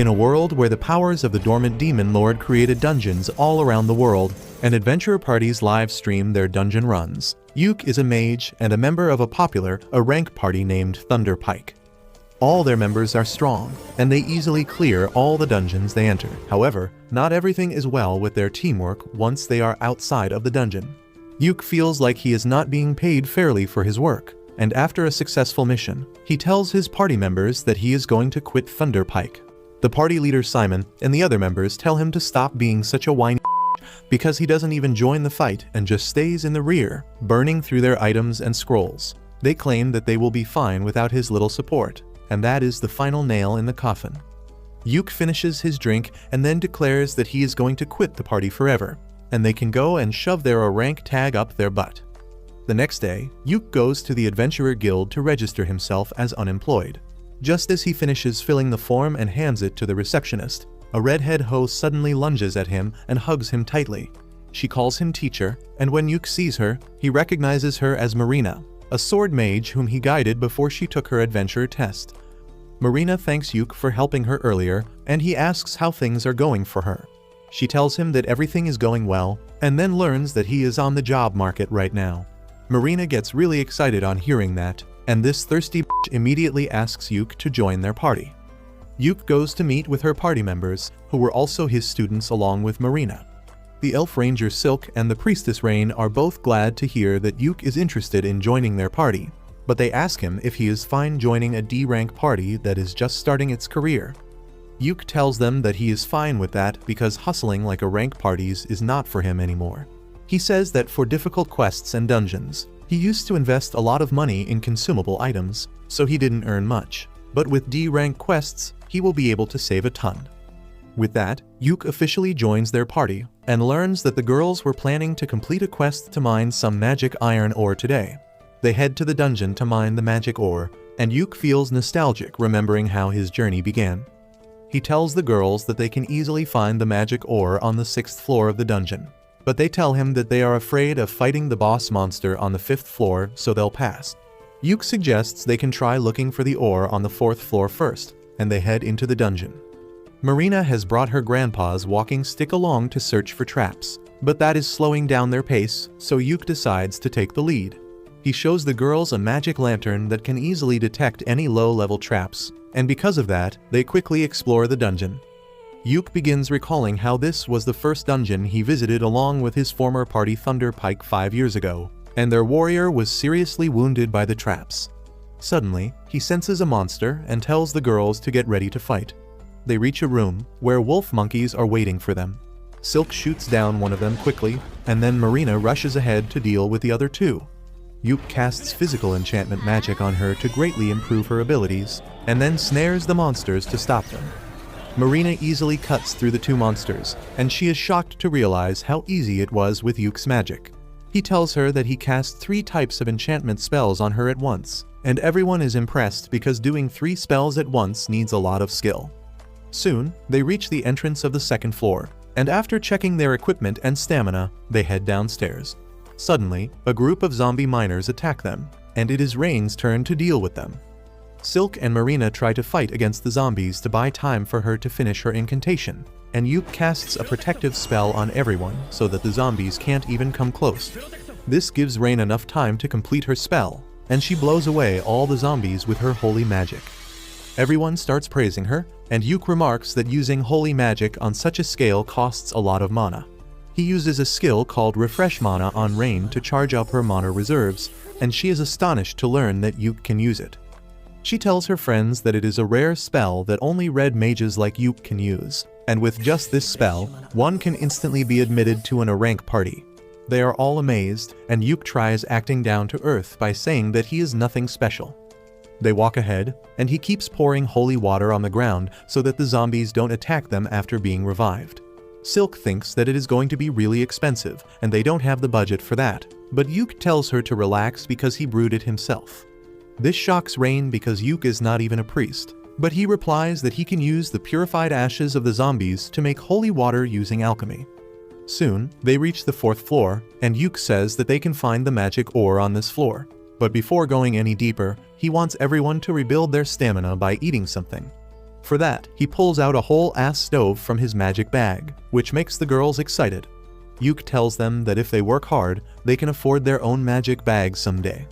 In a world where the powers of the dormant demon lord created dungeons all around the world, and adventurer parties live stream their dungeon runs, Yuke is a mage and a member of a rank party named Thunderpike. All their members are strong, and they easily clear all the dungeons they enter. However, not everything is well with their teamwork once they are outside of the dungeon. Yuke feels like he is not being paid fairly for his work, and after a successful mission, he tells his party members that he is going to quit Thunderpike. The party leader Simon and the other members tell him to stop being such a whiny because he doesn't even join the fight and just stays in the rear, burning through their items and scrolls. They claim that they will be fine without his little support, and that is the final nail in the coffin. Yuke finishes his drink and then declares that he is going to quit the party forever, and they can go and shove their rank tag up their butt. The next day, Yuke goes to the Adventurer Guild to register himself as unemployed. Just as he finishes filling the form and hands it to the receptionist, a redhead hoe suddenly lunges at him and hugs him tightly. She calls him teacher, and when Yuke sees her, he recognizes her as Marina, a sword mage whom he guided before she took her adventure test. Marina thanks Yuke for helping her earlier, and he asks how things are going for her. She tells him that everything is going well, and then learns that he is on the job market right now. Marina gets really excited on hearing that, and this thirsty bitch immediately asks Yuke to join their party. Yuke goes to meet with her party members, who were also his students along with Marina. The Elf Ranger Silk and the Priestess Rain are both glad to hear that Yuke is interested in joining their party, but they ask him if he is fine joining a D-rank party that is just starting its career. Yuke tells them that he is fine with that because hustling like a rank parties is not for him anymore. He says that for difficult quests and dungeons, he used to invest a lot of money in consumable items, so he didn't earn much. But with D-rank quests, he will be able to save a ton. With that, Yuke officially joins their party and learns that the girls were planning to complete a quest to mine some magic iron ore today. They head to the dungeon to mine the magic ore, and Yuke feels nostalgic remembering how his journey began. He tells the girls that they can easily find the magic ore on the 6th floor of the dungeon, but they tell him that they are afraid of fighting the boss monster on the 5th floor, so they'll pass. Yuke suggests they can try looking for the ore on the 4th floor first, and they head into the dungeon. Marina has brought her grandpa's walking stick along to search for traps, but that is slowing down their pace, so Yuke decides to take the lead. He shows the girls a magic lantern that can easily detect any low-level traps, and because of that, they quickly explore the dungeon. Yuke begins recalling how this was the first dungeon he visited along with his former party Thunderpike 5 years ago, and their warrior was seriously wounded by the traps. Suddenly, he senses a monster and tells the girls to get ready to fight. They reach a room where wolf monkeys are waiting for them. Silk shoots down one of them quickly, and then Marina rushes ahead to deal with the other two. Yuke casts physical enchantment magic on her to greatly improve her abilities, and then snares the monsters to stop them. Marina easily cuts through the two monsters, and she is shocked to realize how easy it was with Yuke's magic. He tells her that he cast 3 types of enchantment spells on her at once, and everyone is impressed because doing 3 spells at once needs a lot of skill. Soon, they reach the entrance of the 2nd floor, and after checking their equipment and stamina, they head downstairs. Suddenly, a group of zombie miners attack them, and it is Rain's turn to deal with them. Silk and Marina try to fight against the zombies to buy time for her to finish her incantation, and Yuke casts a protective spell on everyone so that the zombies can't even come close. This gives Rain enough time to complete her spell, and she blows away all the zombies with her holy magic. Everyone starts praising her, and Yuke remarks that using holy magic on such a scale costs a lot of mana. He uses a skill called Refresh Mana on Rain to charge up her mana reserves, and she is astonished to learn that Yuke can use it. She tells her friends that it is a rare spell that only red mages like Yuke can use, and with just this spell, one can instantly be admitted to an A-rank party. They are all amazed, and Yuke tries acting down to earth by saying that he is nothing special. They walk ahead, and he keeps pouring holy water on the ground so that the zombies don't attack them after being revived. Silk thinks that it is going to be really expensive, and they don't have the budget for that, but Yuke tells her to relax because he brewed it himself. This shocks Rain because Yuke is not even a priest, but he replies that he can use the purified ashes of the zombies to make holy water using alchemy. Soon, they reach the 4th floor, and Yuke says that they can find the magic ore on this floor. But before going any deeper, he wants everyone to rebuild their stamina by eating something. For that, he pulls out a whole-ass stove from his magic bag, which makes the girls excited. Yuk tells them that if they work hard, they can afford their own magic bag someday.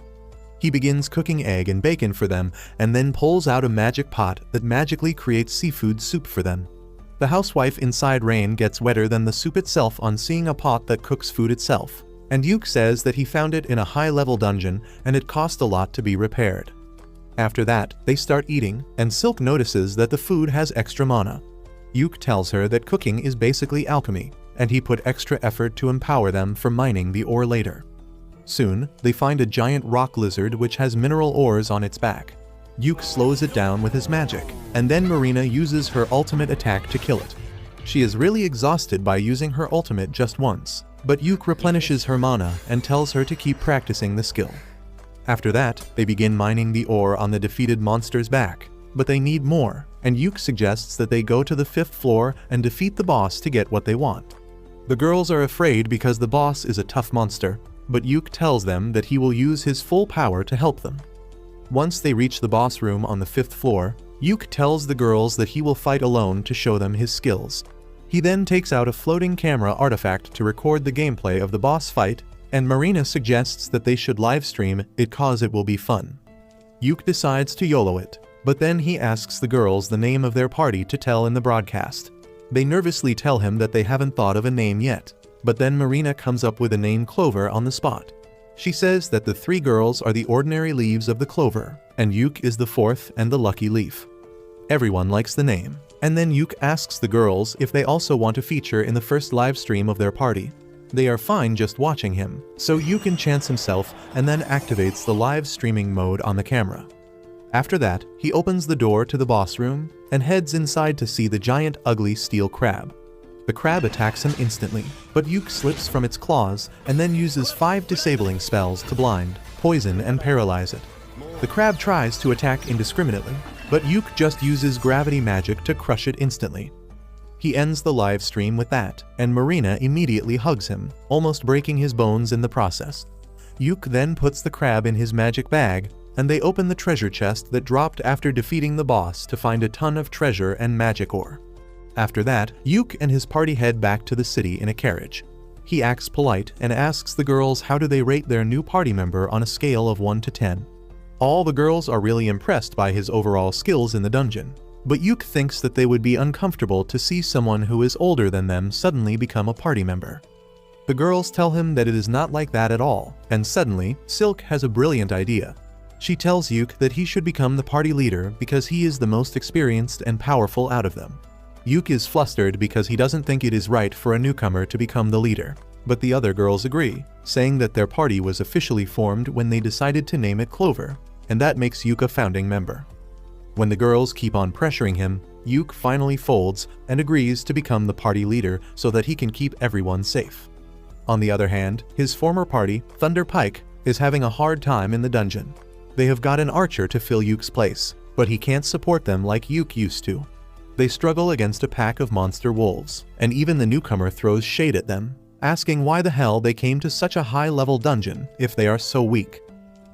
He begins cooking egg and bacon for them and then pulls out a magic pot that magically creates seafood soup for them. The housewife inside Rain gets wetter than the soup itself on seeing a pot that cooks food itself, and Yuk says that he found it in a high-level dungeon and it cost a lot to be repaired. After that, they start eating, and Silk notices that the food has extra mana. Yuk tells her that cooking is basically alchemy, and he put extra effort to empower them for mining the ore later. Soon, they find a giant rock lizard which has mineral ores on its back. Yuk slows it down with his magic, and then Marina uses her ultimate attack to kill it. She is really exhausted by using her ultimate just once, but Yuk replenishes her mana and tells her to keep practicing the skill. After that, they begin mining the ore on the defeated monster's back, but they need more, and Yuk suggests that they go to the 5th floor and defeat the boss to get what they want. The girls are afraid because the boss is a tough monster, but Yuk tells them that he will use his full power to help them. Once they reach the boss room on the 5th floor, Yuk tells the girls that he will fight alone to show them his skills. He then takes out a floating camera artifact to record the gameplay of the boss fight, and Marina suggests that they should livestream it cause it will be fun. Yuk decides to YOLO it, but then he asks the girls the name of their party to tell in the broadcast. They nervously tell him that they haven't thought of a name yet, but then Marina comes up with a name Clover on the spot. She says that the 3 girls are the ordinary leaves of the clover, and Yuk is the 4th and the lucky leaf. Everyone likes the name, and then Yuk asks the girls if they also want to feature in the first live stream of their party. They are fine just watching him, so Yuk enchants himself and then activates the live streaming mode on the camera. After that, he opens the door to the boss room and heads inside to see the giant ugly steel crab. The crab attacks him instantly, but Yuk slips from its claws and then uses 5 disabling spells to blind, poison, and paralyze it. The crab tries to attack indiscriminately, but Yuk just uses gravity magic to crush it instantly. He ends the live stream with that, and Marina immediately hugs him, almost breaking his bones in the process. Yuk then puts the crab in his magic bag, and they open the treasure chest that dropped after defeating the boss to find a ton of treasure and magic ore. After that, Yuk and his party head back to the city in a carriage. He acts polite and asks the girls how do they rate their new party member on a scale of 1 to 10. All the girls are really impressed by his overall skills in the dungeon, but Yuk thinks that they would be uncomfortable to see someone who is older than them suddenly become a party member. The girls tell him that it is not like that at all, and suddenly, Silk has a brilliant idea. She tells Yuk that he should become the party leader because he is the most experienced and powerful out of them. Yuk is flustered because he doesn't think it is right for a newcomer to become the leader, but the other girls agree, saying that their party was officially formed when they decided to name it Clover, and that makes Yuk a founding member. When the girls keep on pressuring him, Yuk finally folds and agrees to become the party leader so that he can keep everyone safe. On the other hand, his former party, Thunder Pike, is having a hard time in the dungeon. They have got an archer to fill Yuk's place, but he can't support them like Yuk used to. They struggle against a pack of monster wolves, and even the newcomer throws shade at them, asking why the hell they came to such a high-level dungeon if they are so weak.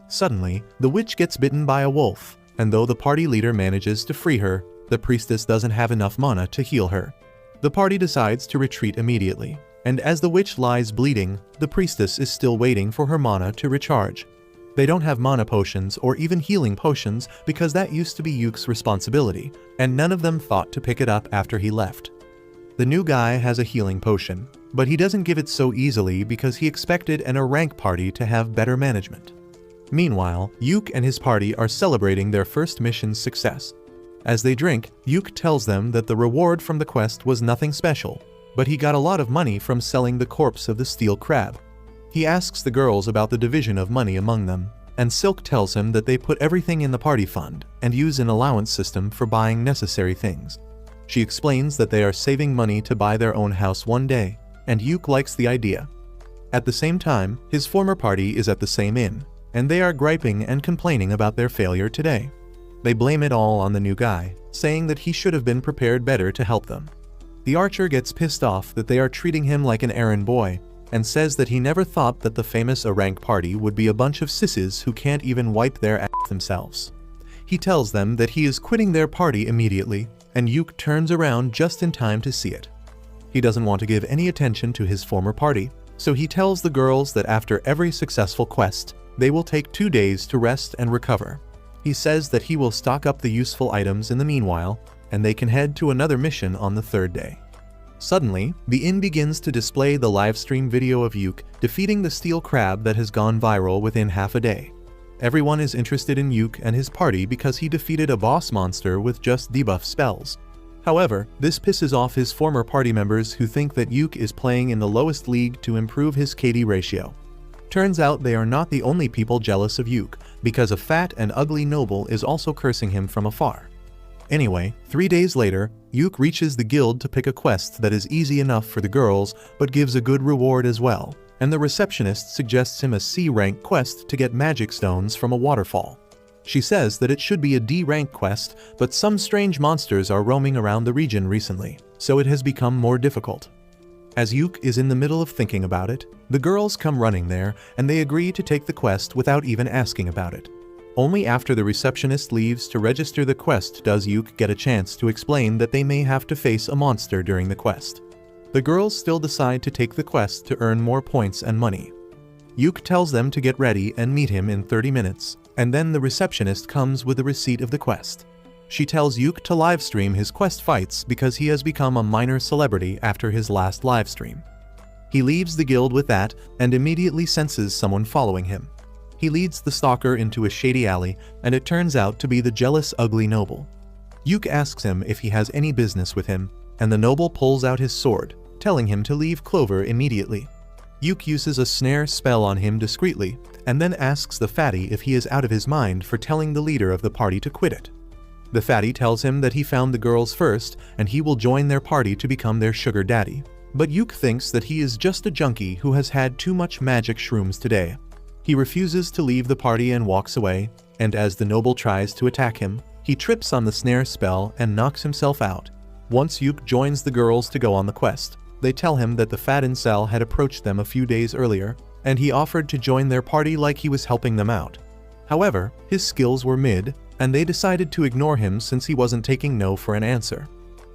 Suddenly, the witch gets bitten by a wolf, and though the party leader manages to free her, the priestess doesn't have enough mana to heal her. The party decides to retreat immediately, and as the witch lies bleeding, the priestess is still waiting for her mana to recharge. They don't have mana potions or even healing potions because that used to be Yuk's responsibility, and none of them thought to pick it up after he left. The new guy has a healing potion, but he doesn't give it so easily because he expected an A rank party to have better management. Meanwhile, Yuk and his party are celebrating their first mission's success. As they drink, Yuk tells them that the reward from the quest was nothing special, but he got a lot of money from selling the corpse of the steel crab. He asks the girls about the division of money among them, and Silk tells him that they put everything in the party fund and use an allowance system for buying necessary things. She explains that they are saving money to buy their own house one day, and Yuk likes the idea. At the same time, his former party is at the same inn, and they are griping and complaining about their failure today. They blame it all on the new guy, saying that he should have been prepared better to help them. The archer gets pissed off that they are treating him like an errand boy, and says that he never thought that the famous A rank party would be a bunch of sisses who can't even wipe their ass themselves. He tells them that he is quitting their party immediately, and Yuk turns around just in time to see it. He doesn't want to give any attention to his former party, so he tells the girls that after every successful quest, they will take 2 days to rest and recover. He says that he will stock up the useful items in the meanwhile, and they can head to another mission on the 3rd day. Suddenly, the inn begins to display the livestream video of Yuk defeating the steel crab that has gone viral within half a day. Everyone is interested in Yuk and his party because he defeated a boss monster with just debuff spells. However, this pisses off his former party members who think that Yuk is playing in the lowest league to improve his KD ratio. Turns out they are not the only people jealous of Yuk, because a fat and ugly noble is also cursing him from afar. Anyway, 3 days later, Yuk reaches the guild to pick a quest that is easy enough for the girls but gives a good reward as well, and the receptionist suggests him a C-rank quest to get magic stones from a waterfall. She says that it should be a D-rank quest, but some strange monsters are roaming around the region recently, so it has become more difficult. As Yuk is in the middle of thinking about it, the girls come running there and they agree to take the quest without even asking about it. Only after the receptionist leaves to register the quest does Yuk get a chance to explain that they may have to face a monster during the quest. The girls still decide to take the quest to earn more points and money. Yuk tells them to get ready and meet him in 30 minutes, and then the receptionist comes with the receipt of the quest. She tells Yuk to livestream his quest fights because he has become a minor celebrity after his last livestream. He leaves the guild with that and immediately senses someone following him. He leads the stalker into a shady alley, and it turns out to be the jealous ugly noble. Yuk asks him if he has any business with him, and the noble pulls out his sword, telling him to leave Clover immediately. Yuk uses a snare spell on him discreetly, and then asks the fatty if he is out of his mind for telling the leader of the party to quit it. The fatty tells him that he found the girls first, and he will join their party to become their sugar daddy. But Yuk thinks that he is just a junkie who has had too much magic shrooms today. He refuses to leave the party and walks away, and as the noble tries to attack him, he trips on the snare spell and knocks himself out. Once Yuk joins the girls to go on the quest, they tell him that the fat incel had approached them a few days earlier, and he offered to join their party like he was helping them out. However, his skills were mid, and they decided to ignore him since he wasn't taking no for an answer.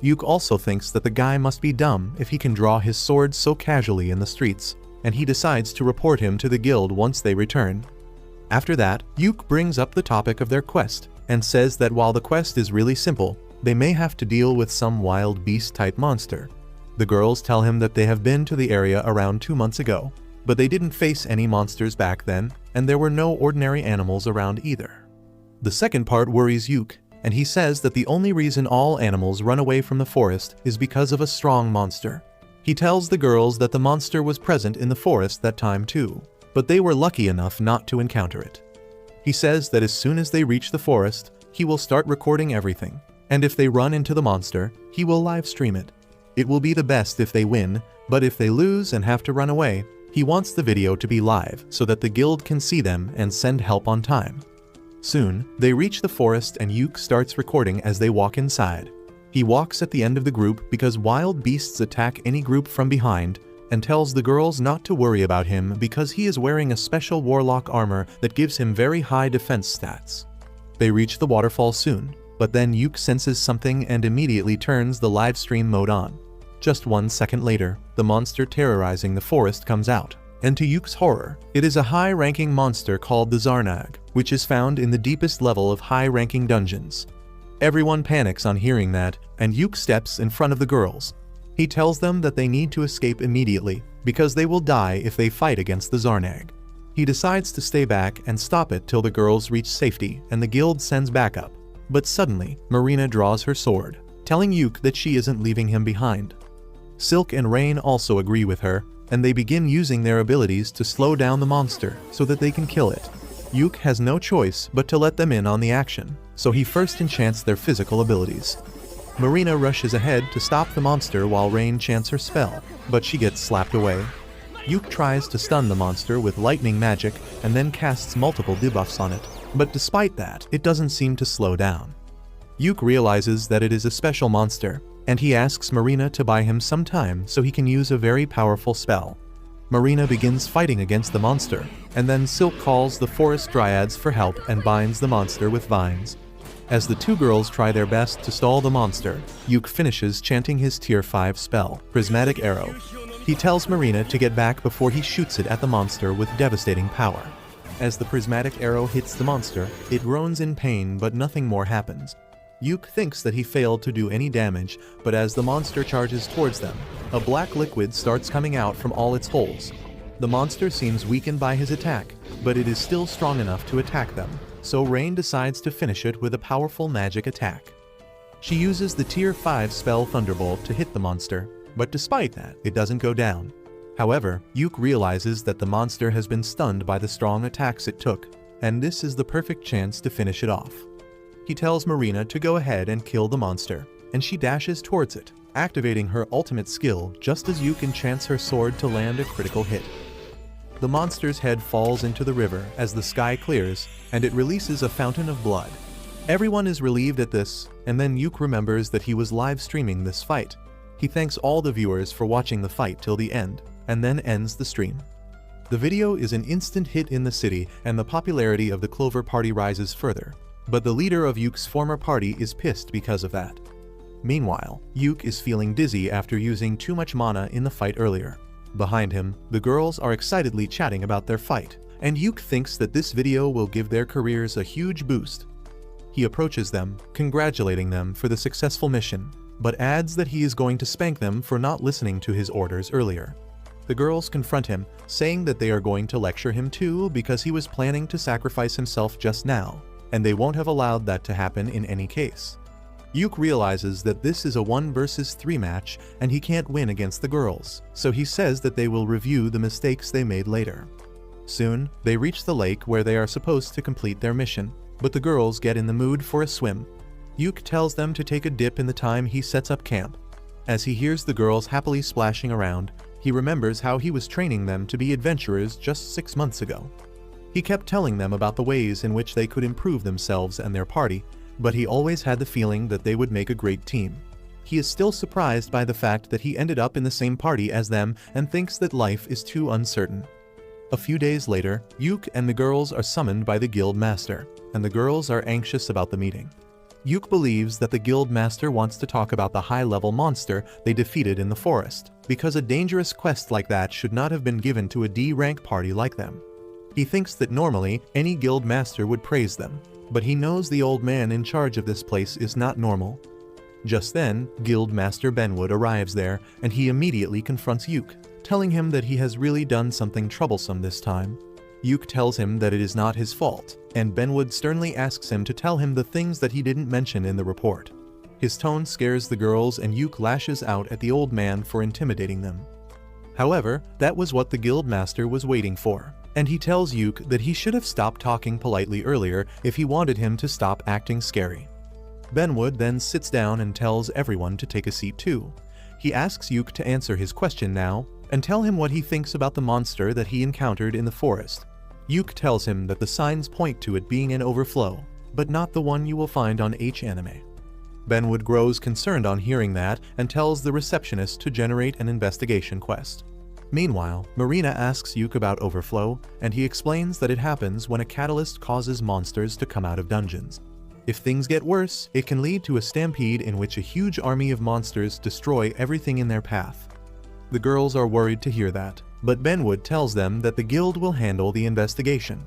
Yuk also thinks that the guy must be dumb if he can draw his sword so casually in the streets, and he decides to report him to the guild once they return. After that, Yuk brings up the topic of their quest, and says that while the quest is really simple, they may have to deal with some wild beast-type monster. The girls tell him that they have been to the area around 2 months ago, but they didn't face any monsters back then, and there were no ordinary animals around either. The second part worries Yuk, and he says that the only reason all animals run away from the forest is because of a strong monster. He tells the girls that the monster was present in the forest that time too, but they were lucky enough not to encounter it. He says that as soon as they reach the forest, he will start recording everything, and if they run into the monster, he will live stream it. It will be the best if they win, but if they lose and have to run away, he wants the video to be live so that the guild can see them and send help on time. Soon, they reach the forest and Yuk starts recording as they walk inside. He walks at the end of the group because wild beasts attack any group from behind, and tells the girls not to worry about him because he is wearing a special warlock armor that gives him very high defense stats. They reach the waterfall soon, but then Yuk senses something and immediately turns the live stream mode on. Just 1 second later, the monster terrorizing the forest comes out, and to Yuk's horror, it is a high-ranking monster called the Zarnag, which is found in the deepest level of high-ranking dungeons. Everyone panics on hearing that, and Yuk steps in front of the girls. He tells them that they need to escape immediately, because they will die if they fight against the Zarnag. He decides to stay back and stop it till the girls reach safety and the guild sends backup. But suddenly, Marina draws her sword, telling Yuk that she isn't leaving him behind. Silk and Rain also agree with her, and they begin using their abilities to slow down the monster so that they can kill it. Yuk has no choice but to let them in on the action, so he first enchants their physical abilities. Marina rushes ahead to stop the monster while Rain chants her spell, but she gets slapped away. Yuk tries to stun the monster with lightning magic and then casts multiple debuffs on it, but despite that, it doesn't seem to slow down. Yuk realizes that it is a special monster, and he asks Marina to buy him some time so he can use a very powerful spell. Marina begins fighting against the monster, and then Silk calls the forest dryads for help and binds the monster with vines. As the two girls try their best to stall the monster, Yuk finishes chanting his tier 5 spell, Prismatic Arrow. He tells Marina to get back before he shoots it at the monster with devastating power. As the prismatic arrow hits the monster, it groans in pain, but nothing more happens. Yuk thinks that he failed to do any damage, but as the monster charges towards them, a black liquid starts coming out from all its holes. The monster seems weakened by his attack, but it is still strong enough to attack them, so Rain decides to finish it with a powerful magic attack. She uses the tier 5 spell Thunderbolt to hit the monster, but despite that, it doesn't go down. However, Yuk realizes that the monster has been stunned by the strong attacks it took, and this is the perfect chance to finish it off. He tells Marina to go ahead and kill the monster, and she dashes towards it, activating her ultimate skill just as Yuk enchants her sword to land a critical hit. The monster's head falls into the river as the sky clears, and it releases a fountain of blood. Everyone is relieved at this, and then Yuk remembers that he was live streaming this fight. He thanks all the viewers for watching the fight till the end, and then ends the stream. The video is an instant hit in the city, and the popularity of the Clover Party rises further. But the leader of Yuk's former party is pissed because of that. Meanwhile, Yuk is feeling dizzy after using too much mana in the fight earlier. Behind him, the girls are excitedly chatting about their fight, and Yuk thinks that this video will give their careers a huge boost. He approaches them, congratulating them for the successful mission, but adds that he is going to spank them for not listening to his orders earlier. The girls confront him, saying that they are going to lecture him too because he was planning to sacrifice himself just now, and they won't have allowed that to happen in any case. Yuk realizes that this is a 1 versus 3 match and he can't win against the girls, so he says that they will review the mistakes they made later. Soon, they reach the lake where they are supposed to complete their mission, but the girls get in the mood for a swim. Yuk tells them to take a dip in the time he sets up camp. As he hears the girls happily splashing around, he remembers how he was training them to be adventurers just 6 months ago. He kept telling them about the ways in which they could improve themselves and their party, but he always had the feeling that they would make a great team. He is still surprised by the fact that he ended up in the same party as them and thinks that life is too uncertain. A few days later, Yuk and the girls are summoned by the guild master, and the girls are anxious about the meeting. Yuk believes that the guild master wants to talk about the high-level monster they defeated in the forest, because a dangerous quest like that should not have been given to a D-rank party like them. He thinks that normally any guild master would praise them, but he knows the old man in charge of this place is not normal. Just then, Guild Master Benwood arrives there, and he immediately confronts Yuk, telling him that he has really done something troublesome this time. Yuk tells him that it is not his fault, and Benwood sternly asks him to tell him the things that he didn't mention in the report. His tone scares the girls and Yuk lashes out at the old man for intimidating them. However, that was what the Guild Master was waiting for, and he tells Yuk that he should have stopped talking politely earlier if he wanted him to stop acting scary. Benwood then sits down and tells everyone to take a seat too. He asks Yuk to answer his question now, and tell him what he thinks about the monster that he encountered in the forest. Yuk tells him that the signs point to it being an overflow, but not the one you will find on Anime. Benwood grows concerned on hearing that and tells the receptionist to generate an investigation quest. Meanwhile, Marina asks Yuk about overflow, and he explains that it happens when a catalyst causes monsters to come out of dungeons. If things get worse, it can lead to a stampede in which a huge army of monsters destroy everything in their path. The girls are worried to hear that, but Benwood tells them that the guild will handle the investigation.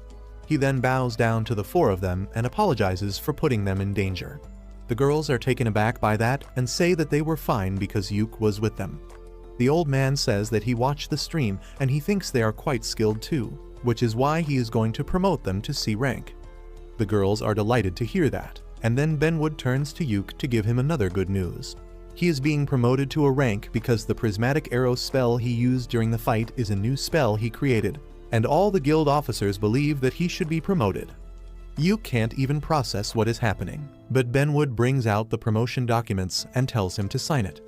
He then bows down to the 4 of them and apologizes for putting them in danger. The girls are taken aback by that and say that they were fine because Yuk was with them. The old man says that he watched the stream and he thinks they are quite skilled too, which is why he is going to promote them to C rank. The girls are delighted to hear that, and then Benwood turns to Yuk to give him another good news. He is being promoted to a rank because the prismatic arrow spell he used during the fight is a new spell he created, and all the guild officers believe that he should be promoted. Yuk can't even process what is happening, but Benwood brings out the promotion documents and tells him to sign it.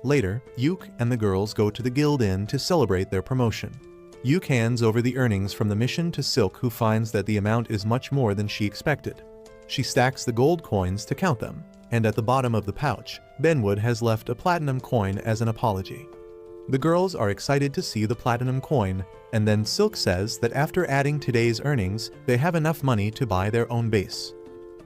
Later, Yuk and the girls go to the guild inn to celebrate their promotion. Yuk hands over the earnings from the mission to Silk, who finds that the amount is much more than she expected. She stacks the gold coins to count them, and at the bottom of the pouch, Benwood has left a platinum coin as an apology. The girls are excited to see the platinum coin, and then Silk says that after adding today's earnings, they have enough money to buy their own base.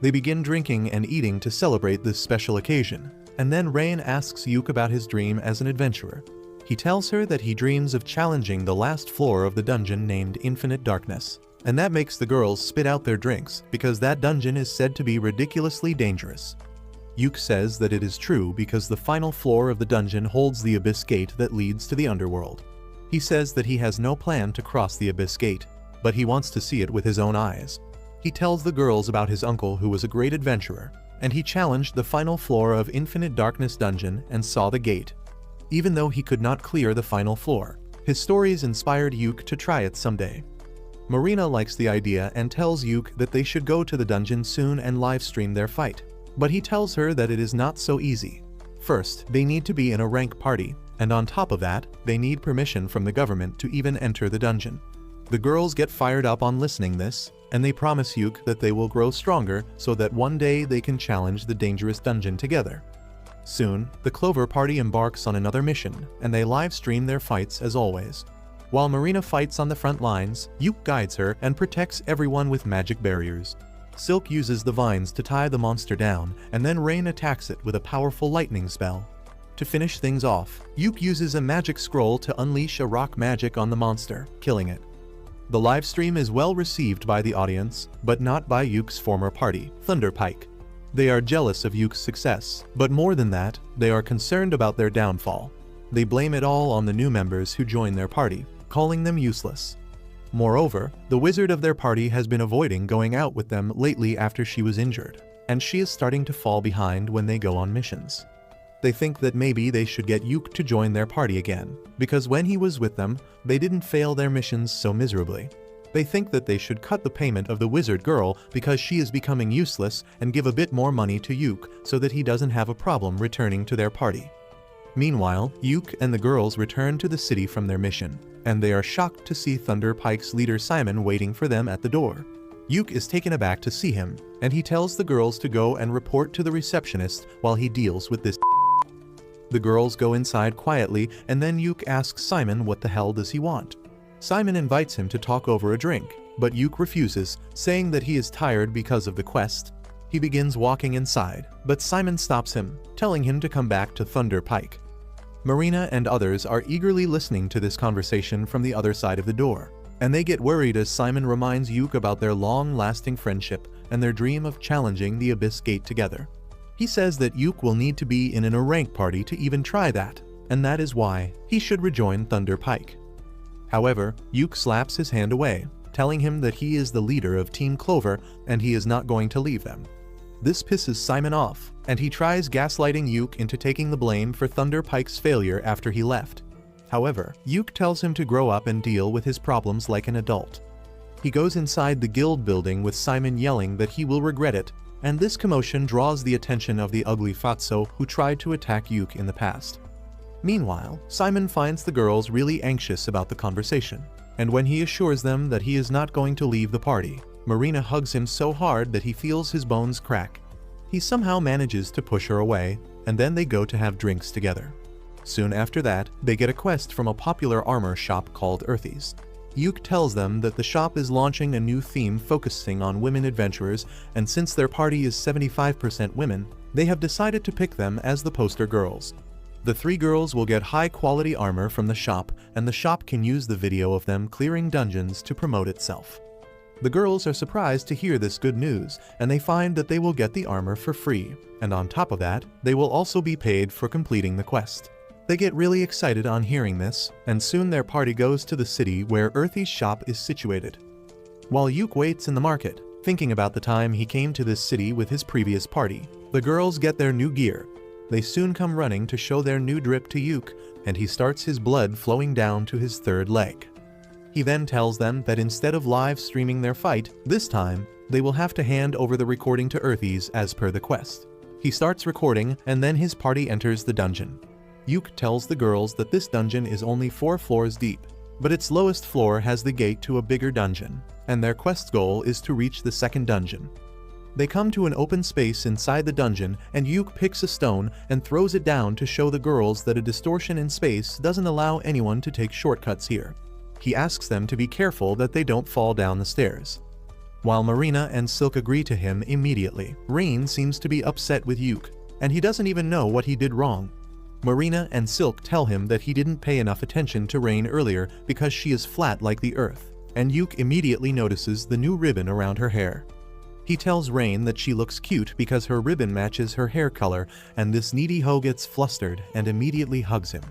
They begin drinking and eating to celebrate this special occasion, and then Rain asks Yuk about his dream as an adventurer. He tells her that he dreams of challenging the last floor of the dungeon named Infinite Darkness, and that makes the girls spit out their drinks because that dungeon is said to be ridiculously dangerous. Yuk says that it is true because the final floor of the dungeon holds the Abyss Gate that leads to the underworld. He says that he has no plan to cross the Abyss Gate, but he wants to see it with his own eyes. He tells the girls about his uncle who was a great adventurer, and he challenged the final floor of Infinite Darkness dungeon and saw the gate. Even though he could not clear the final floor, his stories inspired Yuk to try it someday. Marina likes the idea and tells Yuk that they should go to the dungeon soon and livestream their fight. But he tells her that it is not so easy. First, they need to be in a rank party, and on top of that, they need permission from the government to even enter the dungeon. The girls get fired up on listening this, and they promise Yuk that they will grow stronger so that one day they can challenge the dangerous dungeon together. Soon, the Clover party embarks on another mission, and they live stream their fights as always. While Marina fights on the front lines, Yuk guides her and protects everyone with magic barriers. Silk uses the vines to tie the monster down, and then Rain attacks it with a powerful lightning spell. To finish things off, Yuk uses a magic scroll to unleash a rock magic on the monster, killing it. The livestream is well received by the audience, but not by Yuk's former party, Thunderpike. They are jealous of Yuk's success, but more than that, they are concerned about their downfall. They blame it all on the new members who join their party, calling them useless. Moreover, the wizard of their party has been avoiding going out with them lately after she was injured, and she is starting to fall behind when they go on missions. They think that maybe they should get Yuk to join their party again, because when he was with them, they didn't fail their missions so miserably. They think that they should cut the payment of the wizard girl because she is becoming useless and give a bit more money to Yuk so that he doesn't have a problem returning to their party. Meanwhile, Yuk and the girls return to the city from their mission, and they are shocked to see Thunderpike's leader Simon waiting for them at the door. Yuk is taken aback to see him, and he tells the girls to go and report to the receptionist while he deals with this. The girls go inside quietly, and then Yuk asks Simon what the hell does he want. Simon invites him to talk over a drink, but Yuk refuses, saying that he is tired because of the quest. He begins walking inside, but Simon stops him, telling him to come back to Thunderpike. Marina and others are eagerly listening to this conversation from the other side of the door, and they get worried as Simon reminds Yuk about their long-lasting friendship and their dream of challenging the Abyss Gate together. He says that Yuk will need to be in a rank party to even try that, and that is why he should rejoin Thunderpike. However, Yuk slaps his hand away, telling him that he is the leader of Team Clover and he is not going to leave them. This pisses Simon off, and he tries gaslighting Yuk into taking the blame for Thunderpike's failure after he left. However, Yuk tells him to grow up and deal with his problems like an adult. He goes inside the guild building with Simon yelling that he will regret it, and this commotion draws the attention of the ugly Fatso who tried to attack Yuk in the past. Meanwhile, Simon finds the girls really anxious about the conversation, and when he assures them that he is not going to leave the party, Marina hugs him so hard that he feels his bones crack. He somehow manages to push her away, and then they go to have drinks together. Soon after that, they get a quest from a popular armor shop called Earthy's. Yuk tells them that the shop is launching a new theme focusing on women adventurers, and since their party is 75% women, they have decided to pick them as the poster girls. The 3 girls will get high-quality armor from the shop, and the shop can use the video of them clearing dungeons to promote itself. The girls are surprised to hear this good news, and they find that they will get the armor for free, and on top of that, they will also be paid for completing the quest. They get really excited on hearing this, and soon their party goes to the city where Earthy's shop is situated. While Yuk waits in the market, thinking about the time he came to this city with his previous party, the girls get their new gear. They soon come running to show their new drip to Yuk, and he starts his blood flowing down to his 3rd leg. He then tells them that instead of live streaming their fight, this time, they will have to hand over the recording to Earthy's as per the quest. He starts recording, and then his party enters the dungeon. Yuk tells the girls that this dungeon is only 4 floors deep, but its lowest floor has the gate to a bigger dungeon, and their quest goal is to reach the 2nd dungeon. They come to an open space inside the dungeon, and Yuk picks a stone and throws it down to show the girls that a distortion in space doesn't allow anyone to take shortcuts here. He asks them to be careful that they don't fall down the stairs. While Marina and Silk agree to him immediately, Rain seems to be upset with Yuk, and he doesn't even know what he did wrong. Marina and Silk tell him that he didn't pay enough attention to Rain earlier because she is flat like the earth, and Yuk immediately notices the new ribbon around her hair. He tells Rain that she looks cute because her ribbon matches her hair color, and this needy hoe gets flustered and immediately hugs him.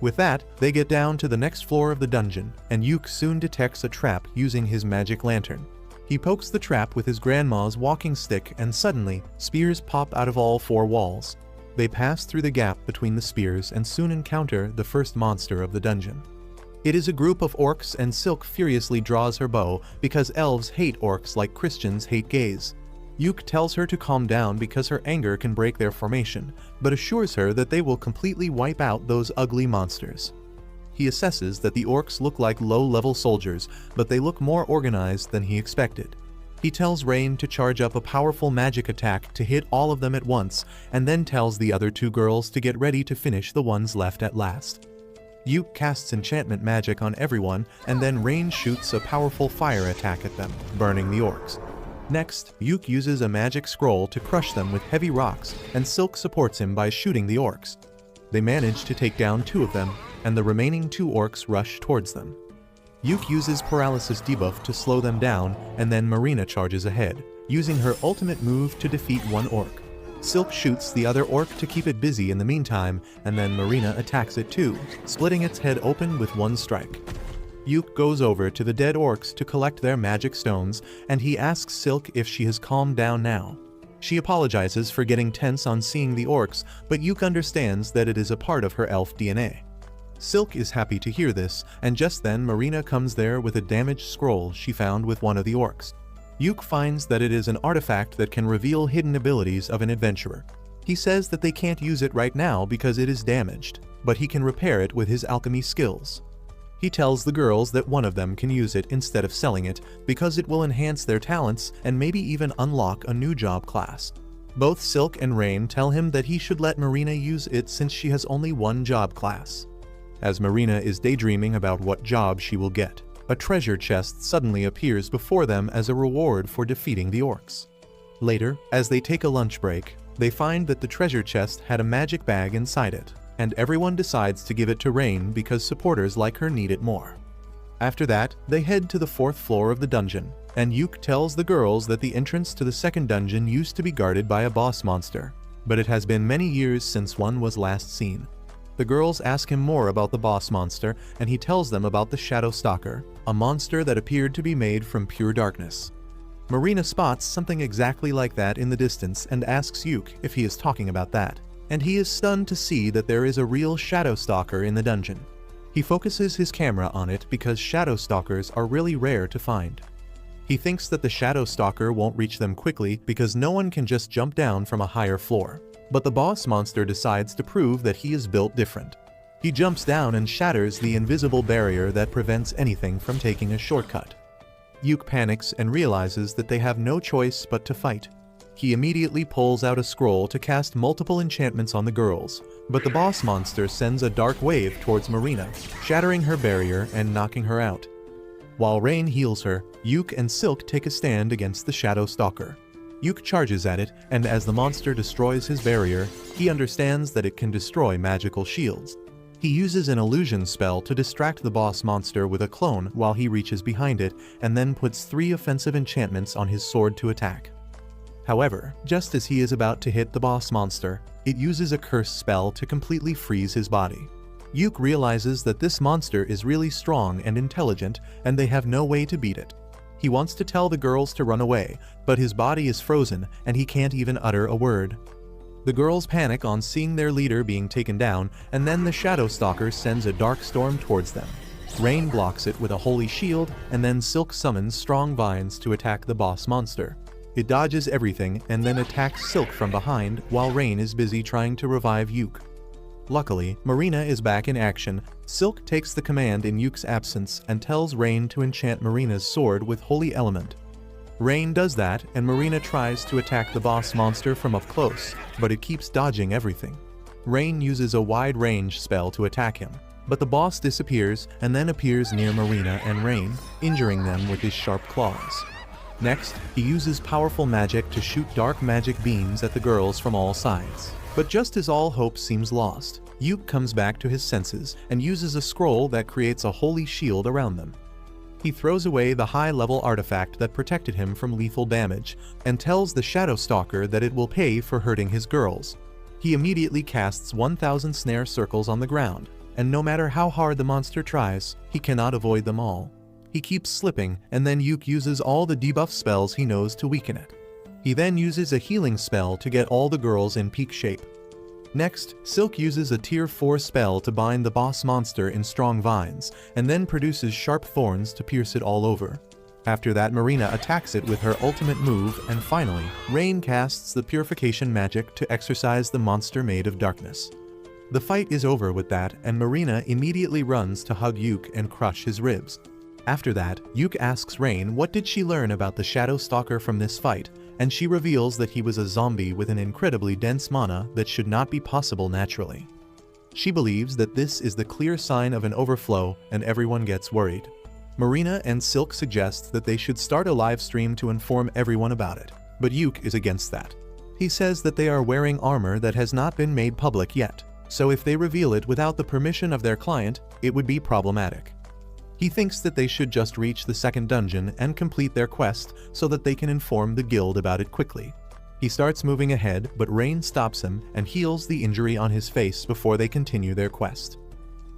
With that, they get down to the next floor of the dungeon, and Yuk soon detects a trap using his magic lantern. He pokes the trap with his grandma's walking stick, and suddenly, spears pop out of all four walls. They pass through the gap between the spears and soon encounter the first monster of the dungeon. It is a group of orcs, and Silk furiously draws her bow because elves hate orcs like Christians hate gays. Yuk tells her to calm down because her anger can break their formation, but assures her that they will completely wipe out those ugly monsters. He assesses that the orcs look like low-level soldiers, but they look more organized than he expected. He tells Rain to charge up a powerful magic attack to hit all of them at once, and then tells the other two girls to get ready to finish the ones left at last. Yuk casts enchantment magic on everyone, and then Rain shoots a powerful fire attack at them, burning the orcs. Next, Yuk uses a magic scroll to crush them with heavy rocks, and Silk supports him by shooting the orcs. They manage to take down two of them, and the remaining two orcs rush towards them. Yuk uses paralysis debuff to slow them down, and then Marina charges ahead, using her ultimate move to defeat one orc. Silk shoots the other orc to keep it busy in the meantime, and then Marina attacks it too, splitting its head open with one strike. Yuk goes over to the dead orcs to collect their magic stones, and he asks Silk if she has calmed down now. She apologizes for getting tense on seeing the orcs, but Yuk understands that it is a part of her elf DNA. Silk is happy to hear this, and just then Marina comes there with a damaged scroll she found with one of the orcs. Yuk finds that it is an artifact that can reveal hidden abilities of an adventurer. He says that they can't use it right now because it is damaged, but he can repair it with his alchemy skills. He tells the girls that one of them can use it instead of selling it because it will enhance their talents and maybe even unlock a new job class. Both Silk and Rain tell him that he should let Marina use it since she has only one job class. As Marina is daydreaming about what job she will get, a treasure chest suddenly appears before them as a reward for defeating the orcs. Later, as they take a lunch break, they find that the treasure chest had a magic bag inside it, and everyone decides to give it to Rain because supporters like her need it more. After that, they head to the fourth floor of the dungeon, and Yuk tells the girls that the entrance to the second dungeon used to be guarded by a boss monster, but it has been many years since one was last seen. The girls ask him more about the boss monster, and he tells them about the Shadow Stalker, a monster that appeared to be made from pure darkness. Marina spots something exactly like that in the distance and asks Yuk if he is talking about that, and he is stunned to see that there is a real Shadow Stalker in the dungeon. He focuses his camera on it because Shadow Stalkers are really rare to find. He thinks that the Shadow Stalker won't reach them quickly because no one can just jump down from a higher floor. But the boss monster decides to prove that he is built different. He jumps down and shatters the invisible barrier that prevents anything from taking a shortcut. Yuk panics and realizes that they have no choice but to fight. He immediately pulls out a scroll to cast multiple enchantments on the girls, but the boss monster sends a dark wave towards Marina, shattering her barrier and knocking her out. While Rain heals her, Yuk and Silk take a stand against the Shadow Stalker. Yuk charges at it, and as the monster destroys his barrier, he understands that it can destroy magical shields. He uses an illusion spell to distract the boss monster with a clone while he reaches behind it, and then puts 3 offensive enchantments on his sword to attack. However, just as he is about to hit the boss monster, it uses a curse spell to completely freeze his body. Yuk realizes that this monster is really strong and intelligent, and they have no way to beat it. He wants to tell the girls to run away, but his body is frozen and he can't even utter a word. The girls panic on seeing their leader being taken down, and then the Shadow Stalker sends a dark storm towards them. Rain blocks it with a holy shield, and then Silk summons strong vines to attack the boss monster. It dodges everything and then attacks Silk from behind while Rain is busy trying to revive Yuk. Luckily, Marina is back in action. Silk takes the command in Yuk's absence and tells Rain to enchant Marina's sword with Holy Element. Rain does that, and Marina tries to attack the boss monster from up close, but it keeps dodging everything. Rain uses a wide-range spell to attack him, but the boss disappears and then appears near Marina and Rain, injuring them with his sharp claws. Next, he uses powerful magic to shoot dark magic beams at the girls from all sides. But just as all hope seems lost, Yuk comes back to his senses and uses a scroll that creates a holy shield around them. He throws away the high-level artifact that protected him from lethal damage and tells the Shadow Stalker that it will pay for hurting his girls. He immediately casts 1,000 snare circles on the ground, and no matter how hard the monster tries, he cannot avoid them all. He keeps slipping, and then Yuk uses all the debuff spells he knows to weaken it. He then uses a healing spell to get all the girls in peak shape. Next, Silk uses a tier 4 spell to bind the boss monster in strong vines, and then produces sharp thorns to pierce it all over. After that, Marina attacks it with her ultimate move, and finally, Rain casts the purification magic to exorcise the monster made of darkness. The fight is over with that, and Marina immediately runs to hug Yuk and crush his ribs. After that, Yuk asks Rain what did she learn about the Shadow Stalker from this fight, and she reveals that he was a zombie with an incredibly dense mana that should not be possible naturally. She believes that this is the clear sign of an overflow, and everyone gets worried. Marina and Silk suggest that they should start a live stream to inform everyone about it, but Yuk is against that. He says that they are wearing armor that has not been made public yet, so if they reveal it without the permission of their client, it would be problematic. He thinks that they should just reach the second dungeon and complete their quest so that they can inform the guild about it quickly. He starts moving ahead, but Rain stops him and heals the injury on his face before they continue their quest.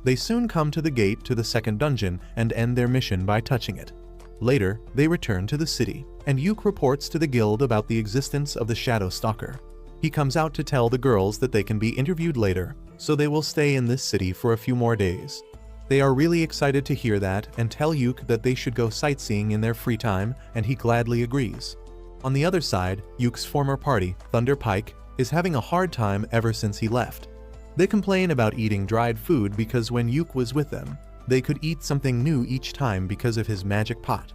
They soon come to the gate to the second dungeon and end their mission by touching it. Later, they return to the city, and Yuk reports to the guild about the existence of the Shadow Stalker. He comes out to tell the girls that they can be interviewed later, so they will stay in this city for a few more days. They are really excited to hear that and tell Yuk that they should go sightseeing in their free time, and he gladly agrees. On the other side, Yuk's former party, Thunder Pike, is having a hard time ever since he left. They complain about eating dried food because when Yuk was with them, they could eat something new each time because of his magic pot.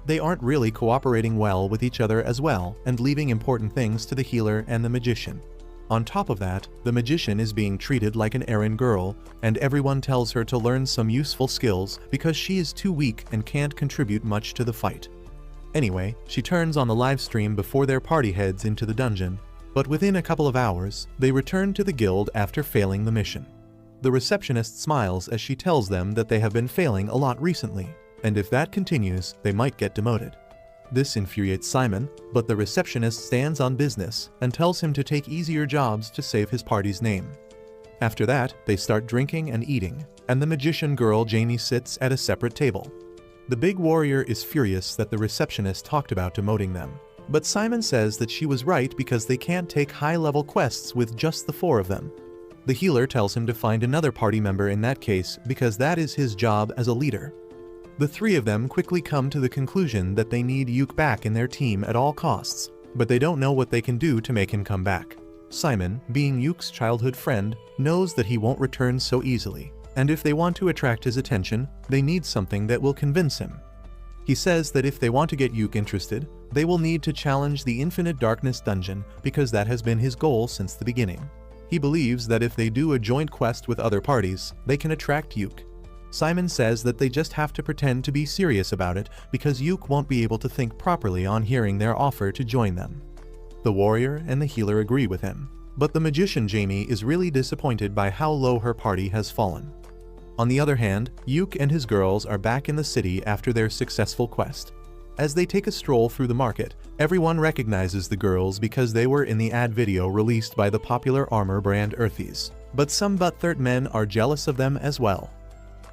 They aren't really cooperating well with each other as well and leaving important things to the healer and the magician. On top of that, the magician is being treated like an errand girl, and everyone tells her to learn some useful skills because she is too weak and can't contribute much to the fight. Anyway, she turns on the live stream before their party heads into the dungeon, but within a couple of hours, they return to the guild after failing the mission. The receptionist smiles as she tells them that they have been failing a lot recently, and if that continues, they might get demoted. This infuriates Simon, but the receptionist stands on business and tells him to take easier jobs to save his party's name. After that, they start drinking and eating, and the magician girl Jamie sits at a separate table. The big warrior is furious that the receptionist talked about demoting them, but Simon says that she was right because they can't take high-level quests with just the 4 of them. The healer tells him to find another party member in that case because that is his job as a leader. The 3 of them quickly come to the conclusion that they need Yuk back in their team at all costs, but they don't know what they can do to make him come back. Simon, being Yuk's childhood friend, knows that he won't return so easily, and if they want to attract his attention, they need something that will convince him. He says that if they want to get Yuk interested, they will need to challenge the Infinite Darkness dungeon because that has been his goal since the beginning. He believes that if they do a joint quest with other parties, they can attract Yuk. Simon says that they just have to pretend to be serious about it because Yuk won't be able to think properly on hearing their offer to join them. The warrior and the healer agree with him, but the magician Jamie is really disappointed by how low her party has fallen. On the other hand, Yuk and his girls are back in the city after their successful quest. As they take a stroll through the market, everyone recognizes the girls because they were in the ad video released by the popular armor brand Earthies, but some butthurt men are jealous of them as well.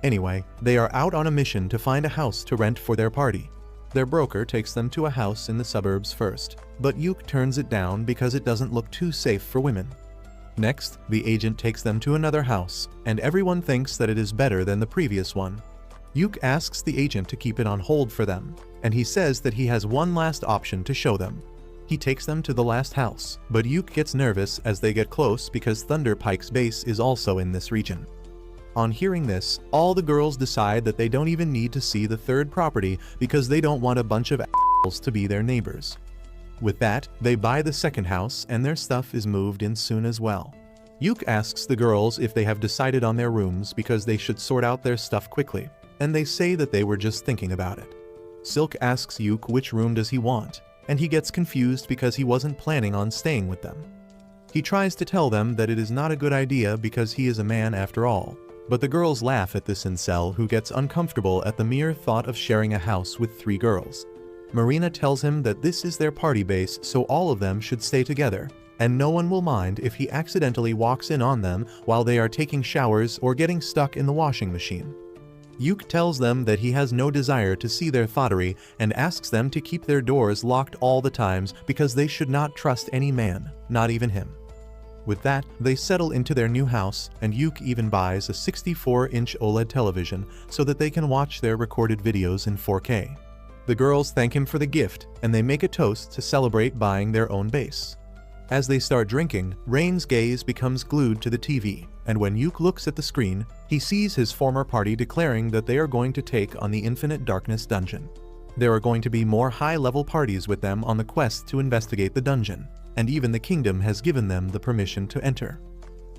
Anyway, they are out on a mission to find a house to rent for their party. Their broker takes them to a house in the suburbs first, but Yuk turns it down because it doesn't look too safe for women. Next, the agent takes them to another house, and everyone thinks that it is better than the previous one. Yuk asks the agent to keep it on hold for them, and he says that he has one last option to show them. He takes them to the last house, but Yuk gets nervous as they get close because Thunder Pike's base is also in this region. On hearing this, all the girls decide that they don't even need to see the third property because they don't want a bunch of assholes to be their neighbors. With that, they buy the second house and their stuff is moved in soon as well. Yuk asks the girls if they have decided on their rooms because they should sort out their stuff quickly, and they say that they were just thinking about it. Silk asks Yuk which room does he want, and he gets confused because he wasn't planning on staying with them. He tries to tell them that it is not a good idea because he is a man after all, but the girls laugh at this incel who gets uncomfortable at the mere thought of sharing a house with 3 girls. Marina tells him that this is their party base, so all of them should stay together, and no one will mind if he accidentally walks in on them while they are taking showers or getting stuck in the washing machine. Yuk tells them that he has no desire to see their thottery and asks them to keep their doors locked all the times because they should not trust any man, not even him. With that, they settle into their new house, and Yuk even buys a 64-inch OLED television so that they can watch their recorded videos in 4K. The girls thank him for the gift, and they make a toast to celebrate buying their own base. As they start drinking, Rain's gaze becomes glued to the TV, and when Yuk looks at the screen, he sees his former party declaring that they are going to take on the Infinite Darkness dungeon. There are going to be more high-level parties with them on the quest to investigate the dungeon, and even the kingdom has given them the permission to enter.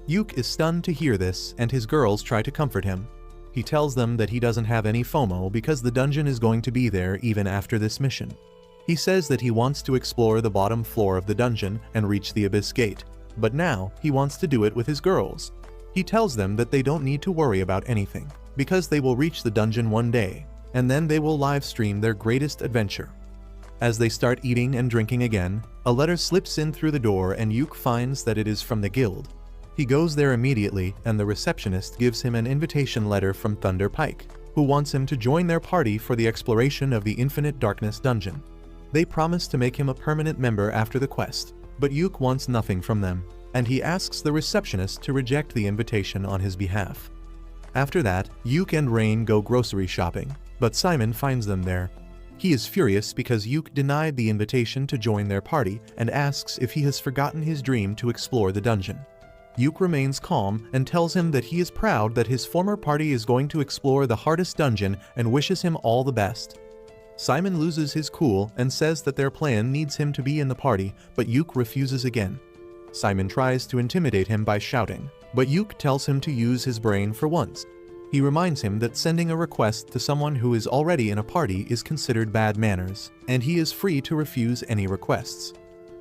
Yuk is stunned to hear this, and his girls try to comfort him. He tells them that he doesn't have any FOMO because the dungeon is going to be there even after this mission. He says that he wants to explore the bottom floor of the dungeon and reach the Abyss Gate, but now he wants to do it with his girls. He tells them that they don't need to worry about anything, because they will reach the dungeon one day, and then they will live stream their greatest adventure. As they start eating and drinking again, a letter slips in through the door and Yuk finds that it is from the guild. He goes there immediately, and the receptionist gives him an invitation letter from Thunder Pike, who wants him to join their party for the exploration of the Infinite Darkness dungeon. They promise to make him a permanent member after the quest, but Yuk wants nothing from them, and he asks the receptionist to reject the invitation on his behalf. After that, Yuk and Rain go grocery shopping, but Simon finds them there. He is furious because Yuk denied the invitation to join their party and asks if he has forgotten his dream to explore the dungeon. Yuk remains calm and tells him that he is proud that his former party is going to explore the hardest dungeon and wishes him all the best. Simon loses his cool and says that their plan needs him to be in the party, but Yuk refuses again. Simon tries to intimidate him by shouting, but Yuk tells him to use his brain for once. He reminds him that sending a request to someone who is already in a party is considered bad manners, and he is free to refuse any requests.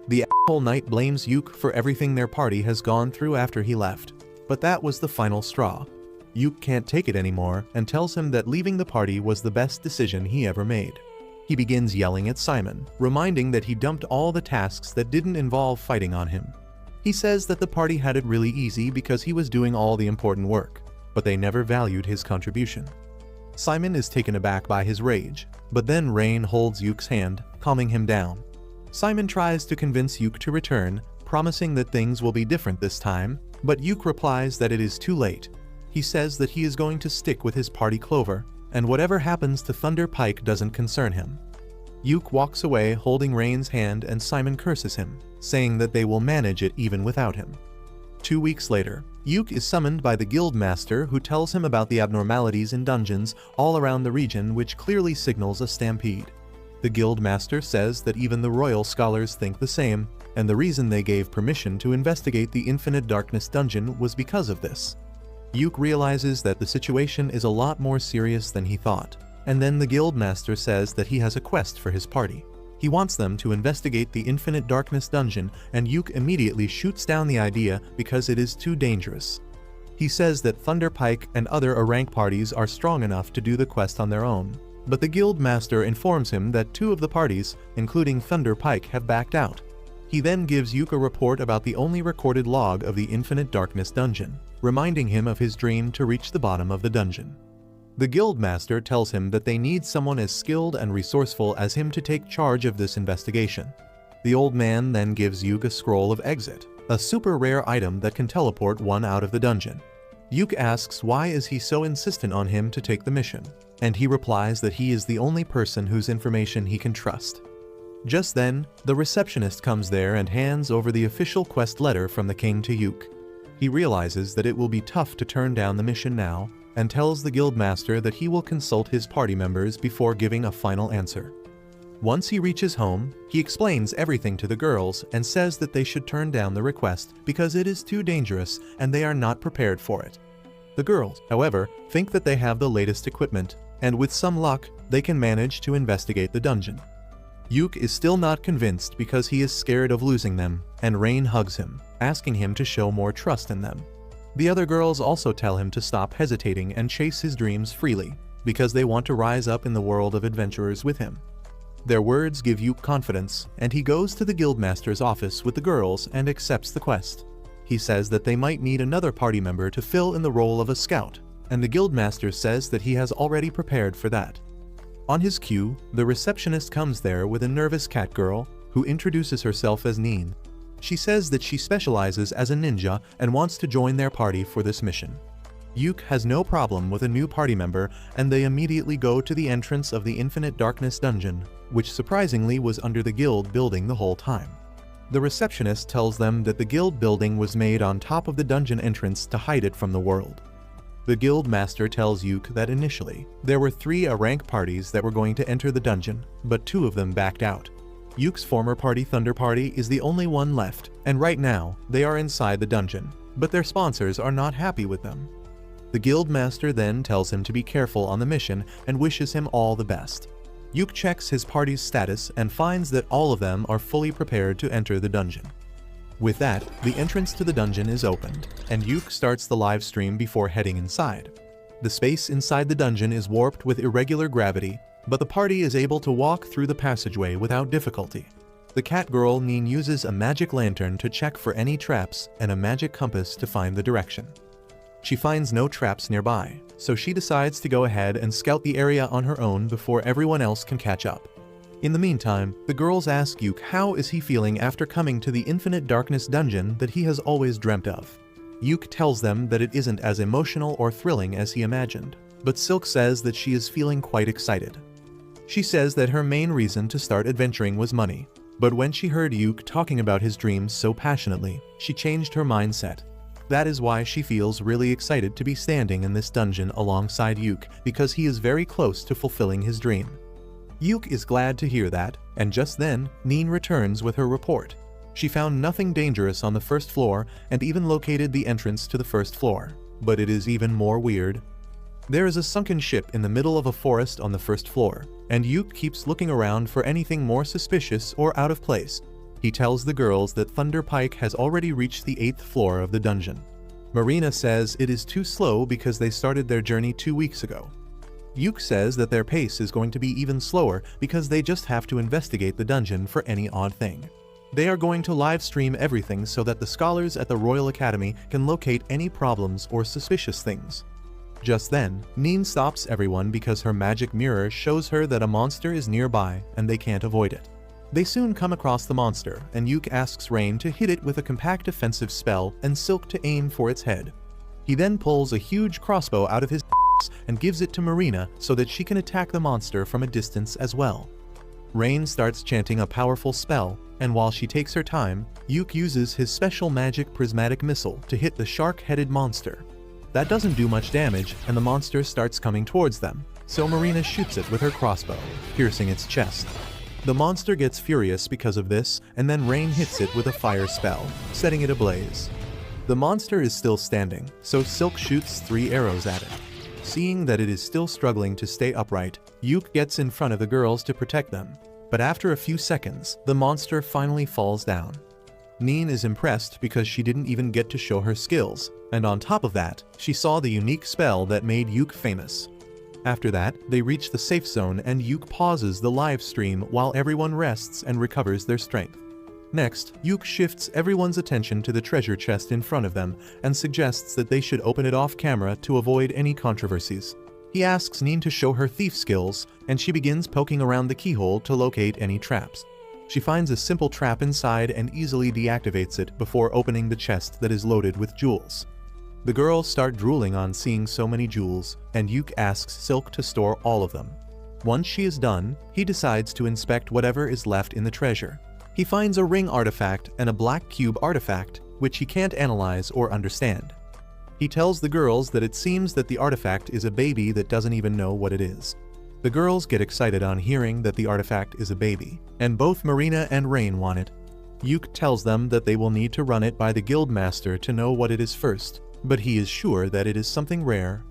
The asshole knight blames Yuk for everything their party has gone through after he left, but that was the final straw. Yuk can't take it anymore and tells him that leaving the party was the best decision he ever made. He begins yelling at Simon, reminding that he dumped all the tasks that didn't involve fighting on him. He says that the party had it really easy because he was doing all the important work, but they never valued his contribution. Simon is taken aback by his rage, but then Rain holds Yuk's hand, calming him down. Simon tries to convince Yuk to return, promising that things will be different this time, but Yuk replies that it is too late. He says that he is going to stick with his party Clover, and whatever happens to Thunder Pike doesn't concern him. Yuk walks away holding Rain's hand and Simon curses him, saying that they will manage it even without him. 2 weeks later, Yuk is summoned by the guild master who tells him about the abnormalities in dungeons all around the region, which clearly signals a stampede. The guild master says that even the royal scholars think the same, and the reason they gave permission to investigate the Infinite Darkness dungeon was because of this. Yuk realizes that the situation is a lot more serious than he thought, and then the guildmaster says that he has a quest for his party. He wants them to investigate the Infinite Darkness dungeon, and Yuk immediately shoots down the idea because it is too dangerous. He says that Thunder Pike and other A-rank parties are strong enough to do the quest on their own, but the guildmaster informs him that 2 of the parties, including Thunder Pike, have backed out. He then gives Yuk a report about the only recorded log of the Infinite Darkness dungeon, reminding him of his dream to reach the bottom of the dungeon. The guildmaster tells him that they need someone as skilled and resourceful as him to take charge of this investigation. The old man then gives Yuk a scroll of exit, a super rare item that can teleport one out of the dungeon. Yuk asks why is he so insistent on him to take the mission, and he replies that he is the only person whose information he can trust. Just then, the receptionist comes there and hands over the official quest letter from the king to Yuk. He realizes that it will be tough to turn down the mission now, and tells the guildmaster that he will consult his party members before giving a final answer. Once he reaches home, he explains everything to the girls and says that they should turn down the request because it is too dangerous and they are not prepared for it. The girls, however, think that they have the latest equipment, and with some luck, they can manage to investigate the dungeon. Yuk is still not convinced because he is scared of losing them, and Rain hugs him, asking him to show more trust in them. The other girls also tell him to stop hesitating and chase his dreams freely, because they want to rise up in the world of adventurers with him. Their words give Yuk confidence, and he goes to the guildmaster's office with the girls and accepts the quest. He says that they might need another party member to fill in the role of a scout, and the guildmaster says that he has already prepared for that. On his cue, the receptionist comes there with a nervous cat girl, who introduces herself as Neen. She says that she specializes as a ninja and wants to join their party for this mission. Yuk has no problem with a new party member, and they immediately go to the entrance of the Infinite Darkness dungeon, which surprisingly was under the guild building the whole time. The receptionist tells them that the guild building was made on top of the dungeon entrance to hide it from the world. The guild master tells Yuk that initially, there were 3 rank parties that were going to enter the dungeon, but 2 of them backed out. Yuk's former party, Thunder Party, is the only one left, and right now, they are inside the dungeon, but their sponsors are not happy with them. The guild master then tells him to be careful on the mission and wishes him all the best. Yuk checks his party's status and finds that all of them are fully prepared to enter the dungeon. With that, the entrance to the dungeon is opened, and Yuk starts the live stream before heading inside. The space inside the dungeon is warped with irregular gravity, but the party is able to walk through the passageway without difficulty. The cat girl Neen uses a magic lantern to check for any traps and a magic compass to find the direction. She finds no traps nearby, so she decides to go ahead and scout the area on her own before everyone else can catch up. In the meantime, the girls ask Yuk how is he feeling after coming to the Infinite Darkness dungeon that he has always dreamt of. Yuk tells them that it isn't as emotional or thrilling as he imagined, but Silk says that she is feeling quite excited. She says that her main reason to start adventuring was money, but when she heard Yuk talking about his dreams so passionately, she changed her mindset. That is why she feels really excited to be standing in this dungeon alongside Yuk, because he is very close to fulfilling his dream. Yuk is glad to hear that, and just then, Neen returns with her report. She found nothing dangerous on the first floor and even located the entrance to the first floor. But it is even more weird. There is a sunken ship in the middle of a forest on the first floor, and Yuk keeps looking around for anything more suspicious or out of place. He tells the girls that Thunder Pike has already reached the 8th floor of the dungeon. Marina says it is too slow because they started their journey 2 weeks ago. Yuk says that their pace is going to be even slower because they just have to investigate the dungeon for any odd thing. They are going to live stream everything so that the scholars at the Royal Academy can locate any problems or suspicious things. Just then, Neen stops everyone because her magic mirror shows her that a monster is nearby and they can't avoid it. They soon come across the monster, and Yuk asks Rain to hit it with a compact offensive spell and Silk to aim for its head. He then pulls a huge crossbow out of his and gives it to Marina so that she can attack the monster from a distance as well. Rain starts chanting a powerful spell, and while she takes her time, Yuk uses his special magic prismatic missile to hit the shark-headed monster. That doesn't do much damage, and the monster starts coming towards them, so Marina shoots it with her crossbow, piercing its chest. The monster gets furious because of this, and then Rain hits it with a fire spell, setting it ablaze. The monster is still standing, so Silk shoots 3 arrows at it. Seeing that it is still struggling to stay upright, Yuk gets in front of the girls to protect them, but after a few seconds, the monster finally falls down. Neen is impressed because she didn't even get to show her skills, and on top of that, she saw the unique spell that made Yuk famous. After that, they reach the safe zone and Yuk pauses the live stream while everyone rests and recovers their strength. Next, Yuk shifts everyone's attention to the treasure chest in front of them and suggests that they should open it off camera to avoid any controversies. He asks Neen to show her thief skills, and she begins poking around the keyhole to locate any traps. She finds a simple trap inside and easily deactivates it before opening the chest that is loaded with jewels. The girls start drooling on seeing so many jewels, and Yuk asks Silk to store all of them. Once she is done, he decides to inspect whatever is left in the treasure. He finds a ring artifact and a black cube artifact, which he can't analyze or understand. He tells the girls that it seems that the artifact is a baby that doesn't even know what it is. The girls get excited on hearing that the artifact is a baby, and both Marina and Rain want it. Yuk tells them that they will need to run it by the guild master to know what it is first, but he is sure that it is something rare.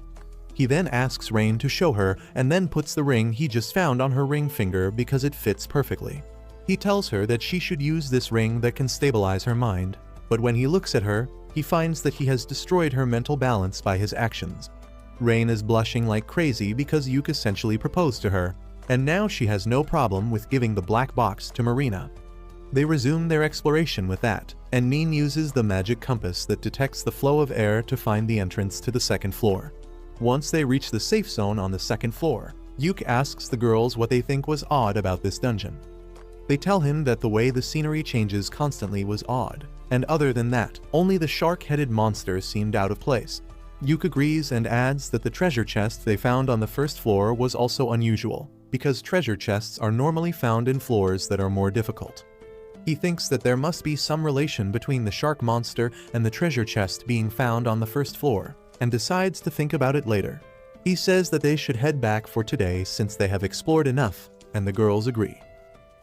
He then asks Rain to show her and then puts the ring he just found on her ring finger because it fits perfectly. He tells her that she should use this ring that can stabilize her mind, but when he looks at her, he finds that he has destroyed her mental balance by his actions. Rain is blushing like crazy because Yuke essentially proposed to her, and now she has no problem with giving the black box to Marina. They resume their exploration with that, and Nin uses the magic compass that detects the flow of air to find the entrance to the second floor. Once they reach the safe zone on the second floor, Yuke asks the girls what they think was odd about this dungeon. They tell him that the way the scenery changes constantly was odd, and other than that, only the shark-headed monster seemed out of place. Yuke agrees and adds that the treasure chest they found on the first floor was also unusual, because treasure chests are normally found in floors that are more difficult. He thinks that there must be some relation between the shark monster and the treasure chest being found on the first floor, and decides to think about it later. He says that they should head back for today since they have explored enough, and the girls agree.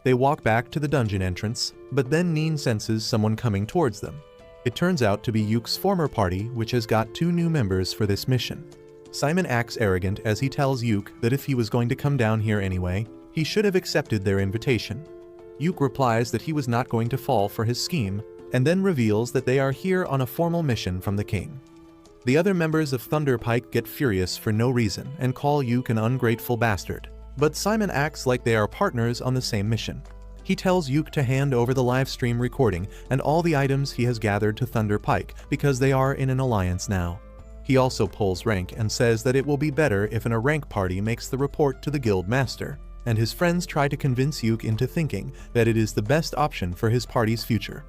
They walk back to the dungeon entrance, but then Nin senses someone coming towards them. It turns out to be Yuke's former party, which has got 2 new members for this mission. Simon acts arrogant as he tells Yuke that if he was going to come down here anyway, he should have accepted their invitation. Yuke replies that he was not going to fall for his scheme, and then reveals that they are here on a formal mission from the king. The other members of Thunder Pike get furious for no reason and call Yuke an ungrateful bastard, but Simon acts like they are partners on the same mission. He tells Yuke to hand over the live stream recording and all the items he has gathered to Thunder Pike because they are in an alliance now. He also pulls rank and says that it will be better if a rank party makes the report to the guild master, and his friends try to convince Yuke into thinking that it is the best option for his party's future.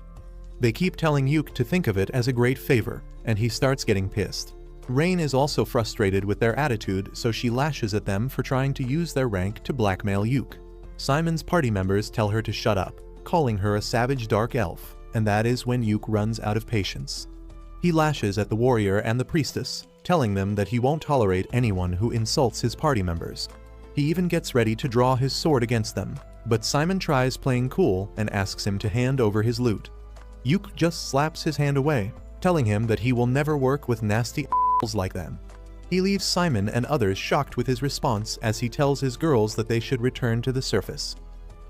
They keep telling Yuke to think of it as a great favor, and he starts getting pissed. Rain is also frustrated with their attitude, so she lashes at them for trying to use their rank to blackmail Yuke. Simon's party members tell her to shut up, calling her a savage dark elf, and that is when Yuke runs out of patience. He lashes at the warrior and the priestess, telling them that he won't tolerate anyone who insults his party members. He even gets ready to draw his sword against them, but Simon tries playing cool and asks him to hand over his loot. Yuke just slaps his hand away, telling him that he will never work with nasty assholes like them. He leaves Simon and others shocked with his response as he tells his girls that they should return to the surface.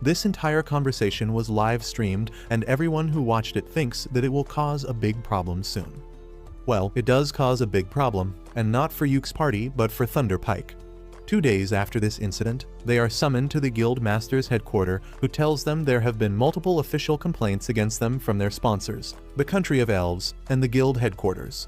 This entire conversation was live streamed, and everyone who watched it thinks that it will cause a big problem soon. Well, it does cause a big problem, and not for Yuke's party but for Thunder Pike. 2 days after this incident, they are summoned to the guild master's headquarters, who tells them there have been multiple official complaints against them from their sponsors, the country of elves, and the guild headquarters.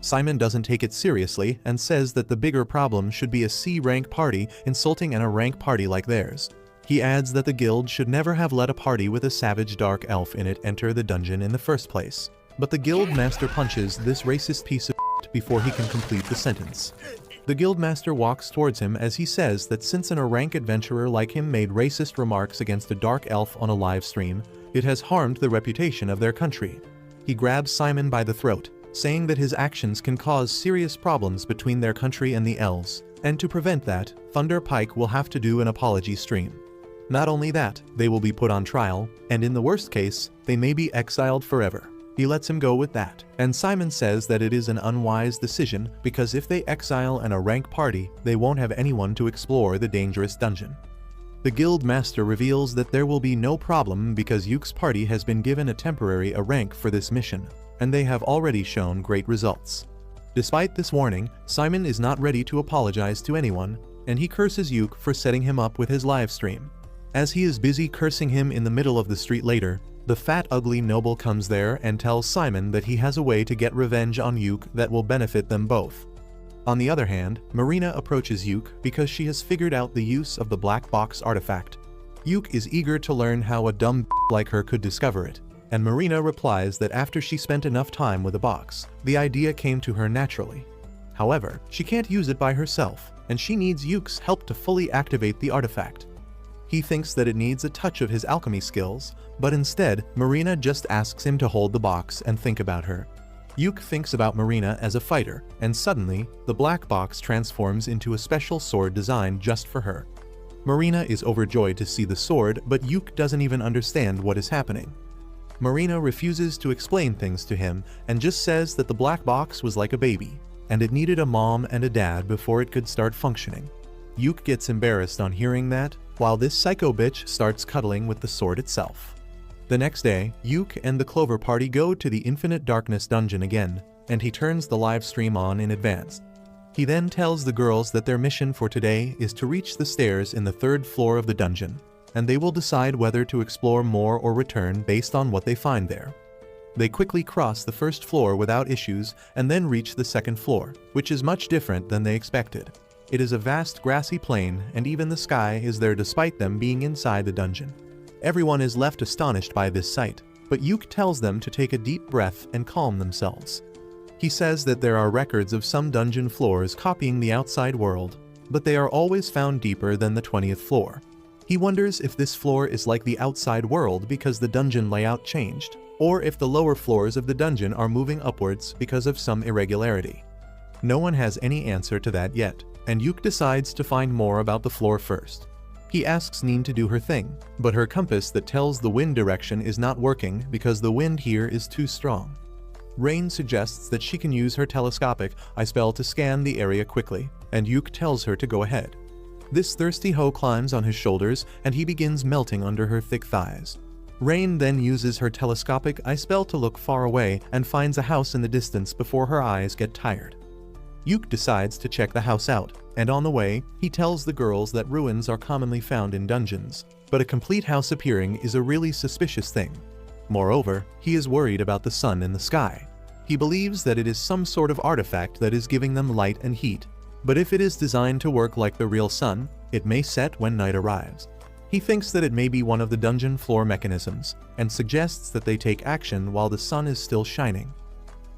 Simon doesn't take it seriously and says that the bigger problem should be a C-rank party insulting a rank party like theirs. He adds that the guild should never have let a party with a savage dark elf in it enter the dungeon in the first place. But the guild master punches this racist piece of shit before he can complete the sentence. The guild master walks towards him as he says that since a rank adventurer like him made racist remarks against a dark elf on a live stream, it has harmed the reputation of their country. He grabs Simon by the throat, saying that his actions can cause serious problems between their country and the elves, and to prevent that, Thunder Pike will have to do an apology stream. Not only that, they will be put on trial, and in the worst case, they may be exiled forever. He lets him go with that, and Simon says that it is an unwise decision because if they exile a rank party, they won't have anyone to explore the dangerous dungeon. The guild master reveals that there will be no problem because Yuke's party has been given a temporary rank for this mission, and they have already shown great results. Despite this warning, Simon is not ready to apologize to anyone, and he curses Yuke for setting him up with his live stream. As he is busy cursing him in the middle of the street later, the fat ugly noble comes there and tells Simon that he has a way to get revenge on Yuke that will benefit them both. On the other hand, Marina approaches Yuke because she has figured out the use of the black box artifact. Yuke is eager to learn how a dumb like her could discover it, and Marina replies that after she spent enough time with the box, the idea came to her naturally. However, she can't use it by herself, and she needs Yuke's help to fully activate the artifact. He thinks that it needs a touch of his alchemy skills, but instead, Marina just asks him to hold the box and think about her. Yuke thinks about Marina as a fighter, and suddenly, the black box transforms into a special sword designed just for her. Marina is overjoyed to see the sword, but Yuke doesn't even understand what is happening. Marina refuses to explain things to him and just says that the black box was like a baby. and it needed a mom and a dad before it could start functioning. Yuk gets embarrassed on hearing that, while this psycho bitch starts cuddling with the sword itself. The next day, Yuk and the Clover Party go to the Infinite Darkness dungeon again, and he turns the live stream on in advance. He then tells the girls that their mission for today is to reach the stairs in the 3rd floor of the dungeon, and they will decide whether to explore more or return based on what they find there. They quickly cross the 1st floor without issues and then reach the 2nd floor, which is much different than they expected. It is a vast grassy plain, and even the sky is there despite them being inside the dungeon. Everyone is left astonished by this sight, but Yuk tells them to take a deep breath and calm themselves. He says that there are records of some dungeon floors copying the outside world, but they are always found deeper than the 20th floor. He wonders if this floor is like the outside world because the dungeon layout changed, or if the lower floors of the dungeon are moving upwards because of some irregularity. No one has any answer to that yet, and Yuk decides to find more about the floor first. He asks Nin to do her thing, but her compass that tells the wind direction is not working because the wind here is too strong. Rain suggests that she can use her telescopic eye spell to scan the area quickly, and Yuk tells her to go ahead. This thirsty hoe climbs on his shoulders, and he begins melting under her thick thighs. Rain then uses her telescopic eye spell to look far away and finds a house in the distance before her eyes get tired. Yuk decides to check the house out, and on the way, he tells the girls that ruins are commonly found in dungeons, but a complete house appearing is a really suspicious thing. Moreover, he is worried about the sun in the sky. He believes that it is some sort of artifact that is giving them light and heat, but if it is designed to work like the real sun, it may set when night arrives. He thinks that it may be one of the dungeon floor mechanisms, and suggests that they take action while the sun is still shining.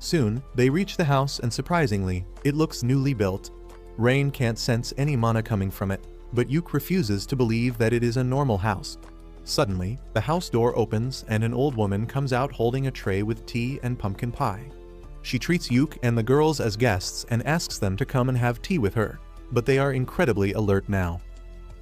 Soon, they reach the house and surprisingly, it looks newly built. Rain can't sense any mana coming from it, but Yuk refuses to believe that it is a normal house. Suddenly, the house door opens and an old woman comes out holding a tray with tea and pumpkin pie. She treats Yuk and the girls as guests and asks them to come and have tea with her, but they are incredibly alert now.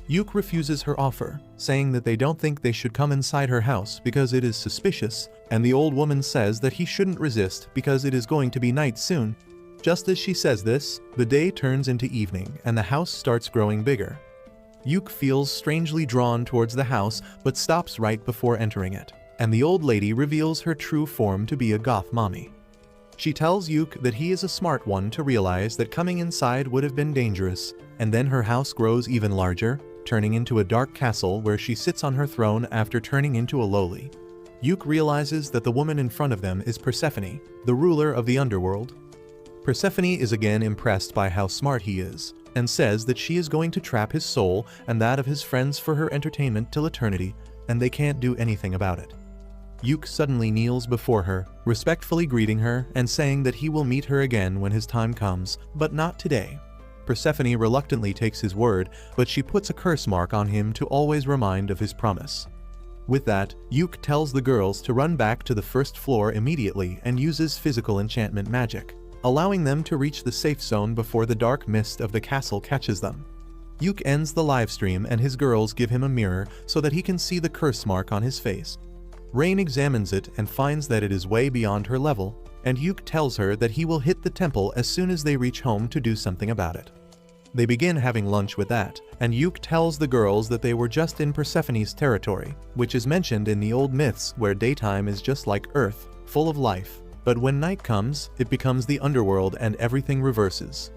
Yuk refuses her offer, saying that they don't think they should come inside her house because it is suspicious, and the old woman says that he shouldn't resist because it is going to be night soon. Just as she says this, the day turns into evening and the house starts growing bigger. Yuk feels strangely drawn towards the house but stops right before entering it, and the old lady reveals her true form to be a goth mommy. She tells Yuk that he is a smart one to realize that coming inside would have been dangerous, and then her house grows even larger, turning into a dark castle where she sits on her throne after turning into a lowly. Yuk realizes that the woman in front of them is Persephone, the ruler of the underworld. Persephone is again impressed by how smart he is, and says that she is going to trap his soul and that of his friends for her entertainment till eternity, and they can't do anything about it. Yuk suddenly kneels before her, respectfully greeting her and saying that he will meet her again when his time comes, but not today. Persephone reluctantly takes his word, but she puts a curse mark on him to always remind of his promise. With that, Yuk tells the girls to run back to the 1st floor immediately and uses physical enchantment magic, allowing them to reach the safe zone before the dark mist of the castle catches them. Yuk ends the livestream and his girls give him a mirror so that he can see the curse mark on his face. Rain examines it and finds that it is way beyond her level, and Yuk tells her that he will hit the temple as soon as they reach home to do something about it. They begin having lunch with that, and Yuk tells the girls that they were just in Persephone's territory, which is mentioned in the old myths where daytime is just like Earth, full of life, but when night comes, it becomes the underworld and everything reverses.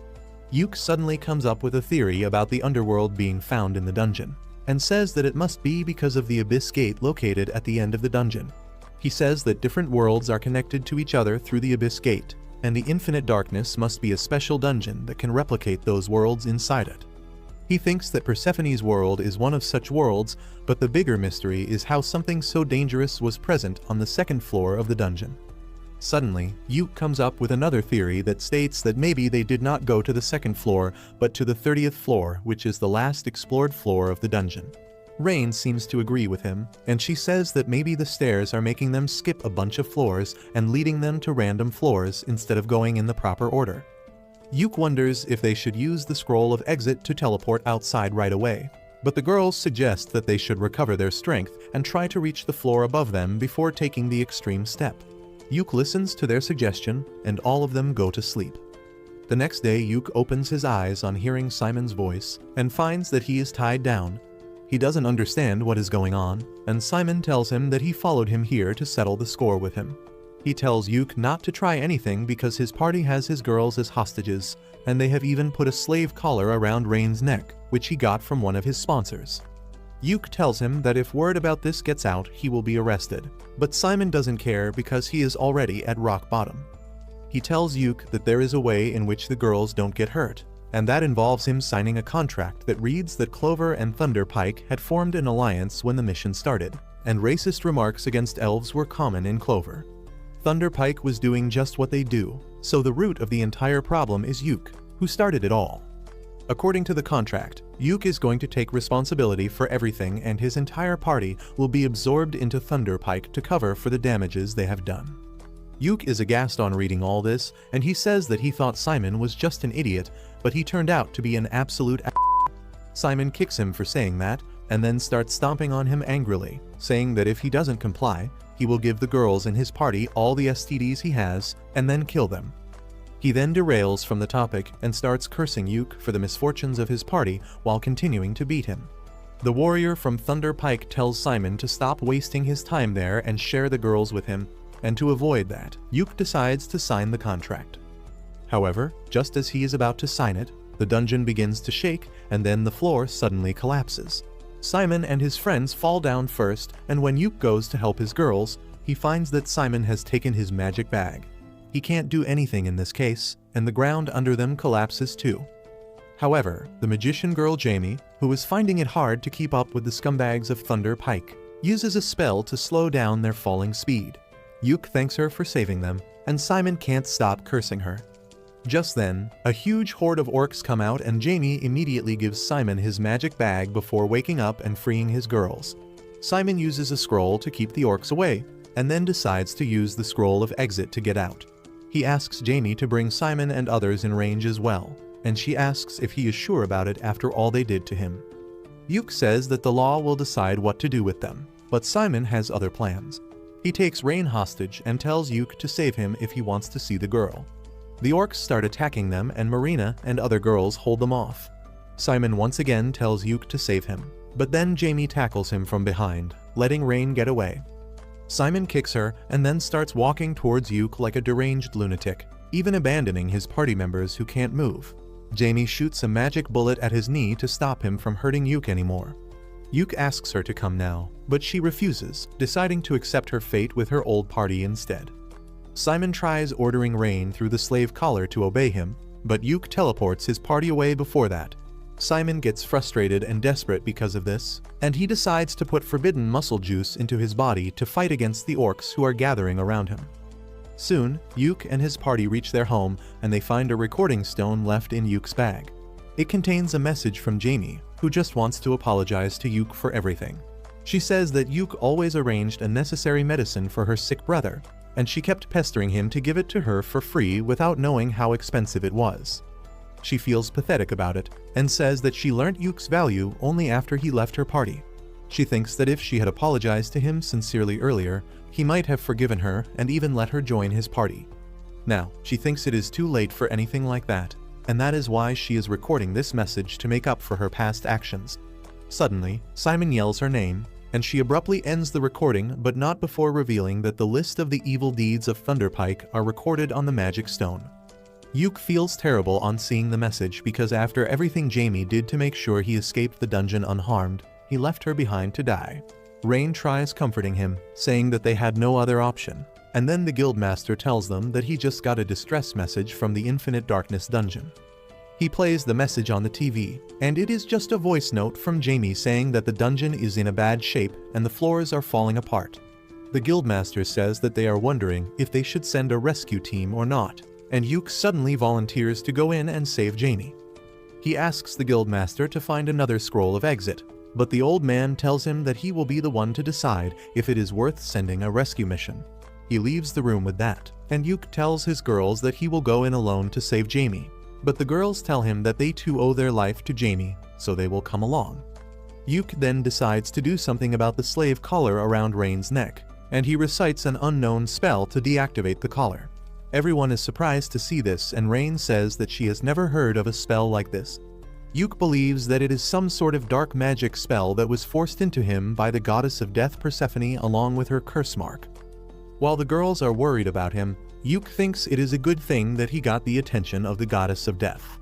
Yuk suddenly comes up with a theory about the underworld being found in the dungeon, and says that it must be because of the abyss gate located at the end of the dungeon. He says that different worlds are connected to each other through the abyss gate, and the infinite darkness must be a special dungeon that can replicate those worlds inside it. He thinks that Persephone's world is one of such worlds, but the bigger mystery is how something so dangerous was present on the 2nd floor of the dungeon. Suddenly, Yuk comes up with another theory that states that maybe they did not go to the 2nd floor, but to the 30th floor, which is the last explored floor of the dungeon. Rain seems to agree with him, and she says that maybe the stairs are making them skip a bunch of floors and leading them to random floors instead of going in the proper order. Yuk wonders if they should use the scroll of exit to teleport outside right away, but the girls suggest that they should recover their strength and try to reach the floor above them before taking the extreme step. Yuk listens to their suggestion, and all of them go to sleep. The next day, Yuke opens his eyes on hearing Simon's voice and finds that he is tied down. He doesn't understand what is going on, and Simon tells him that he followed him here to settle the score with him. He tells Yuke not to try anything because his party has his girls as hostages, and they have even put a slave collar around Rain's neck, which he got from one of his sponsors. Yuke tells him that if word about this gets out, he will be arrested, but Simon doesn't care because he is already at rock bottom. He tells Yuke that there is a way in which the girls don't get hurt, and that involves him signing a contract that reads that Clover and Thunderpike had formed an alliance when the mission started, and racist remarks against elves were common in Clover. Thunderpike was doing just what they do, so the root of the entire problem is Yuke, who started it all. According to the contract, Yuke is going to take responsibility for everything and his entire party will be absorbed into Thunderpike to cover for the damages they have done. Yuke is aghast on reading all this, and he says that he thought Simon was just an idiot, but he turned out to be an absolute Simon kicks him for saying that, and then starts stomping on him angrily, saying that if he doesn't comply, he will give the girls in his party all the STDs he has, and then kill them. He then derails from the topic and starts cursing Yuke for the misfortunes of his party while continuing to beat him. The warrior from Thunderpike tells Simon to stop wasting his time there and share the girls with him, and to avoid that, Yuke decides to sign the contract. However, just as he is about to sign it, the dungeon begins to shake and then the floor suddenly collapses. Simon and his friends fall down first, and when Yuke goes to help his girls, he finds that Simon has taken his magic bag. He can't do anything in this case, and the ground under them collapses too. However, the magician girl Jamie, who is finding it hard to keep up with the scumbags of Thunderpike, uses a spell to slow down their falling speed. Yuke thanks her for saving them, and Simon can't stop cursing her. Just then, a huge horde of orcs come out and Jamie immediately gives Simon his magic bag before waking up and freeing his girls. Simon uses a scroll to keep the orcs away, and then decides to use the scroll of exit to get out. He asks Jamie to bring Simon and others in range as well, and she asks if he is sure about it after all they did to him. Yuke says that the law will decide what to do with them, but Simon has other plans. He takes Rain hostage and tells Yuke to save him if he wants to see the girl. The orcs start attacking them and Marina and other girls hold them off. Simon once again tells Yuke to save him, but then Jamie tackles him from behind, letting Rain get away. Simon kicks her and then starts walking towards Yuke like a deranged lunatic, even abandoning his party members who can't move. Jamie shoots a magic bullet at his knee to stop him from hurting Yuke anymore. Yuke asks her to come now, but she refuses, deciding to accept her fate with her old party instead. Simon tries ordering Rain through the slave collar to obey him, but Yuke teleports his party away before that. Simon gets frustrated and desperate because of this, and he decides to put forbidden muscle juice into his body to fight against the orcs who are gathering around him. Soon, Yuke and his party reach their home and they find a recording stone left in Yuke's bag. It contains a message from Jamie, who just wants to apologize to Yuke for everything. She says that Yuke always arranged a necessary medicine for her sick brother, and she kept pestering him to give it to her for free without knowing how expensive it was. She feels pathetic about it, and says that she learnt Yuke's value only after he left her party. She thinks that if she had apologized to him sincerely earlier, he might have forgiven her and even let her join his party. Now, she thinks it is too late for anything like that, and that is why she is recording this message to make up for her past actions. Suddenly, Simon yells her name, and she abruptly ends the recording, but not before revealing that the list of the evil deeds of Thunderpike are recorded on the magic stone. Yuke feels terrible on seeing the message because after everything Jamie did to make sure he escaped the dungeon unharmed, he left her behind to die. Rain tries comforting him, saying that they had no other option, and then the guildmaster tells them that he just got a distress message from the Infinite Darkness dungeon. He plays the message on the TV, and it is just a voice note from Jamie saying that the dungeon is in a bad shape and the floors are falling apart. The guildmaster says that they are wondering if they should send a rescue team or not, and Yuke suddenly volunteers to go in and save Jamie. He asks the guildmaster to find another scroll of exit, but the old man tells him that he will be the one to decide if it is worth sending a rescue mission. He leaves the room with that, and Yuke tells his girls that he will go in alone to save Jamie, but the girls tell him that they too owe their life to Jamie, so they will come along. Yuke then decides to do something about the slave collar around Rain's neck, and he recites an unknown spell to deactivate the collar. Everyone is surprised to see this, and Rain says that she has never heard of a spell like this. Yuk believes that it is some sort of dark magic spell that was forced into him by the goddess of death Persephone along with her curse mark. While the girls are worried about him, Yuk thinks it is a good thing that he got the attention of the goddess of death.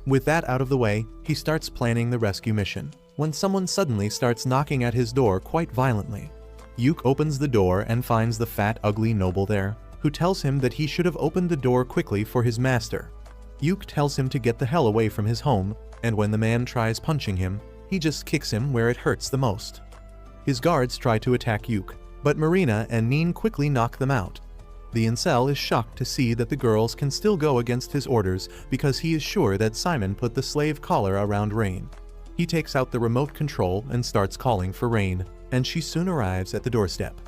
With that out of the way, he starts planning the rescue mission, when someone suddenly starts knocking at his door quite violently. Yuk opens the door and finds the fat, ugly noble there, who tells him that he should have opened the door quickly for his master. Yuk tells him to get the hell away from his home, and when the man tries punching him, he just kicks him where it hurts the most. His guards try to attack Yuk, but Marina and Neen quickly knock them out. The incel is shocked to see that the girls can still go against his orders because he is sure that Simon put the slave collar around Rain. He takes out the remote control and starts calling for Rain, and she soon arrives at the doorstep.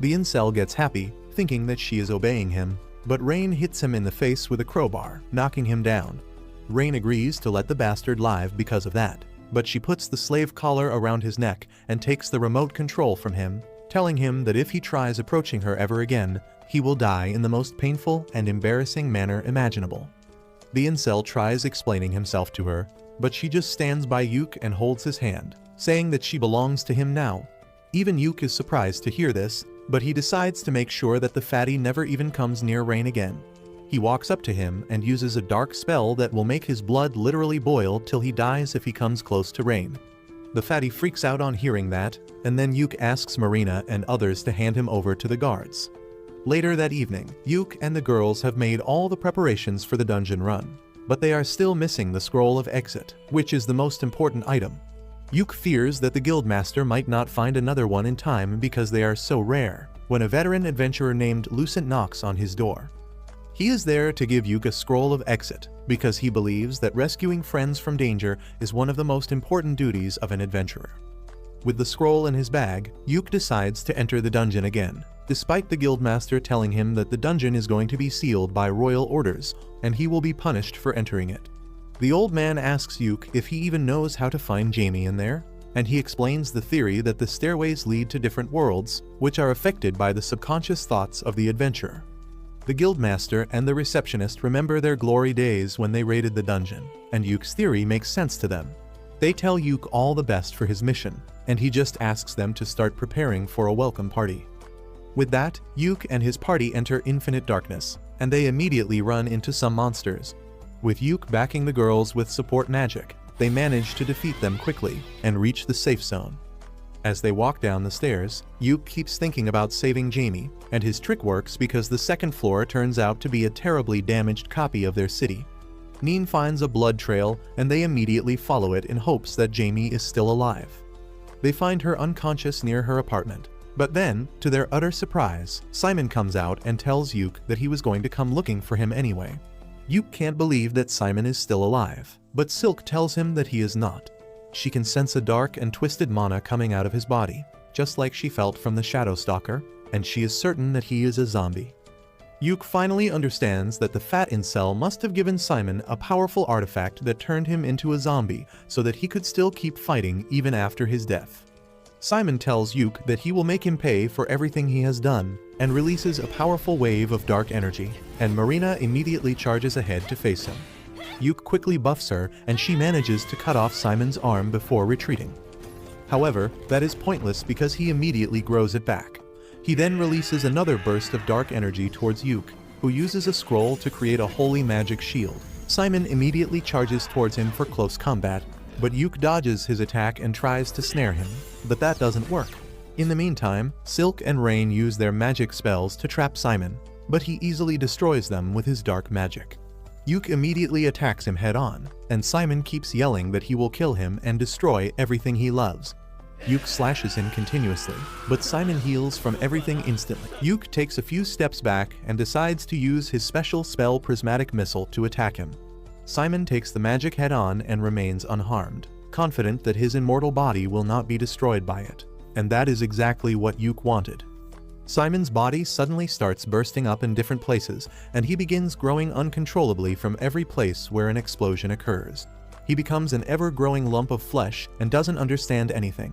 The incel gets happy, thinking that she is obeying him, but Rain hits him in the face with a crowbar, knocking him down. Rain agrees to let the bastard live because of that, but she puts the slave collar around his neck and takes the remote control from him, telling him that if he tries approaching her ever again, he will die in the most painful and embarrassing manner imaginable. The incel tries explaining himself to her, but she just stands by Yuk and holds his hand, saying that she belongs to him now. Even Yuk is surprised to hear this, but he decides to make sure that the fatty never even comes near Rain again. He walks up to him and uses a dark spell that will make his blood literally boil till he dies if he comes close to Rain. The fatty freaks out on hearing that, and then Yuk asks Marina and others to hand him over to the guards. Later that evening, Yuk and the girls have made all the preparations for the dungeon run, but they are still missing the scroll of exit, which is the most important item. Yuk fears that the guildmaster might not find another one in time because they are so rare, when a veteran adventurer named Lucent knocks on his door. He is there to give Yuk a scroll of exit, because he believes that rescuing friends from danger is one of the most important duties of an adventurer. With the scroll in his bag, Yuk decides to enter the dungeon again, despite the guildmaster telling him that the dungeon is going to be sealed by royal orders, and he will be punished for entering it. The old man asks Yuk if he even knows how to find Jamie in there, and he explains the theory that the stairways lead to different worlds, which are affected by the subconscious thoughts of the adventurer. The guildmaster and the receptionist remember their glory days when they raided the dungeon, and Yuk's theory makes sense to them. They tell Yuk all the best for his mission, and he just asks them to start preparing for a welcome party. With that, Yuk and his party enter infinite darkness, and they immediately run into some monsters. With Yuk backing the girls with support magic, they manage to defeat them quickly and reach the safe zone. As they walk down the stairs, Yuk keeps thinking about saving Jamie, and his trick works because the second floor turns out to be a terribly damaged copy of their city. Neen finds a blood trail, and they immediately follow it in hopes that Jamie is still alive. They find her unconscious near her apartment, but then, to their utter surprise, Simon comes out and tells Yuk that he was going to come looking for him anyway. Yuk can't believe that Simon is still alive, but Silk tells him that he is not. She can sense a dark and twisted mana coming out of his body, just like she felt from the Shadow Stalker, and she is certain that he is a zombie. Yuk finally understands that the fat incel must have given Simon a powerful artifact that turned him into a zombie so that he could still keep fighting even after his death. Simon tells Yuk that he will make him pay for everything he has done, and releases a powerful wave of dark energy, and Marina immediately charges ahead to face him. Yuk quickly buffs her, and she manages to cut off Simon's arm before retreating. However, that is pointless because he immediately grows it back. He then releases another burst of dark energy towards Yuk, who uses a scroll to create a holy magic shield. Simon immediately charges towards him for close combat, but Yuk dodges his attack and tries to snare him, but that doesn't work. In the meantime, Silk and Rain use their magic spells to trap Simon, but he easily destroys them with his dark magic. Yuk immediately attacks him head-on, and Simon keeps yelling that he will kill him and destroy everything he loves. Yuk slashes him continuously, but Simon heals from everything instantly. Yuk takes a few steps back and decides to use his special spell Prismatic Missile to attack him. Simon takes the magic head-on and remains unharmed, confident that his immortal body will not be destroyed by it, and that is exactly what Yuk wanted. Simon's body suddenly starts bursting up in different places, and he begins growing uncontrollably from every place where an explosion occurs. He becomes an ever-growing lump of flesh and doesn't understand anything.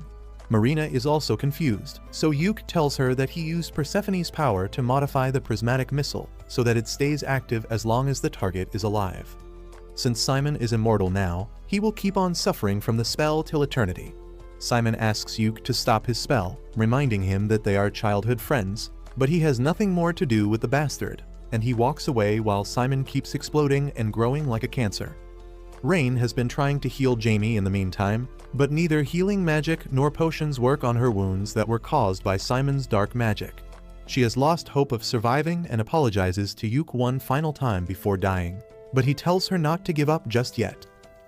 Marina is also confused, so Yuk tells her that he used Persephone's power to modify the prismatic missile, so that it stays active as long as the target is alive. Since Simon is immortal now, he will keep on suffering from the spell till eternity. Simon asks Yuke to stop his spell, reminding him that they are childhood friends, but he has nothing more to do with the bastard, and he walks away while Simon keeps exploding and growing like a cancer. Rain has been trying to heal Jamie in the meantime, but neither healing magic nor potions work on her wounds that were caused by Simon's dark magic. She has lost hope of surviving and apologizes to Yuke one final time before dying, but he tells her not to give up just yet.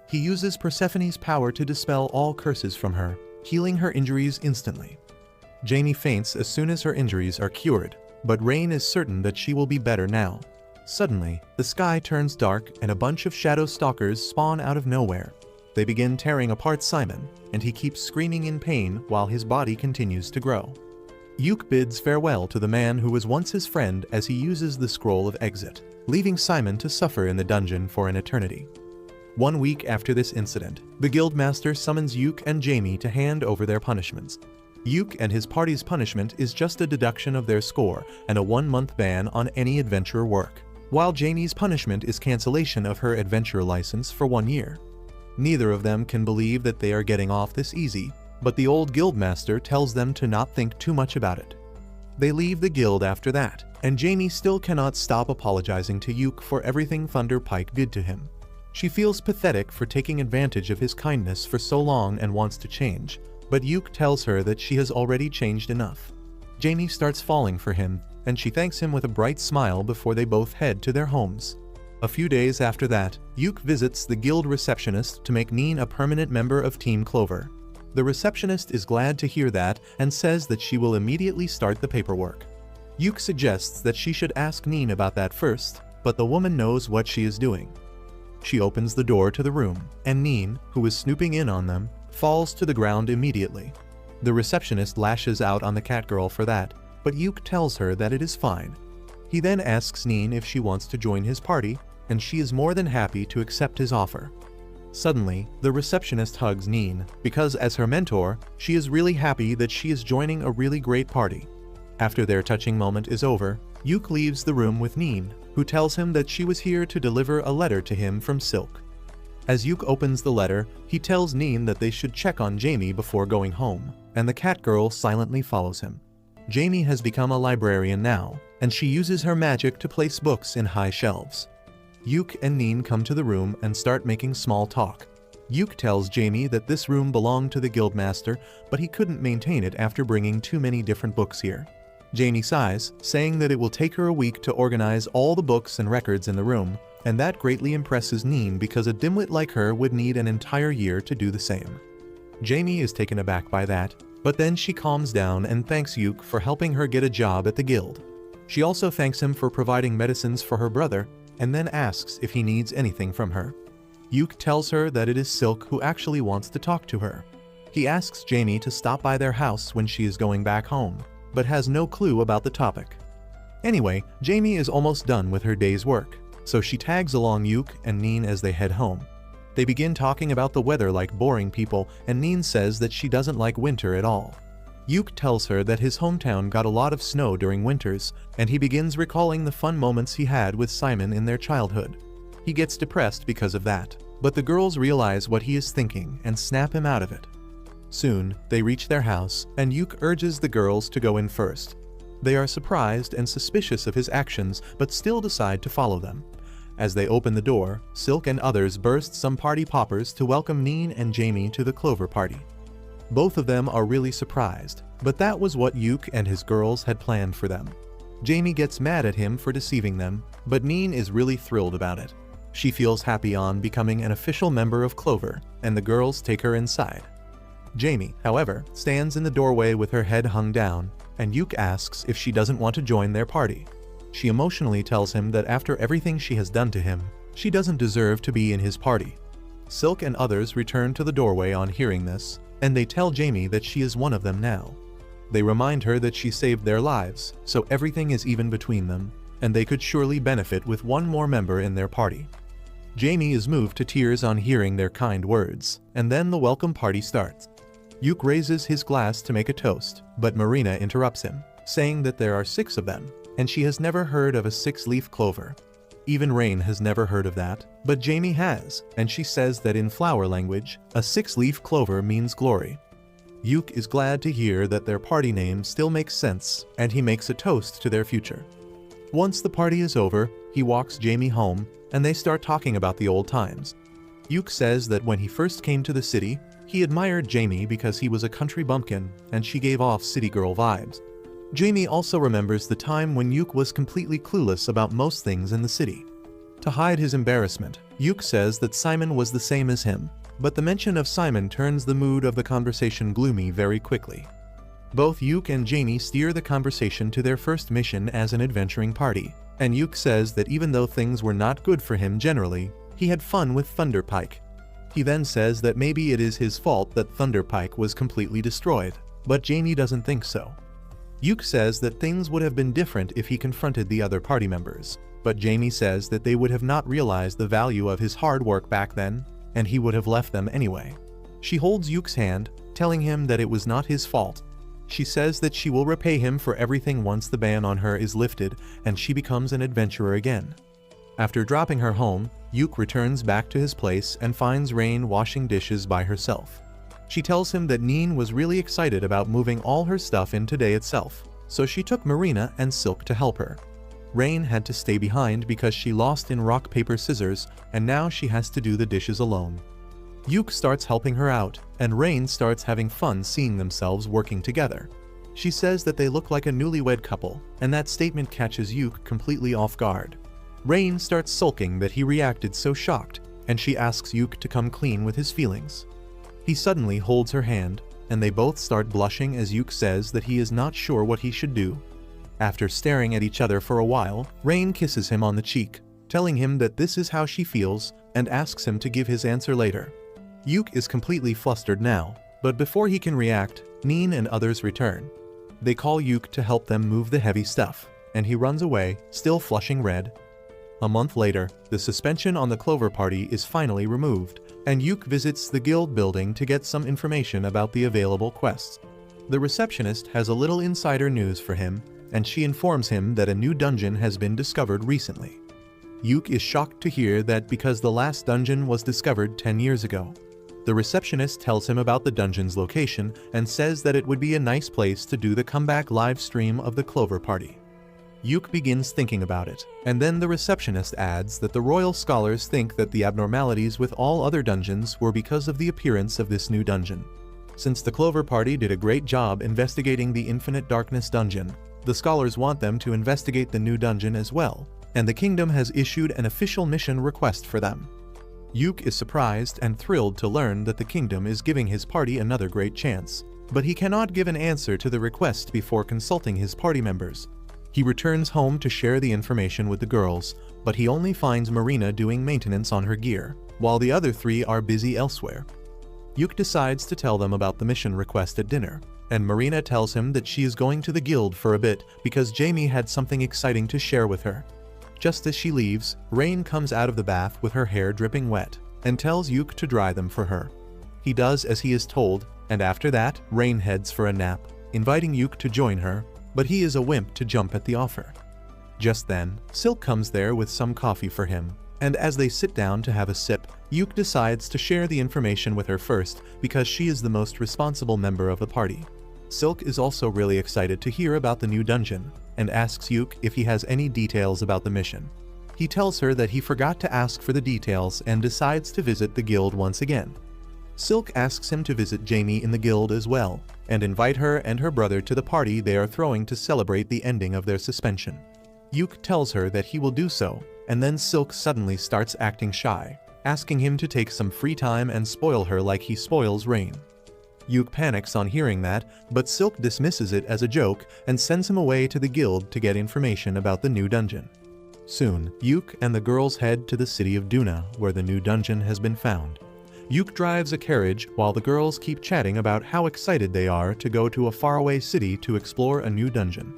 He uses Persephone's power to dispel all curses from her, healing her injuries instantly. Jamie faints as soon as her injuries are cured, but Rain is certain that she will be better now. Suddenly, the sky turns dark and a bunch of shadow stalkers spawn out of nowhere. They begin tearing apart Simon, and he keeps screaming in pain while his body continues to grow. Yuke bids farewell to the man who was once his friend as he uses the scroll of exit, leaving Simon to suffer in the dungeon for an eternity. 1 week after this incident, the Guildmaster summons Yuke and Jamie to hand over their punishments. Yuke and his party's punishment is just a deduction of their score and a 1-month ban on any adventure work, while Jamie's punishment is cancellation of her adventure license for 1 year. Neither of them can believe that they are getting off this easy, but the old Guildmaster tells them to not think too much about it. They leave the guild after that, and Jamie still cannot stop apologizing to Yuke for everything Thunder Pike did to him. She feels pathetic for taking advantage of his kindness for so long and wants to change, but Yuke tells her that she has already changed enough. Jamie starts falling for him, and she thanks him with a bright smile before they both head to their homes. A few days after that, Yuke visits the guild receptionist to make Neen a permanent member of Team Clover. The receptionist is glad to hear that and says that she will immediately start the paperwork. Yuke suggests that she should ask Neen about that first, but the woman knows what she is doing. She opens the door to the room, and Neen, who is snooping in on them, falls to the ground immediately. The receptionist lashes out on the catgirl for that, but Yuke tells her that it is fine. He then asks Neen if she wants to join his party, and she is more than happy to accept his offer. Suddenly, the receptionist hugs Neen, because as her mentor, she is really happy that she is joining a really great party. After their touching moment is over, Yuke leaves the room with Neen, who tells him that she was here to deliver a letter to him from Silk. As Yuke opens the letter, he tells Neen that they should check on Jamie before going home, and the catgirl silently follows him. Jamie has become a librarian now, and she uses her magic to place books in high shelves. Yuke and Neen come to the room and start making small talk. Yuke tells Jamie that this room belonged to the Guildmaster, but he couldn't maintain it after bringing too many different books here. Jamie sighs, saying that it will take her a week to organize all the books and records in the room, and that greatly impresses Neen because a dimwit like her would need an entire year to do the same. Jamie is taken aback by that, but then she calms down and thanks Yuke for helping her get a job at the guild. She also thanks him for providing medicines for her brother, and then asks if he needs anything from her. Yuke tells her that it is Silk who actually wants to talk to her. He asks Jamie to stop by their house when she is going back home, but has no clue about the topic. Anyway, Jamie is almost done with her day's work, so she tags along Yuke and Neen as they head home. They begin talking about the weather like boring people, and Neen says that she doesn't like winter at all. Yuke tells her that his hometown got a lot of snow during winters, and he begins recalling the fun moments he had with Simon in their childhood. He gets depressed because of that, but the girls realize what he is thinking and snap him out of it. Soon, they reach their house, and Yuke urges the girls to go in first. They are surprised and suspicious of his actions, but still decide to follow them. As they open the door, Silk and others burst some party poppers to welcome Neen and Jamie to the Clover Party. Both of them are really surprised, but that was what Yuke and his girls had planned for them. Jamie gets mad at him for deceiving them, but Neen is really thrilled about it. She feels happy on becoming an official member of Clover, and the girls take her inside. Jamie, however, stands in the doorway with her head hung down, and Yuke asks if she doesn't want to join their party. She emotionally tells him that after everything she has done to him, she doesn't deserve to be in his party. Silk and others return to the doorway on hearing this, and they tell Jamie that she is one of them now. They remind her that she saved their lives, so everything is even between them, and they could surely benefit with one more member in their party. Jamie is moved to tears on hearing their kind words, and then the welcome party starts. Yuke raises his glass to make a toast, but Marina interrupts him, saying that there are 6 of them, and she has never heard of a 6-leaf clover. Even Rain has never heard of that, but Jamie has, and she says that in flower language, a 6-leaf clover means glory. Yuke is glad to hear that their party name still makes sense, and he makes a toast to their future. Once the party is over, he walks Jamie home, and they start talking about the old times. Yuke says that when he first came to the city, he admired Jamie because he was a country bumpkin, and she gave off city girl vibes. Jamie also remembers the time when Yuke was completely clueless about most things in the city. To hide his embarrassment, Yuke says that Simon was the same as him, but the mention of Simon turns the mood of the conversation gloomy very quickly. Both Yuke and Jamie steer the conversation to their first mission as an adventuring party, and Yuke says that even though things were not good for him generally, he had fun with Thunderpike. He then says that maybe it is his fault that Thunderpike was completely destroyed, but Jamie doesn't think so. Yuke says that things would have been different if he confronted the other party members, but Jamie says that they would have not realized the value of his hard work back then, and he would have left them anyway. She holds Yuke's hand, telling him that it was not his fault. She says that she will repay him for everything once the ban on her is lifted and she becomes an adventurer again. After dropping her home, Yuke returns back to his place and finds Rain washing dishes by herself. She tells him that Neen was really excited about moving all her stuff in today itself, so she took Marina and Silk to help her. Rain had to stay behind because she lost in rock paper scissors, and now she has to do the dishes alone. Yuke starts helping her out, and Rain starts having fun seeing themselves working together. She says that they look like a newlywed couple, and that statement catches Yuke completely off guard. Rain starts sulking that he reacted so shocked, and she asks Yuke to come clean with his feelings. He suddenly holds her hand, and they both start blushing as Yuke says that he is not sure what he should do. After staring at each other for a while, Rain kisses him on the cheek, telling him that this is how she feels, and asks him to give his answer later. Yuke is completely flustered now, but before he can react, Neen and others return. They call Yuke to help them move the heavy stuff, and he runs away, still flushing red. A month later, the suspension on the Clover Party is finally removed, and Yuke visits the guild building to get some information about the available quests. The receptionist has a little insider news for him, and she informs him that a new dungeon has been discovered recently. Yuke is shocked to hear that because the last dungeon was discovered 10 years ago. The receptionist tells him about the dungeon's location and says that it would be a nice place to do the comeback live stream of the Clover Party. Yuke begins thinking about it, and then the receptionist adds that the royal scholars think that the abnormalities with all other dungeons were because of the appearance of this new dungeon. Since the Clover Party did a great job investigating the Infinite Darkness dungeon, the scholars want them to investigate the new dungeon as well, and the kingdom has issued an official mission request for them. Yuke is surprised and thrilled to learn that the kingdom is giving his party another great chance, but he cannot give an answer to the request before consulting his party members. He returns home to share the information with the girls, but he only finds Marina doing maintenance on her gear, while the other three are busy elsewhere. Yuke decides to tell them about the mission request at dinner, and Marina tells him that she is going to the guild for a bit because Jamie had something exciting to share with her. Just as she leaves, Rain comes out of the bath with her hair dripping wet, and tells Yuke to dry them for her. He does as he is told, and after that, Rain heads for a nap, inviting Yuke to join her, but he is a wimp to jump at the offer. Just then, Silk comes there with some coffee for him, and as they sit down to have a sip, Yuke decides to share the information with her first because she is the most responsible member of the party. Silk is also really excited to hear about the new dungeon, and asks Yuke if he has any details about the mission. He tells her that he forgot to ask for the details and decides to visit the guild once again. Silk asks him to visit Jamie in the guild as well, and invite her and her brother to the party they are throwing to celebrate the ending of their suspension. Yuke tells her that he will do so, and then Silk suddenly starts acting shy, asking him to take some free time and spoil her like he spoils Rain. Yuke panics on hearing that, but Silk dismisses it as a joke and sends him away to the guild to get information about the new dungeon. Soon, Yuke and the girls head to the city of Duna, where the new dungeon has been found. Yuke drives a carriage while the girls keep chatting about how excited they are to go to a faraway city to explore a new dungeon.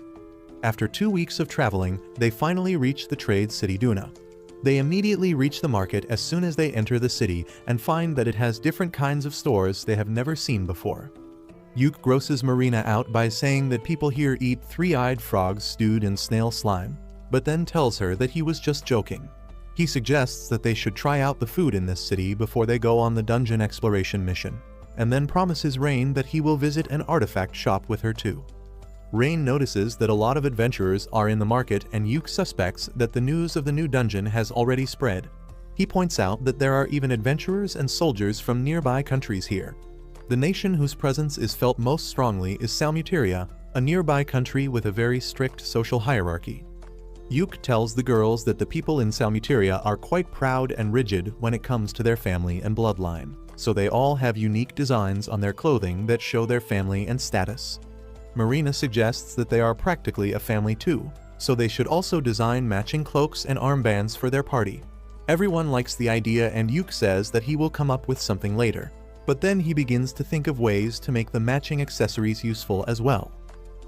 After 2 weeks of traveling, they finally reach the trade city Duna. They immediately reach the market as soon as they enter the city and find that it has different kinds of stores they have never seen before. Yuke grosses Marina out by saying that people here eat three-eyed frogs stewed in snail slime, but then tells her that he was just joking. He suggests that they should try out the food in this city before they go on the dungeon exploration mission, and then promises Rain that he will visit an artifact shop with her too. Rain notices that a lot of adventurers are in the market, and Yuke suspects that the news of the new dungeon has already spread. He points out that there are even adventurers and soldiers from nearby countries here. The nation whose presence is felt most strongly is Salmuteria, a nearby country with a very strict social hierarchy. Yuke tells the girls that the people in Salmuteria are quite proud and rigid when it comes to their family and bloodline, so they all have unique designs on their clothing that show their family and status. Marina suggests that they are practically a family too, so they should also design matching cloaks and armbands for their party. Everyone likes the idea, and Yuke says that he will come up with something later. But then he begins to think of ways to make the matching accessories useful as well.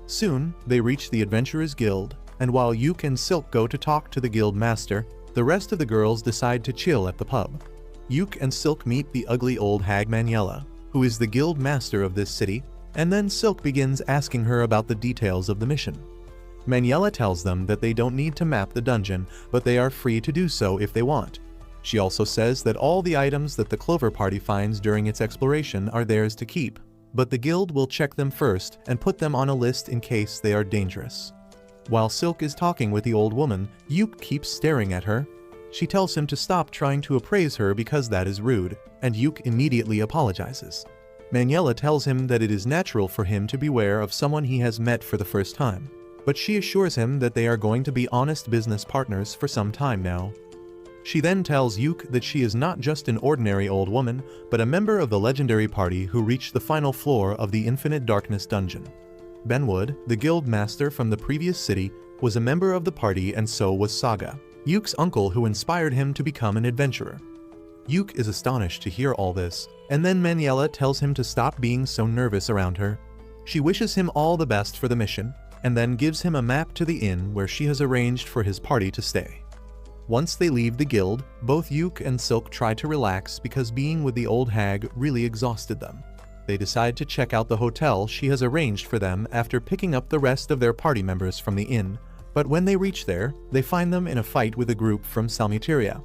Soon, they reach the Adventurers Guild, and while Yuke and Silk go to talk to the guild master, the rest of the girls decide to chill at the pub. Yuke and Silk meet the ugly old hag Maniela, who is the guild master of this city, and then Silk begins asking her about the details of the mission. Maniela tells them that they don't need to map the dungeon, but they are free to do so if they want. She also says that all the items that the Clover Party finds during its exploration are theirs to keep, but the guild will check them first and put them on a list in case they are dangerous. While Silk is talking with the old woman, Yuke keeps staring at her. She tells him to stop trying to appraise her because that is rude, and Yuke immediately apologizes. Maniela tells him that it is natural for him to beware of someone he has met for the first time, but she assures him that they are going to be honest business partners for some time now. She then tells Yuke that she is not just an ordinary old woman, but a member of the legendary party who reached the final floor of the Infinite Darkness dungeon. Benwood, the guild master from the previous city, was a member of the party, and so was Saga, Yuke's uncle who inspired him to become an adventurer. Yuke is astonished to hear all this, and then Maniela tells him to stop being so nervous around her. She wishes him all the best for the mission, and then gives him a map to the inn where she has arranged for his party to stay. Once they leave the guild, both Yuke and Silk try to relax because being with the old hag really exhausted them. They decide to check out the hotel she has arranged for them after picking up the rest of their party members from the inn, but when they reach there, they find them in a fight with a group from Salmuteria.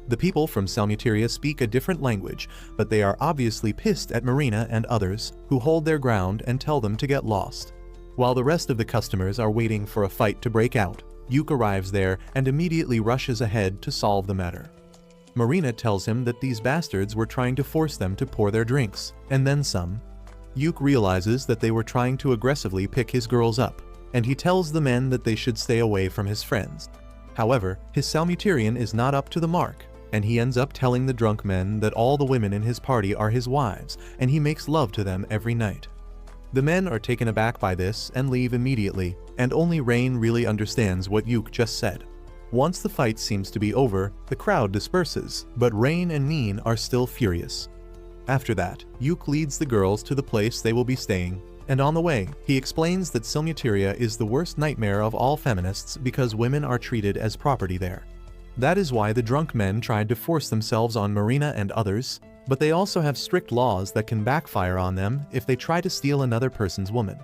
The people from Salmuteria speak a different language, but they are obviously pissed at Marina and others, who hold their ground and tell them to get lost. While the rest of the customers are waiting for a fight to break out, Yuke arrives there and immediately rushes ahead to solve the matter. Marina tells him that these bastards were trying to force them to pour their drinks, and then some. Yuke realizes that they were trying to aggressively pick his girls up, and he tells the men that they should stay away from his friends. However, his Salmuterian is not up to the mark, and he ends up telling the drunk men that all the women in his party are his wives, and he makes love to them every night. The men are taken aback by this and leave immediately, and only Rain really understands what Yuke just said. Once the fight seems to be over, the crowd disperses, but Rain and Neen are still furious. After that, Yuke leads the girls to the place they will be staying, and on the way, he explains that Salmuteria is the worst nightmare of all feminists because women are treated as property there. That is why the drunk men tried to force themselves on Marina and others, but they also have strict laws that can backfire on them if they try to steal another person's woman.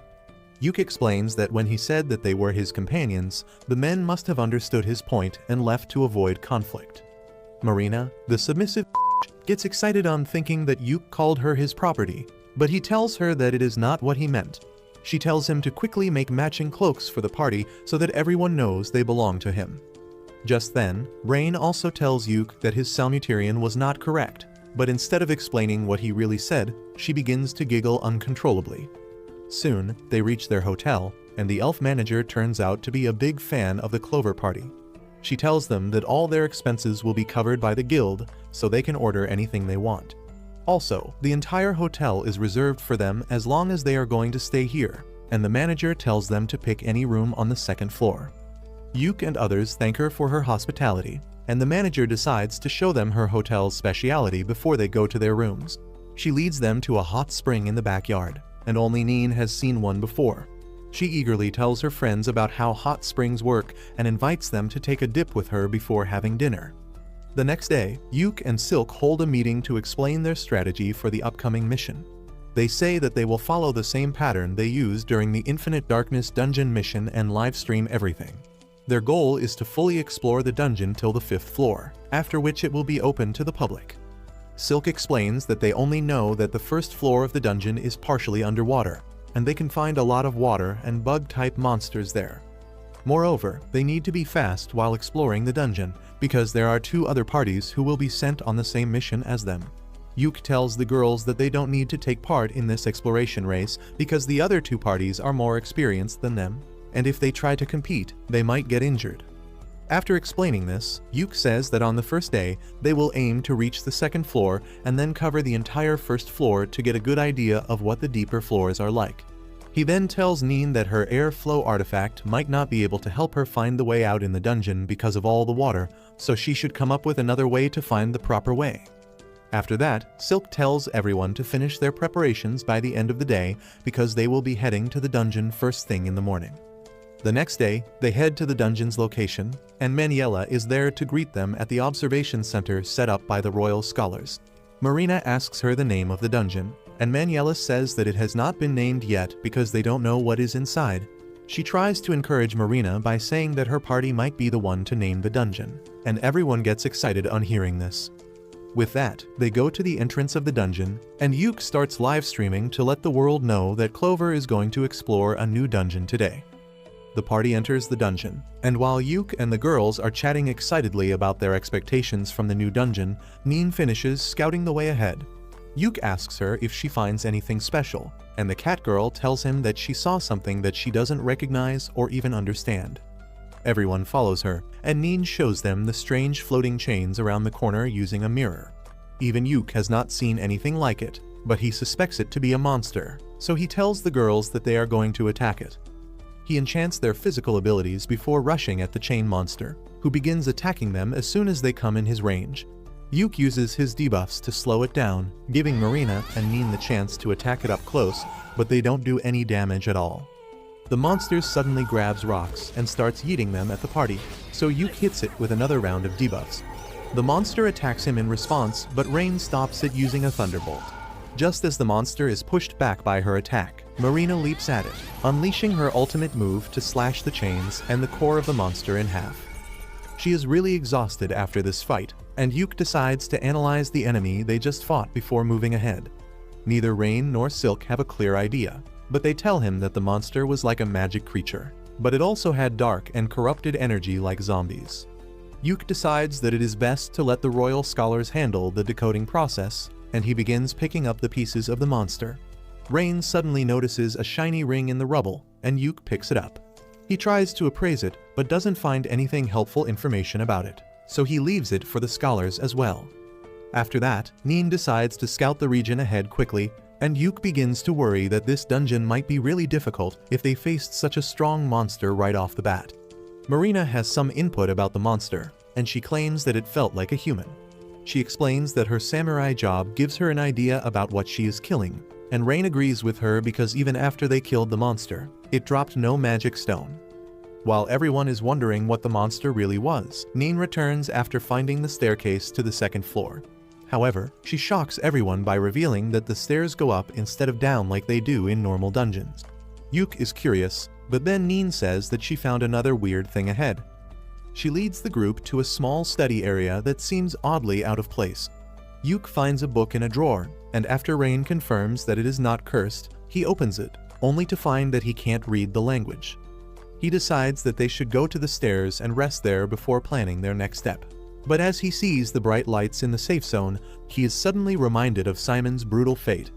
Yuke explains that when he said that they were his companions, the men must have understood his point and left to avoid conflict. Marina, the submissive gets excited on thinking that Yuke called her his property, but he tells her that it is not what he meant. She tells him to quickly make matching cloaks for the party so that everyone knows they belong to him. Just then, Rain also tells Yuke that his Salmuterian was not correct, but instead of explaining what he really said, she begins to giggle uncontrollably. Soon, they reach their hotel, and the elf manager turns out to be a big fan of the Clover Party. She tells them that all their expenses will be covered by the guild, so they can order anything they want. Also, the entire hotel is reserved for them as long as they are going to stay here, and the manager tells them to pick any room on the second floor. Yuke and others thank her for her hospitality, and the manager decides to show them her hotel's speciality before they go to their rooms. She leads them to a hot spring in the backyard, and only Neen has seen one before. She eagerly tells her friends about how hot springs work and invites them to take a dip with her before having dinner. The next day, Yuke and Silk hold a meeting to explain their strategy for the upcoming mission. They say that they will follow the same pattern they used during the Infinite Darkness dungeon mission and livestream everything. Their goal is to fully explore the dungeon till the 5th floor, after which it will be open to the public. Silk explains that they only know that the first floor of the dungeon is partially underwater, and they can find a lot of water and bug-type monsters there. Moreover, they need to be fast while exploring the dungeon, because there are 2 other parties who will be sent on the same mission as them. Yuk tells the girls that they don't need to take part in this exploration race because the other 2 parties are more experienced than them, and if they try to compete, they might get injured. After explaining this, Yuk says that on the first day, they will aim to reach the 2nd floor and then cover the entire 1st floor to get a good idea of what the deeper floors are like. He then tells Neen that her airflow artifact might not be able to help her find the way out in the dungeon because of all the water, so she should come up with another way to find the proper way. After that, Silk tells everyone to finish their preparations by the end of the day because they will be heading to the dungeon first thing in the morning. The next day, they head to the dungeon's location, and Maniela is there to greet them at the observation center set up by the royal scholars. Marina asks her the name of the dungeon, and Maniela says that it has not been named yet because they don't know what is inside. She tries to encourage Marina by saying that her party might be the one to name the dungeon, and everyone gets excited on hearing this. With that, they go to the entrance of the dungeon, and Yuk starts live streaming to let the world know that Clover is going to explore a new dungeon today. The party enters the dungeon, and while Yuk and the girls are chatting excitedly about their expectations from the new dungeon, Neen finishes scouting the way ahead. Yuk asks her if she finds anything special, and the cat girl tells him that she saw something that she doesn't recognize or even understand. Everyone follows her, and Neen shows them the strange floating chains around the corner using a mirror. Even Yuk has not seen anything like it, but he suspects it to be a monster, so he tells the girls that they are going to attack it. He enchants their physical abilities before rushing at the chain monster, who begins attacking them as soon as they come in his range. Yuk uses his debuffs to slow it down, giving Marina and Neen the chance to attack it up close, but they don't do any damage at all. The monster suddenly grabs rocks and starts yeeting them at the party, so Yuk hits it with another round of debuffs. The monster attacks him in response, but Rain stops it using a thunderbolt. Just as the monster is pushed back by her attack, Marina leaps at it, unleashing her ultimate move to slash the chains and the core of the monster in half. She is really exhausted after this fight, and Yuk decides to analyze the enemy they just fought before moving ahead. Neither Rain nor Silk have a clear idea, but they tell him that the monster was like a magic creature, but it also had dark and corrupted energy like zombies. Yuk decides that it is best to let the royal scholars handle the decoding process, and he begins picking up the pieces of the monster. Rain suddenly notices a shiny ring in the rubble, and Yuk picks it up. He tries to appraise it, but doesn't find anything helpful information about it, so he leaves it for the scholars as well. After that, Neen decides to scout the region ahead quickly, and Yuk begins to worry that this dungeon might be really difficult if they faced such a strong monster right off the bat. Marina has some input about the monster, and she claims that it felt like a human. She explains that her samurai job gives her an idea about what she is killing, and Rain agrees with her because even after they killed the monster, it dropped no magic stone. While everyone is wondering what the monster really was, Neen returns after finding the staircase to the 2nd floor. However, she shocks everyone by revealing that the stairs go up instead of down like they do in normal dungeons. Yuk is curious, but then Neen says that she found another weird thing ahead. She leads the group to a small study area that seems oddly out of place. Yuk finds a book in a drawer, and after Rain confirms that it is not cursed, he opens it, only to find that he can't read the language. He decides that they should go to the stairs and rest there before planning their next step. But as he sees the bright lights in the safe zone, he is suddenly reminded of Simon's brutal fate.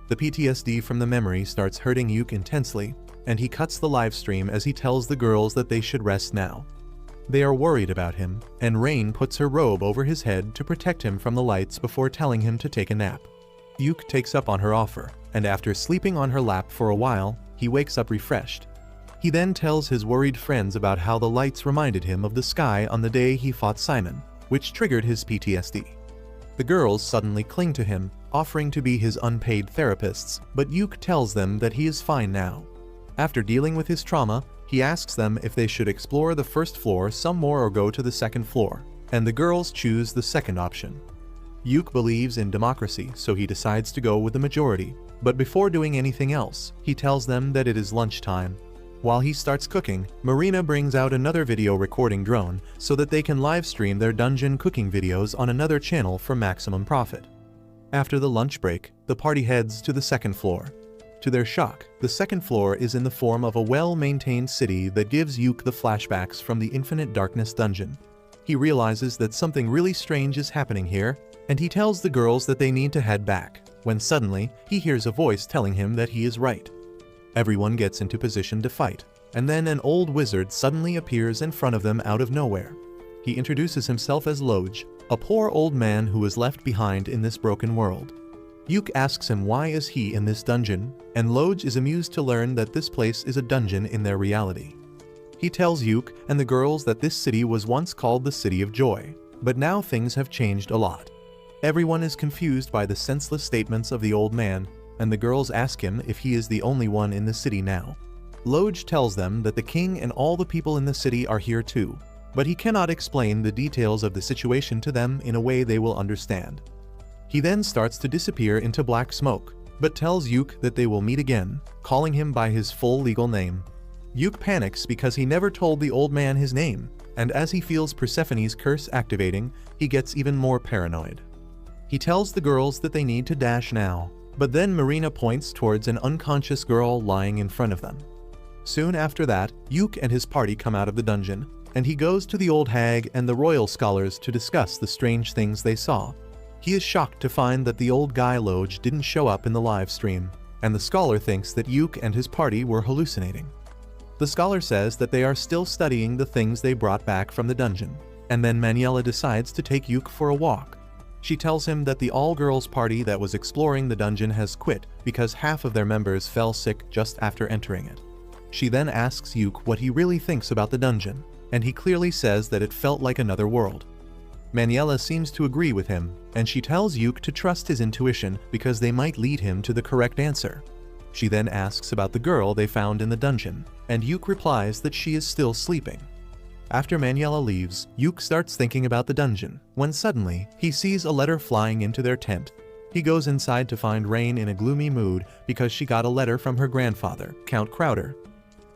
The PTSD from the memory starts hurting Yuk intensely, and he cuts the live stream as he tells the girls that they should rest now. They are worried about him, and Rain puts her robe over his head to protect him from the lights before telling him to take a nap. Yuk takes up on her offer, and after sleeping on her lap for a while, he wakes up refreshed. He then tells his worried friends about how the lights reminded him of the sky on the day he fought Simon, which triggered his PTSD. The girls suddenly cling to him, offering to be his unpaid therapists, but Yuk tells them that he is fine now. After dealing with his trauma, he asks them if they should explore the 1st floor some more or go to the 2nd floor, and the girls choose the second option. Yuk believes in democracy, so he decides to go with the majority. But before doing anything else, he tells them that it is lunchtime. While he starts cooking, Marina brings out another video recording drone so that they can live stream their dungeon cooking videos on another channel for maximum profit. After the lunch break, the party heads to the second floor. To their shock, the second floor is in the form of a well-maintained city that gives Yuk the flashbacks from the Infinite Darkness dungeon. He realizes that something really strange is happening here, and he tells the girls that they need to head back, when suddenly, he hears a voice telling him that he is right. Everyone gets into position to fight, and then an old wizard suddenly appears in front of them out of nowhere. He introduces himself as Loj, a poor old man who was left behind in this broken world. Yuk asks him why is he in this dungeon, and Loj is amused to learn that this place is a dungeon in their reality. He tells Yuk and the girls that this city was once called the City of Joy, but now things have changed a lot. Everyone is confused by the senseless statements of the old man, and the girls ask him if he is the only one in the city now. Loj tells them that the king and all the people in the city are here too, but he cannot explain the details of the situation to them in a way they will understand. He then starts to disappear into black smoke, but tells Yuk that they will meet again, calling him by his full legal name. Yuk panics because he never told the old man his name, and as he feels Persephone's curse activating, he gets even more paranoid. He tells the girls that they need to dash now, but then Marina points towards an unconscious girl lying in front of them. Soon after that, Yuk and his party come out of the dungeon, and he goes to the old hag and the royal scholars to discuss the strange things they saw. He is shocked to find that the old guy Loj didn't show up in the live stream, and the scholar thinks that Yuk and his party were hallucinating. The scholar says that they are still studying the things they brought back from the dungeon, and then Maniela decides to take Yuk for a walk. She tells him that the all-girls party that was exploring the dungeon has quit because half of their members fell sick just after entering it. She then asks Yuk what he really thinks about the dungeon, and he clearly says that it felt like another world. Maniela seems to agree with him, and she tells Yuk to trust his intuition because they might lead him to the correct answer. She then asks about the girl they found in the dungeon, and Yuk replies that she is still sleeping. After Maniela leaves, Yuk starts thinking about the dungeon, when suddenly, he sees a letter flying into their tent. He goes inside to find Rain in a gloomy mood because she got a letter from her grandfather, Count Crowder.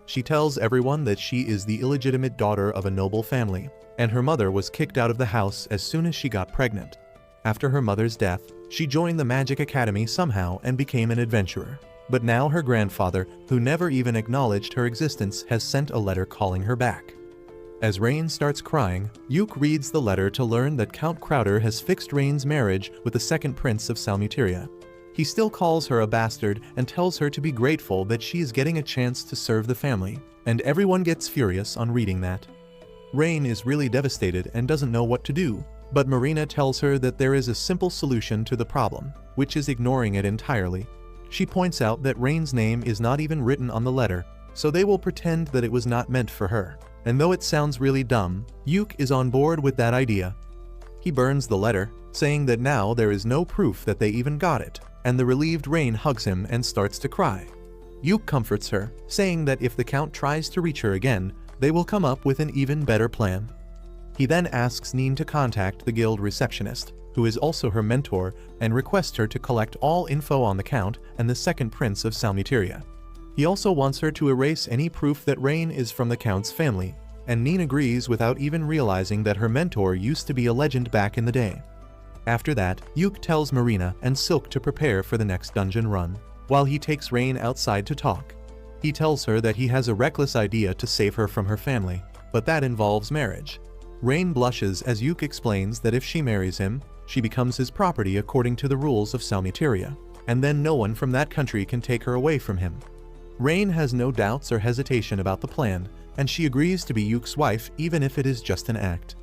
She tells everyone that she is the illegitimate daughter of a noble family, and her mother was kicked out of the house as soon as she got pregnant. After her mother's death, she joined the Magic Academy somehow and became an adventurer. But now her grandfather, who never even acknowledged her existence, has sent a letter calling her back. As Rain starts crying, Yuk reads the letter to learn that Count Crowder has fixed Rain's marriage with the second prince of Salmuteria. He still calls her a bastard and tells her to be grateful that she is getting a chance to serve the family, and everyone gets furious on reading that. Rain is really devastated and doesn't know what to do, but Marina tells her that there is a simple solution to the problem, which is ignoring it entirely. She points out that Rain's name is not even written on the letter, so they will pretend that it was not meant for her. And though it sounds really dumb, Yuk is on board with that idea. He burns the letter, saying that now there is no proof that they even got it, and the relieved Rain hugs him and starts to cry. Yuk comforts her, saying that if the Count tries to reach her again, they will come up with an even better plan. He then asks Neen to contact the guild receptionist, who is also her mentor, and requests her to collect all info on the Count and the second prince of Salmuteria. He also wants her to erase any proof that Rain is from the Count's family, and Neen agrees without even realizing that her mentor used to be a legend back in the day. After that, Yuk tells Marina and Silk to prepare for the next dungeon run, while he takes Rain outside to talk. He tells her that he has a reckless idea to save her from her family, but that involves marriage. Rain blushes as Yuk explains that if she marries him, she becomes his property according to the rules of Salmuteria, and then no one from that country can take her away from him. Rain has no doubts or hesitation about the plan, and she agrees to be Yuk's wife even if it is just an act.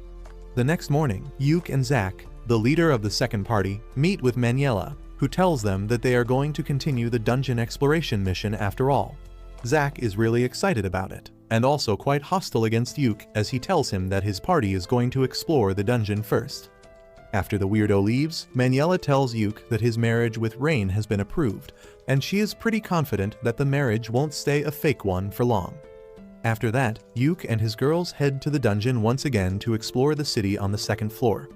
The next morning, Yuk and Zack, the leader of the second party, meet with Maniela, who tells them that they are going to continue the dungeon exploration mission after all. Zack is really excited about it, and also quite hostile against Yuk as he tells him that his party is going to explore the dungeon first. After the weirdo leaves, Maniela tells Yuk that his marriage with Rain has been approved, and she is pretty confident that the marriage won't stay a fake one for long. After that, Yuk and his girls head to the dungeon once again to explore the city on the second floor.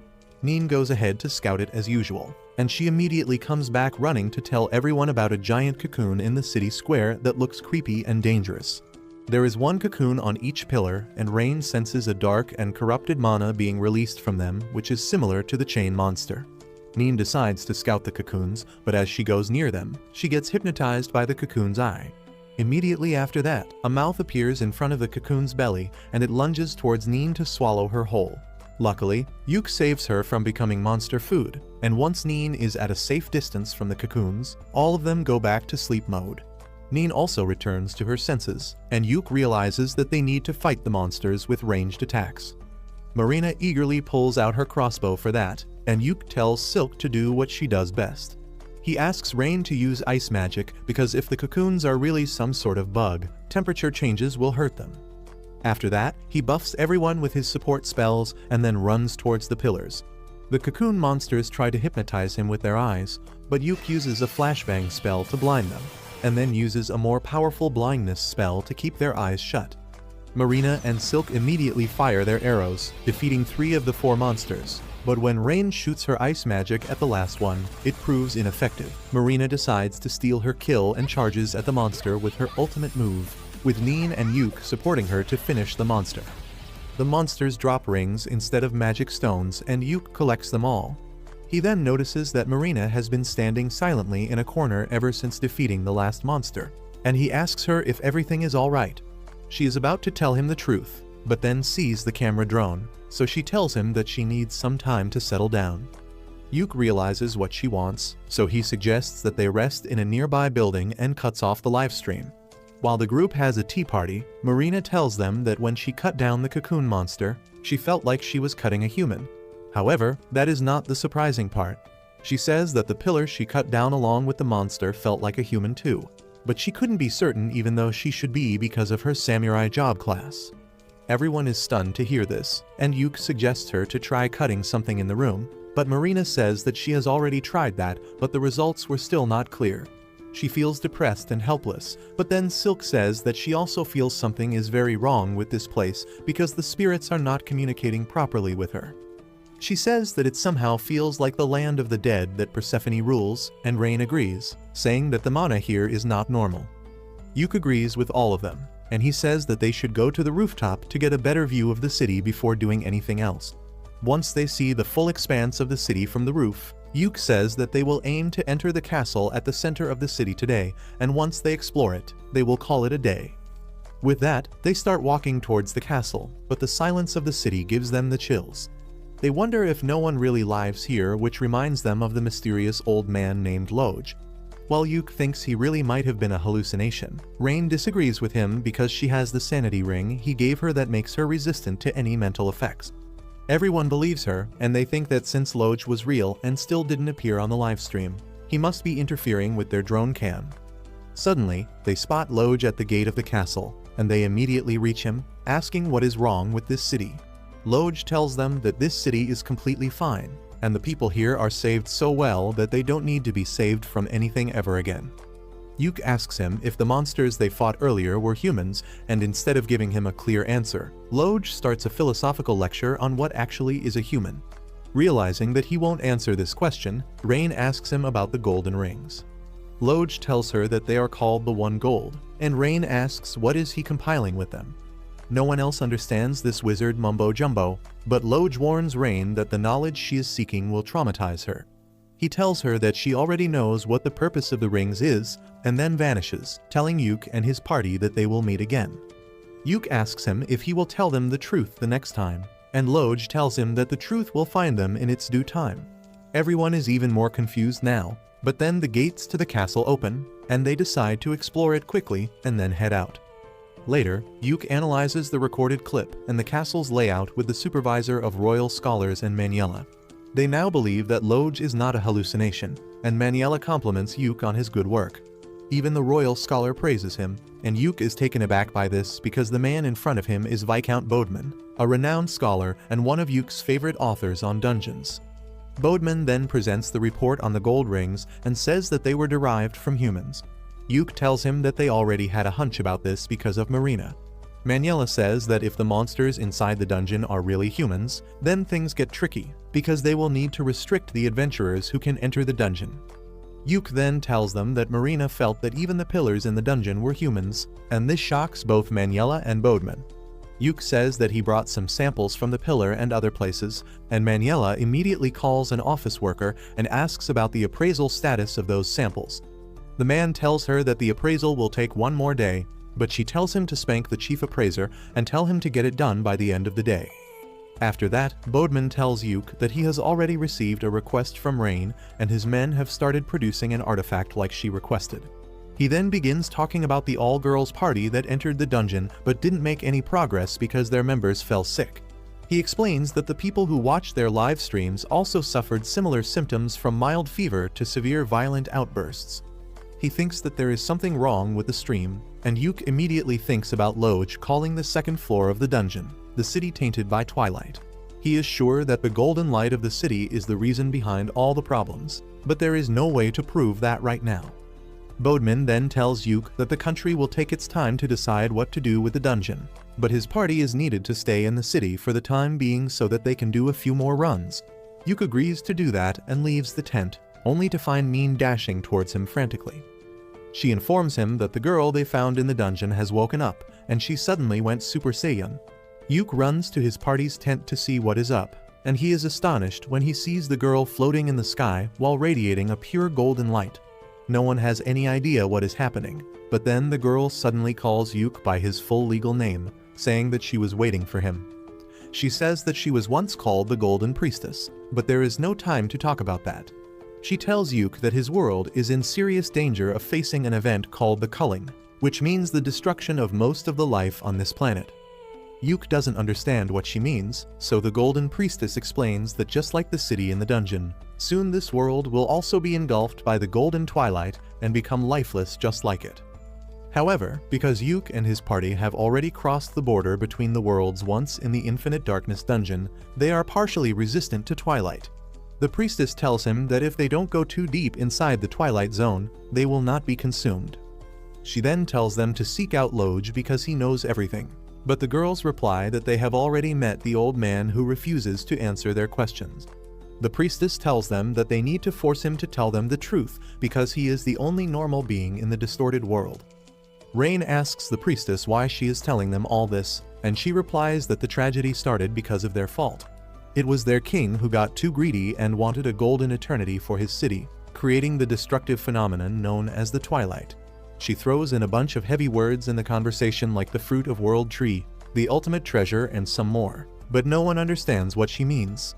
Neen goes ahead to scout it as usual, and she immediately comes back running to tell everyone about a giant cocoon in the city square that looks creepy and dangerous. There is one cocoon on each pillar, and Rain senses a dark and corrupted mana being released from them, which is similar to the chain monster. Neen decides to scout the cocoons, but as she goes near them, she gets hypnotized by the cocoon's eye. Immediately after that, a mouth appears in front of the cocoon's belly, and it lunges towards Neen to swallow her whole. Luckily, Yuk saves her from becoming monster food, and once Neen is at a safe distance from the cocoons, all of them go back to sleep mode. Neen also returns to her senses, and Yuk realizes that they need to fight the monsters with ranged attacks. Marina eagerly pulls out her crossbow for that, and Yuk tells Silk to do what she does best. He asks Rain to use ice magic because if the cocoons are really some sort of bug, temperature changes will hurt them. After that, he buffs everyone with his support spells and then runs towards the pillars. The cocoon monsters try to hypnotize him with their eyes, but Yuk uses a flashbang spell to blind them, and then uses a more powerful blindness spell to keep their eyes shut. Marina and Silk immediately fire their arrows, defeating 3 of the 4 monsters. But when Rain shoots her ice magic at the last one, it proves ineffective. Marina decides to steal her kill and charges at the monster with her ultimate move, with Neen and Yuk supporting her to finish the monster. The monsters drop rings instead of magic stones, and Yuk collects them all. He then notices that Marina has been standing silently in a corner ever since defeating the last monster, and he asks her if everything is alright. She is about to tell him the truth, but then sees the camera drone, so she tells him that she needs some time to settle down. Yuk realizes what she wants, so he suggests that they rest in a nearby building and cuts off the livestream. While the group has a tea party, Marina tells them that when she cut down the cocoon monster, she felt like she was cutting a human. However, that is not the surprising part. She says that the pillar she cut down along with the monster felt like a human too, but she couldn't be certain even though she should be because of her samurai job class. Everyone is stunned to hear this, and Yuk suggests her to try cutting something in the room, but Marina says that she has already tried that, but the results were still not clear. She feels depressed and helpless, but then Silk says that she also feels something is very wrong with this place because the spirits are not communicating properly with her. She says that it somehow feels like the land of the dead that Persephone rules, and Rain agrees, saying that the mana here is not normal. Yuk agrees with all of them, and he says that they should go to the rooftop to get a better view of the city before doing anything else. Once they see the full expanse of the city from the roof, Yuk says that they will aim to enter the castle at the center of the city today, and once they explore it, they will call it a day. With that, they start walking towards the castle, but the silence of the city gives them the chills. They wonder if no one really lives here, which reminds them of the mysterious old man named Loj. While Yuk thinks he really might have been a hallucination, Rain disagrees with him because she has the sanity ring he gave her that makes her resistant to any mental effects. Everyone believes her, and they think that since Loj was real and still didn't appear on the livestream, he must be interfering with their drone cam. Suddenly, they spot Loj at the gate of the castle, and they immediately reach him, asking what is wrong with this city. Loj tells them that this city is completely fine, and the people here are saved so well that they don't need to be saved from anything ever again. Yuk asks him if the monsters they fought earlier were humans, and instead of giving him a clear answer, Loj starts a philosophical lecture on what actually is a human. Realizing that he won't answer this question, Rain asks him about the golden rings. Loj tells her that they are called the One Gold, and Rain asks what is he compiling with them. No one else understands this wizard mumbo-jumbo, but Loj warns Rain that the knowledge she is seeking will traumatize her. He tells her that she already knows what the purpose of the rings is, and then vanishes, telling Yuk and his party that they will meet again. Yuk asks him if he will tell them the truth the next time, and Loj tells him that the truth will find them in its due time. Everyone is even more confused now, but then the gates to the castle open, and they decide to explore it quickly and then head out. Later, Yuk analyzes the recorded clip and the castle's layout with the supervisor of royal scholars and Maniela. They now believe that Loj is not a hallucination, and Maniela compliments Yuk on his good work. Even the royal scholar praises him, and Yuk is taken aback by this because the man in front of him is Viscount Bodman, a renowned scholar and one of Yuk's favorite authors on dungeons. Bodman then presents the report on the gold rings and says that they were derived from humans. Yuk tells him that they already had a hunch about this because of Marina. Manuela says that if the monsters inside the dungeon are really humans, then things get tricky, because they will need to restrict the adventurers who can enter the dungeon. Yuke then tells them that Marina felt that even the pillars in the dungeon were humans, and this shocks both Manuela and Bodeman. Yuke says that he brought some samples from the pillar and other places, and Manuela immediately calls an office worker and asks about the appraisal status of those samples. The man tells her that the appraisal will take one more day, but she tells him to spank the chief appraiser and tell him to get it done by the end of the day. After that, Bodeman tells Yuke that he has already received a request from Rain and his men have started producing an artifact like she requested. He then begins talking about the all-girls party that entered the dungeon but didn't make any progress because their members fell sick. He explains that the people who watched their live streams also suffered similar symptoms from mild fever to severe violent outbursts. He thinks that there is something wrong with the stream, and Yuke immediately thinks about Loge calling the second floor of the dungeon, the city tainted by twilight. He is sure that the golden light of the city is the reason behind all the problems, but there is no way to prove that right now. Bodeman then tells Yuke that the country will take its time to decide what to do with the dungeon, but his party is needed to stay in the city for the time being so that they can do a few more runs. Yuke agrees to do that and leaves the tent, only to find Min dashing towards him frantically. She informs him that the girl they found in the dungeon has woken up, and she suddenly went Super Saiyan. Yuke runs to his party's tent to see what is up, and he is astonished when he sees the girl floating in the sky while radiating a pure golden light. No one has any idea what is happening, but then the girl suddenly calls Yuke by his full legal name, saying that she was waiting for him. She says that she was once called the Golden Priestess, but there is no time to talk about that. She tells Yuke that his world is in serious danger of facing an event called the culling, which means the destruction of most of the life on this planet. Yuke doesn't understand what she means, so the Golden Priestess explains that just like the city in the dungeon, soon this world will also be engulfed by the golden twilight and become lifeless just like it. However, because Yuke and his party have already crossed the border between the worlds once in the Infinite Darkness dungeon, they are partially resistant to twilight. The priestess tells him that if they don't go too deep inside the twilight zone, they will not be consumed. She then tells them to seek out Loge because he knows everything. But the girls reply that they have already met the old man who refuses to answer their questions. The priestess tells them that they need to force him to tell them the truth because he is the only normal being in the distorted world. Rain asks the priestess why she is telling them all this, and she replies that the tragedy started because of their fault. It was their king who got too greedy and wanted a golden eternity for his city, creating the destructive phenomenon known as the Twilight. She throws in a bunch of heavy words in the conversation like the fruit of world tree, the ultimate treasure, and some more, but no one understands what she means.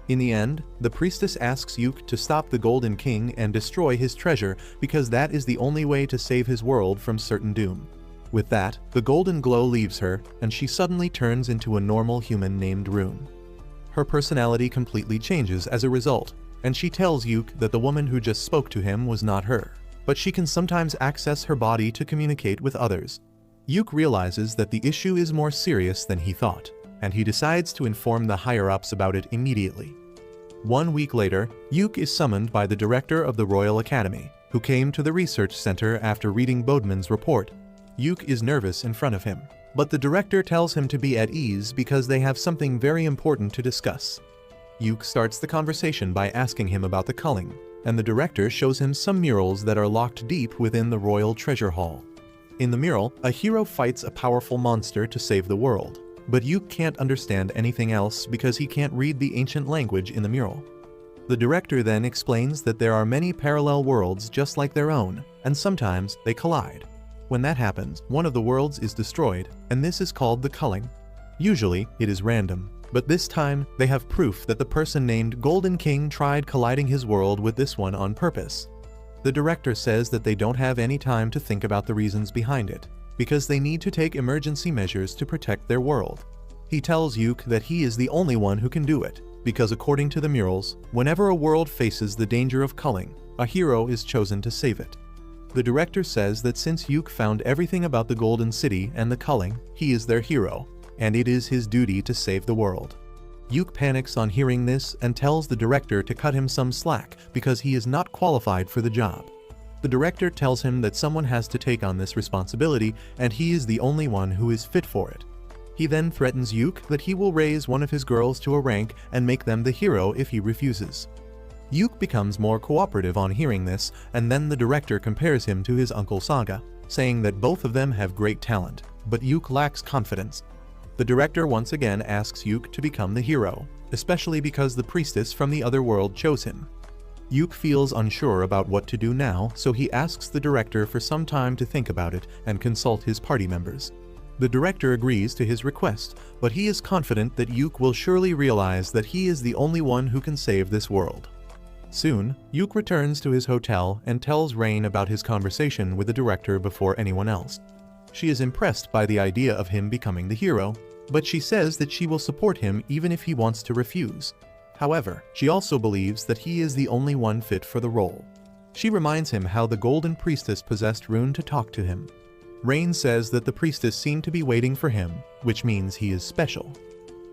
In the end, the priestess asks Yuke to stop the Golden King and destroy his treasure because that is the only way to save his world from certain doom. With that, the golden glow leaves her, and she suddenly turns into a normal human named Rune. Her personality completely changes as a result, and she tells Yuke that the woman who just spoke to him was not her, but she can sometimes access her body to communicate with others. Yuke realizes that the issue is more serious than he thought, and he decides to inform the higher-ups about it immediately. 1 week later, Yuke is summoned by the director of the Royal Academy, who came to the research center after reading Bodeman's report. Yuke is nervous in front of him, but the director tells him to be at ease because they have something very important to discuss. Yuke starts the conversation by asking him about the culling, and the director shows him some murals that are locked deep within the Royal Treasure Hall. In the mural, a hero fights a powerful monster to save the world, but Yuke can't understand anything else because he can't read the ancient language in the mural. The director then explains that there are many parallel worlds just like their own, and sometimes they collide. When that happens, one of the worlds is destroyed, and this is called the culling. Usually, it is random, but this time they have proof that the person named Golden King tried colliding his world with this one on purpose. The director says that they don't have any time to think about the reasons behind it, because they need to take emergency measures to protect their world. He tells Yuke that he is the only one who can do it, because according to the murals, whenever a world faces the danger of culling, a hero is chosen to save it. The director says that since Yuke found everything about the Golden City and the culling, he is their hero, and it is his duty to save the world. Yuke panics on hearing this and tells the director to cut him some slack because he is not qualified for the job. The director tells him that someone has to take on this responsibility and he is the only one who is fit for it. He then threatens Yuk that he will raise one of his girls to a rank and make them the hero if he refuses. Yuk becomes more cooperative on hearing this, and then the director compares him to his uncle Saga, saying that both of them have great talent, but Yuk lacks confidence. The director once again asks Yuk to become the hero, especially because the priestess from the other world chose him. Yuk feels unsure about what to do now, so he asks the director for some time to think about it and consult his party members. The director agrees to his request, but he is confident that Yuk will surely realize that he is the only one who can save this world. Soon, Yuk returns to his hotel and tells Rain about his conversation with the director before anyone else. She is impressed by the idea of him becoming the hero, but she says that she will support him even if he wants to refuse. However, she also believes that he is the only one fit for the role. She reminds him how the Golden Priestess possessed Rune to talk to him. Rain says that the priestess seemed to be waiting for him, which means he is special.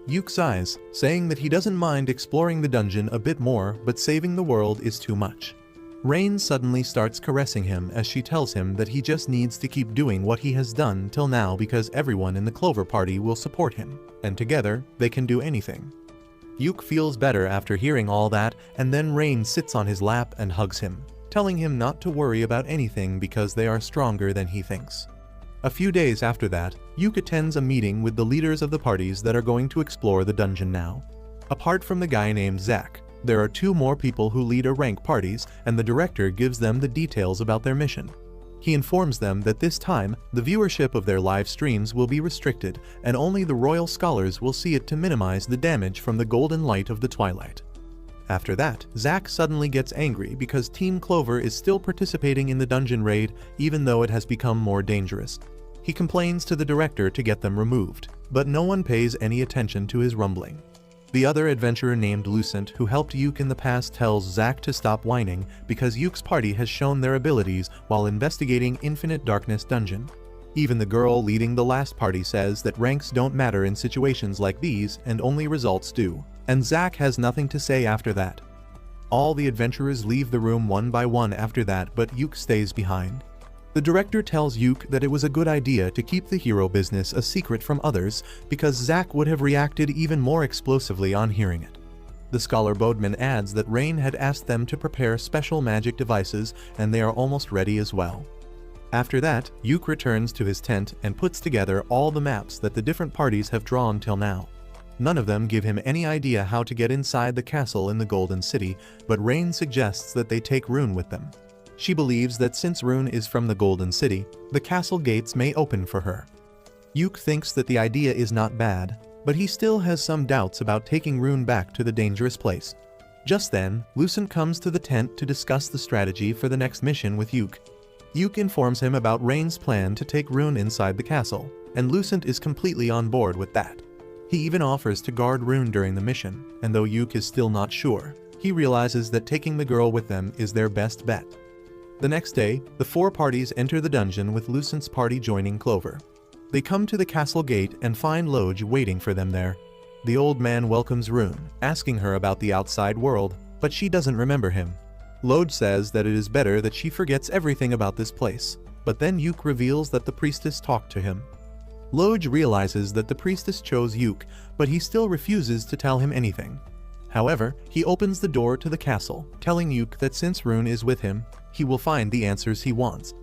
Yuk sighs, saying that he doesn't mind exploring the dungeon a bit more, but saving the world is too much. Rain suddenly starts caressing him as she tells him that he just needs to keep doing what he has done till now because everyone in the Clover Party will support him, and together they can do anything. Yuk feels better after hearing all that, and then Rain sits on his lap and hugs him, telling him not to worry about anything because they are stronger than he thinks. A few days after that, Yuk attends a meeting with the leaders of the parties that are going to explore the dungeon now. Apart from the guy named Zack, there are 2 more people who lead a rank parties, and the director gives them the details about their mission. He informs them that this time, the viewership of their live streams will be restricted, and only the royal scholars will see it to minimize the damage from the golden light of the twilight. After that, Zack suddenly gets angry because Team Clover is still participating in the dungeon raid even though it has become more dangerous. He complains to the director to get them removed, but no one pays any attention to his rumbling. The other adventurer named Lucent who helped Yuk in the past tells Zack to stop whining because Yuk's party has shown their abilities while investigating Infinite Darkness Dungeon. Even the girl leading the last party says that ranks don't matter in situations like these and only results do, and Zack has nothing to say after that. All the adventurers leave the room one by one after that, but Yuk stays behind. The director tells Yuk that it was a good idea to keep the hero business a secret from others because Zack would have reacted even more explosively on hearing it. The scholar Bodman adds that Rain had asked them to prepare special magic devices and they are almost ready as well. After that, Yuk returns to his tent and puts together all the maps that the different parties have drawn till now. None of them give him any idea how to get inside the castle in the Golden City, but Rain suggests that they take Rune with them. She believes that since Rune is from the Golden City, the castle gates may open for her. Yuk thinks that the idea is not bad, but he still has some doubts about taking Rune back to the dangerous place. Just then, Lucent comes to the tent to discuss the strategy for the next mission with Yuk. Yuk informs him about Rain's plan to take Rune inside the castle, and Lucent is completely on board with that. He even offers to guard Rune during the mission, and though Yuk is still not sure, he realizes that taking the girl with them is their best bet. The next day, the 4 parties enter the dungeon with Lucent's party joining Clover. They come to the castle gate and find Loj waiting for them there. The old man welcomes Rune, asking her about the outside world, but she doesn't remember him. Loj says that it is better that she forgets everything about this place, but then Yuk reveals that the priestess talked to him. Loj realizes that the priestess chose Yuk, but he still refuses to tell him anything. However, he opens the door to the castle, telling Yuk that since Rune is with him, he will find the answers he wants.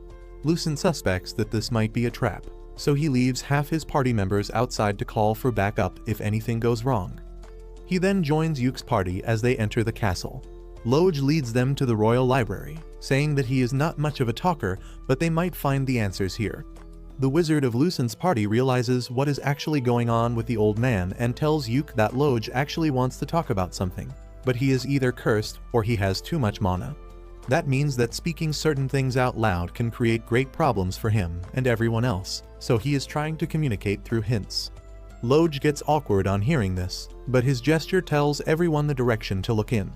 Lucent suspects that this might be a trap, so he leaves half his party members outside to call for backup if anything goes wrong. He then joins Yuk's party as they enter the castle. Loj leads them to the royal library, saying that he is not much of a talker, but they might find the answers here. The wizard of Lucent's party realizes what is actually going on with the old man and tells Yuk that Loj actually wants to talk about something, but he is either cursed or he has too much mana. That means that speaking certain things out loud can create great problems for him and everyone else, so he is trying to communicate through hints. Loj gets awkward on hearing this, but his gesture tells everyone the direction to look in.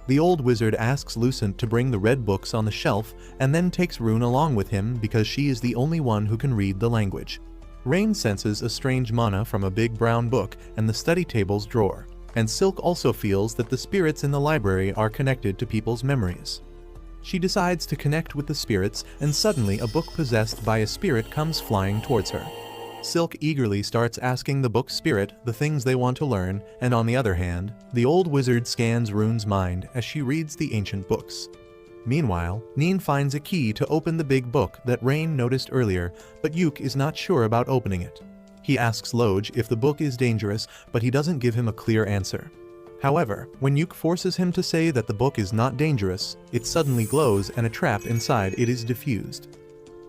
The old wizard asks Lucent to bring the red books on the shelf and then takes Rune along with him because she is the only one who can read the language. Rain senses a strange mana from a big brown book and the study table's drawer, and Silk also feels that the spirits in the library are connected to people's memories. She decides to connect with the spirits, and suddenly a book possessed by a spirit comes flying towards her. Silk eagerly starts asking the book spirit the things they want to learn, and on the other hand, the old wizard scans Rune's mind as she reads the ancient books. Meanwhile, Neen finds a key to open the big book that Rain noticed earlier, but Yuk is not sure about opening it. He asks Loj if the book is dangerous, but he doesn't give him a clear answer. However, when Yuk forces him to say that the book is not dangerous, it suddenly glows and a trap inside it is diffused.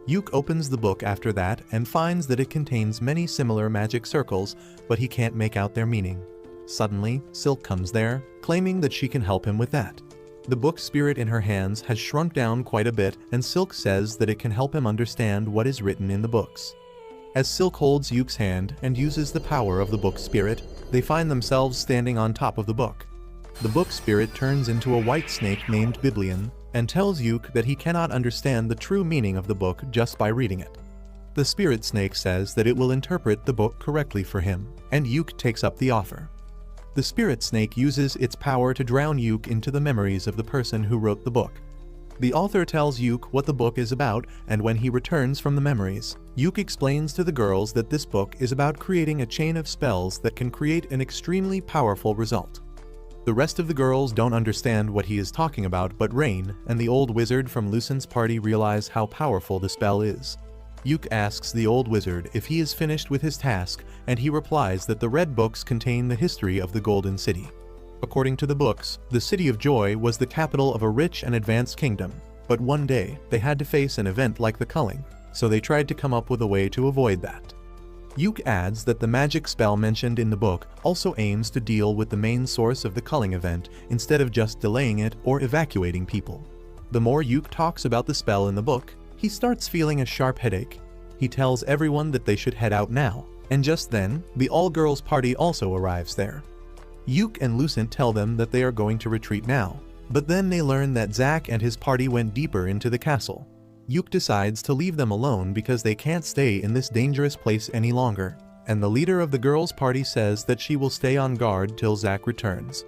Yuk opens the book after that and finds that it contains many similar magic circles, but he can't make out their meaning. Suddenly, Silk comes there, claiming that she can help him with that. The book spirit in her hands has shrunk down quite a bit, and Silk says that it can help him understand what is written in the books. As Silk holds Yuk's hand and uses the power of the book spirit, they find themselves standing on top of the book. The book spirit turns into a white snake named Biblion, and tells Yuk that he cannot understand the true meaning of the book just by reading it. The spirit snake says that it will interpret the book correctly for him, and Yuk takes up the offer. The spirit snake uses its power to drown Yuk into the memories of the person who wrote the book. The author tells Yuk what the book is about, and when he returns from the memories, Yuk explains to the girls that this book is about creating a chain of spells that can create an extremely powerful result. The rest of the girls don't understand what he is talking about, but Rain and the old wizard from Lucen's party realize how powerful the spell is. Yuk asks the old wizard if he is finished with his task, and he replies that the red books contain the history of the Golden City. According to the books, the City of Joy was the capital of a rich and advanced kingdom, but one day they had to face an event like the culling, so they tried to come up with a way to avoid that. Yuk adds that the magic spell mentioned in the book also aims to deal with the main source of the culling event instead of just delaying it or evacuating people. The more Yuk talks about the spell in the book, he starts feeling a sharp headache. He tells everyone that they should head out now, and just then, the all-girls party also arrives there. Yuk and Lucent tell them that they are going to retreat now, but then they learn that Zack and his party went deeper into the castle. Yuk decides to leave them alone because they can't stay in this dangerous place any longer, and the leader of the girls' party says that she will stay on guard till Zack returns.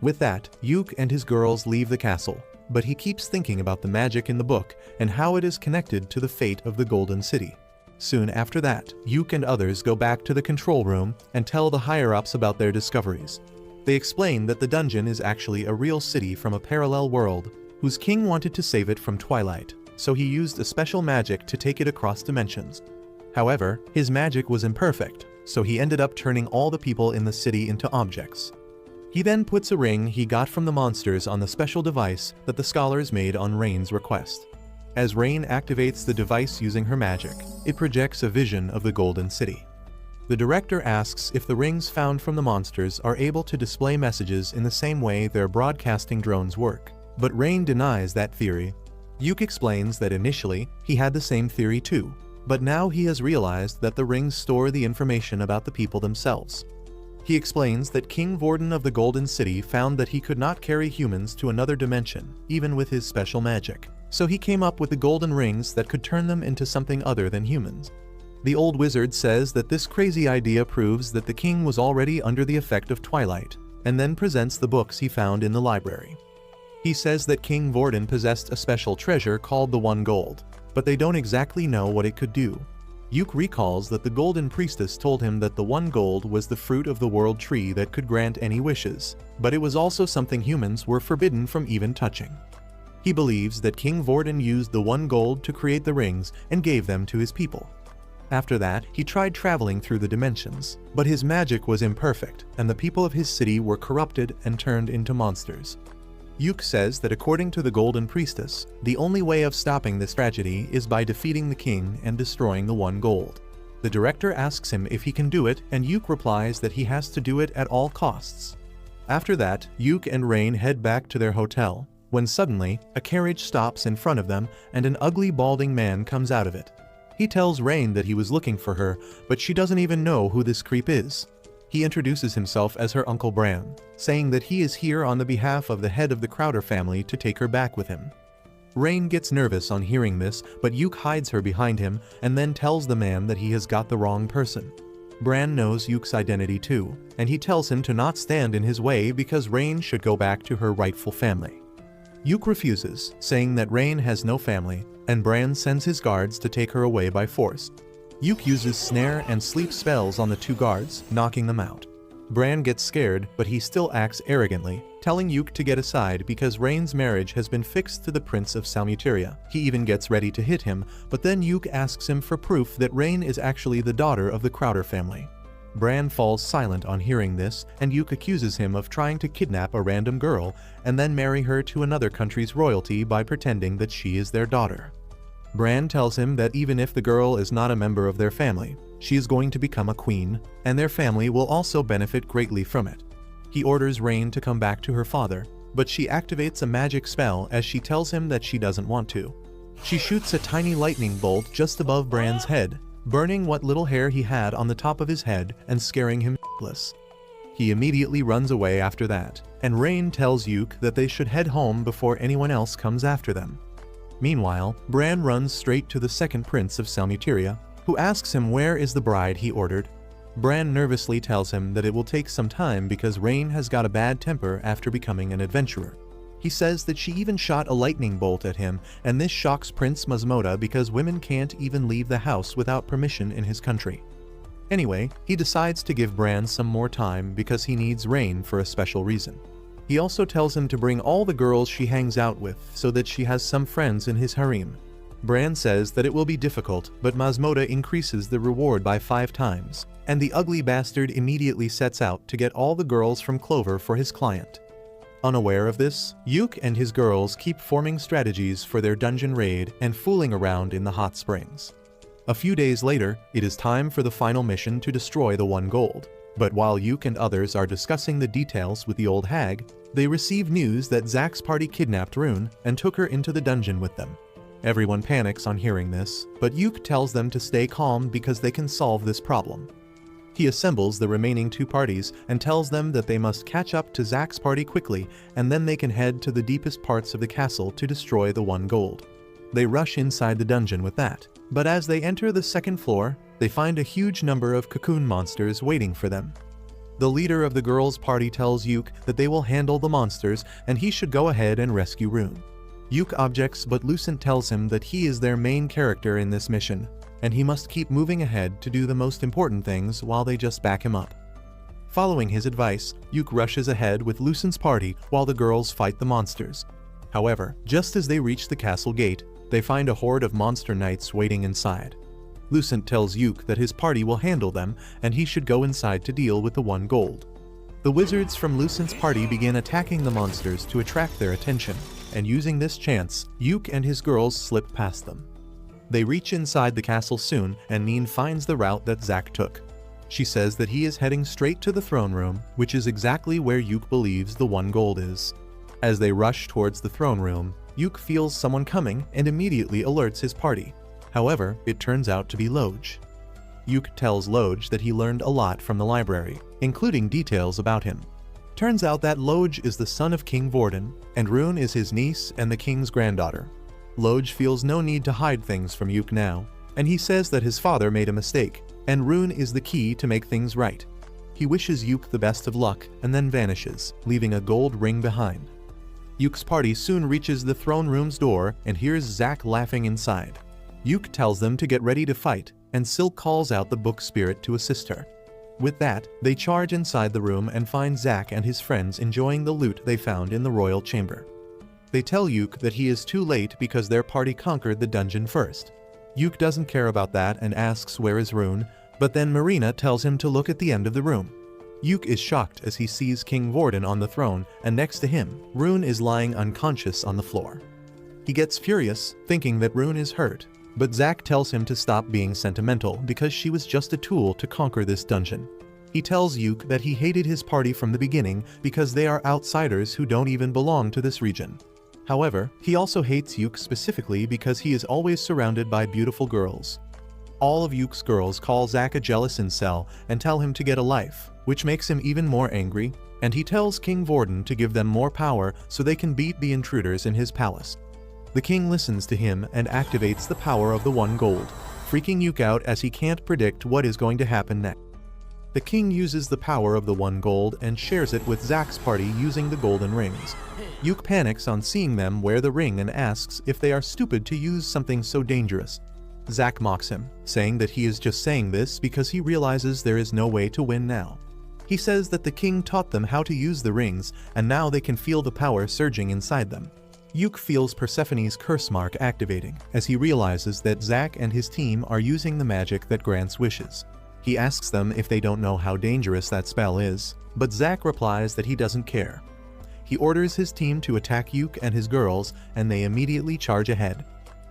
With that, Yuk and his girls leave the castle, but he keeps thinking about the magic in the book and how it is connected to the fate of the Golden City. Soon after that, Yuk and others go back to the control room and tell the higher-ups about their discoveries. They explain that the dungeon is actually a real city from a parallel world, whose king wanted to save it from twilight, so he used a special magic to take it across dimensions. However, his magic was imperfect, so he ended up turning all the people in the city into objects. He then puts a ring he got from the monsters on the special device that the scholars made on Rain's request. As Rain activates the device using her magic, it projects a vision of the Golden City. The director asks if the rings found from the monsters are able to display messages in the same way their broadcasting drones work, but Rain denies that theory. Yuk explains that initially, he had the same theory too, but now he has realized that the rings store the information about the people themselves. He explains that King Vorden of the Golden City found that he could not carry humans to another dimension, even with his special magic. So he came up with the golden rings that could turn them into something other than humans. The old wizard says that this crazy idea proves that the king was already under the effect of twilight, and then presents the books he found in the library. He says that King Vorden possessed a special treasure called the One Gold, but they don't exactly know what it could do. Yuk recalls that the Golden Priestess told him that the One Gold was the fruit of the world tree that could grant any wishes, but it was also something humans were forbidden from even touching. He believes that King Vorden used the One Gold to create the rings and gave them to his people. After that, he tried traveling through the dimensions, but his magic was imperfect, and the people of his city were corrupted and turned into monsters. Yuk says that according to the Golden Priestess, the only way of stopping this tragedy is by defeating the king and destroying the One Gold. The director asks him if he can do it, and Yuk replies that he has to do it at all costs. After that, Yuk and Rain head back to their hotel, when suddenly, a carriage stops in front of them and an ugly balding man comes out of it. He tells Rain that he was looking for her, but she doesn't even know who this creep is. He introduces himself as her Uncle Bran, saying that he is here on the behalf of the head of the Crowder family to take her back with him. Rain gets nervous on hearing this, but Yuk hides her behind him and then tells the man that he has got the wrong person. Bran knows Yuk's identity too, and he tells him to not stand in his way because Rain should go back to her rightful family. Yuk refuses, saying that Rain has no family, and Bran sends his guards to take her away by force. Yuk uses snare and sleep spells on the two guards, knocking them out. Bran gets scared, but he still acts arrogantly, telling Yuk to get aside because Rain's marriage has been fixed to the Prince of Salmuteria. He even gets ready to hit him, but then Yuk asks him for proof that Rain is actually the daughter of the Crowder family. Bran falls silent on hearing this, and Yuk accuses him of trying to kidnap a random girl and then marry her to another country's royalty by pretending that she is their daughter. Bran tells him that even if the girl is not a member of their family, she is going to become a queen, and their family will also benefit greatly from it. He orders Rain to come back to her father, but she activates a magic spell as she tells him that she doesn't want to. She shoots a tiny lightning bolt just above Bran's head, burning what little hair he had on the top of his head and scaring him shitless. He immediately runs away after that, and Rain tells Yuk that they should head home before anyone else comes after them. Meanwhile, Bran runs straight to the second prince of Salmuteria, who asks him where is the bride he ordered. Bran nervously tells him that it will take some time because Rain has got a bad temper after becoming an adventurer. He says that she even shot a lightning bolt at him, and this shocks Prince Masmoda because women can't even leave the house without permission in his country. Anyway, he decides to give Bran some more time because he needs Rain for a special reason. He also tells him to bring all the girls she hangs out with so that she has some friends in his harem. Bran says that it will be difficult, but Masmoda increases the reward by 5 times, and the ugly bastard immediately sets out to get all the girls from Clover for his client. Unaware of this, Yuk and his girls keep forming strategies for their dungeon raid and fooling around in the hot springs. A few days later, it is time for the final mission to destroy the One Gold. But while Yuk and others are discussing the details with the old hag, they receive news that Zack's party kidnapped Rune and took her into the dungeon with them. Everyone panics on hearing this, but Yuk tells them to stay calm because they can solve this problem. He assembles the remaining 2 parties and tells them that they must catch up to Zack's party quickly, and then they can head to the deepest parts of the castle to destroy the One Gold. They rush inside the dungeon with that, but as they enter the 2nd floor, they find a huge number of cocoon monsters waiting for them. The leader of the girls' party tells Yuk that they will handle the monsters and he should go ahead and rescue Rune. Yuk objects, but Lucent tells him that he is their main character in this mission, and he must keep moving ahead to do the most important things while they just back him up. Following his advice, Yuk rushes ahead with Lucent's party while the girls fight the monsters. However, just as they reach the castle gate, they find a horde of monster knights waiting inside. Lucent tells Yuk that his party will handle them and he should go inside to deal with the One Gold. The wizards from Lucent's party begin attacking the monsters to attract their attention, and using this chance, Yuk and his girls slip past them. They reach inside the castle soon, and Neen finds the route that Zack took. She says that he is heading straight to the throne room, which is exactly where Yuk believes the One Gold is. As they rush towards the throne room, Yuk feels someone coming and immediately alerts his party. However, it turns out to be Loj. Yuk tells Loj that he learned a lot from the library, including details about him. Turns out that Loj is the son of King Vorden, and Rune is his niece and the king's granddaughter. Loj feels no need to hide things from Yuk now, and he says that his father made a mistake, and Rune is the key to make things right. He wishes Yuk the best of luck and then vanishes, leaving a gold ring behind. Yuk's party soon reaches the throne room's door and hears Zack laughing inside. Yuk tells them to get ready to fight, and Silk calls out the book spirit to assist her. With that, they charge inside the room and find Zack and his friends enjoying the loot they found in the royal chamber. They tell Yuk that he is too late because their party conquered the dungeon first. Yuk doesn't care about that and asks where is Rune, but then Marina tells him to look at the end of the room. Yuk is shocked as he sees King Vorden on the throne, and next to him, Rune is lying unconscious on the floor. He gets furious, thinking that Rune is hurt, but Zack tells him to stop being sentimental because she was just a tool to conquer this dungeon. He tells Yuk that he hated his party from the beginning because they are outsiders who don't even belong to this region. However, he also hates Yuk specifically because he is always surrounded by beautiful girls. All of Yuk's girls call Zack a jealous incel and tell him to get a life, which makes him even more angry, and he tells King Vorden to give them more power so they can beat the intruders in his palace. The king listens to him and activates the power of the One Gold, freaking Yuk out as he can't predict what is going to happen next. The king uses the power of the 1 gold and shares it with Zack's party using the golden rings. Yuke panics on seeing them wear the ring and asks if they are stupid to use something so dangerous. Zack mocks him, saying that he is just saying this because he realizes there is no way to win now. He says that the king taught them how to use the rings, and now they can feel the power surging inside them. Yuke feels Persephone's curse mark activating, as he realizes that Zack and his team are using the magic that grants wishes. He asks them if they don't know how dangerous that spell is, but Zack replies that he doesn't care. He orders his team to attack Yuke and his girls, and they immediately charge ahead.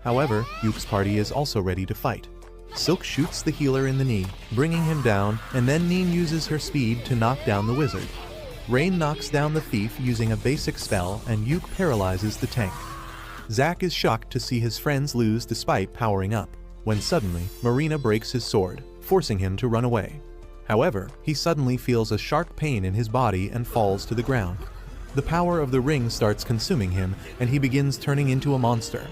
However, Yuke's party is also ready to fight. Silk shoots the healer in the knee, bringing him down, and then Neen uses her speed to knock down the wizard. Rain knocks down the thief using a basic spell, and Yuke paralyzes the tank. Zack is shocked to see his friends lose despite powering up, when suddenly, Marina breaks his sword, forcing him to run away. However, he suddenly feels a sharp pain in his body and falls to the ground. The power of the ring starts consuming him, and he begins turning into a monster.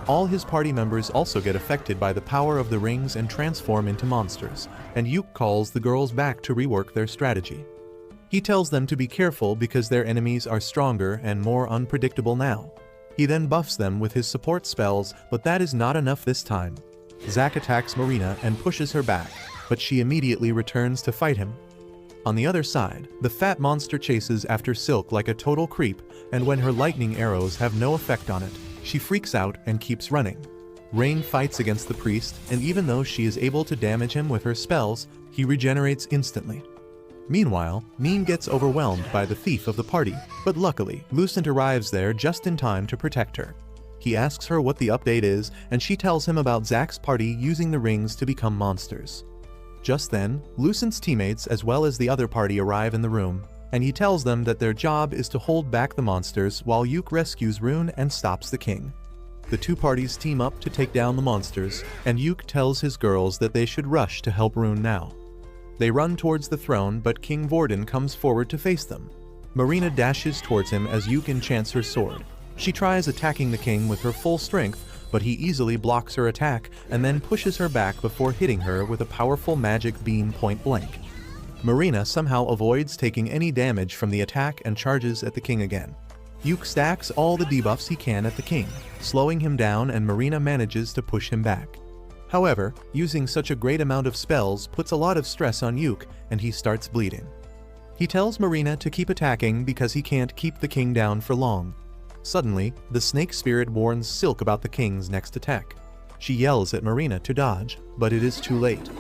All his party members also get affected by the power of the rings and transform into monsters, and Yuke calls the girls back to rework their strategy. He tells them to be careful because their enemies are stronger and more unpredictable now. He then buffs them with his support spells, but that is not enough this time. Zack attacks Marina and pushes her back, but she immediately returns to fight him. On the other side, the fat monster chases after Silk like a total creep, and when her lightning arrows have no effect on it, she freaks out and keeps running. Rain fights against the priest, and even though she is able to damage him with her spells, he regenerates instantly. Meanwhile, Neen gets overwhelmed by the thief of the party, but luckily, Lucent arrives there just in time to protect her. He asks her what the update is, and she tells him about Zack's party using the rings to become monsters. Just then, Lucent's teammates as well as the other party arrive in the room, and he tells them that their job is to hold back the monsters while Yuke rescues Rune and stops the king. The two parties team up to take down the monsters, and Yuke tells his girls that they should rush to help Rune now. They run towards the throne, but King Vorden comes forward to face them. Marina dashes towards him as Yuke enchants her sword. She tries attacking the king with her full strength, but he easily blocks her attack and then pushes her back before hitting her with a powerful magic beam point blank. Marina somehow avoids taking any damage from the attack and charges at the king again. Yuke stacks all the debuffs he can at the king, slowing him down, and Marina manages to push him back. However, using such a great amount of spells puts a lot of stress on Yuke, and he starts bleeding. He tells Marina to keep attacking because he can't keep the king down for long. Suddenly, the snake spirit warns Silk about the king's next attack. She yells at Marina to dodge, but it is too late.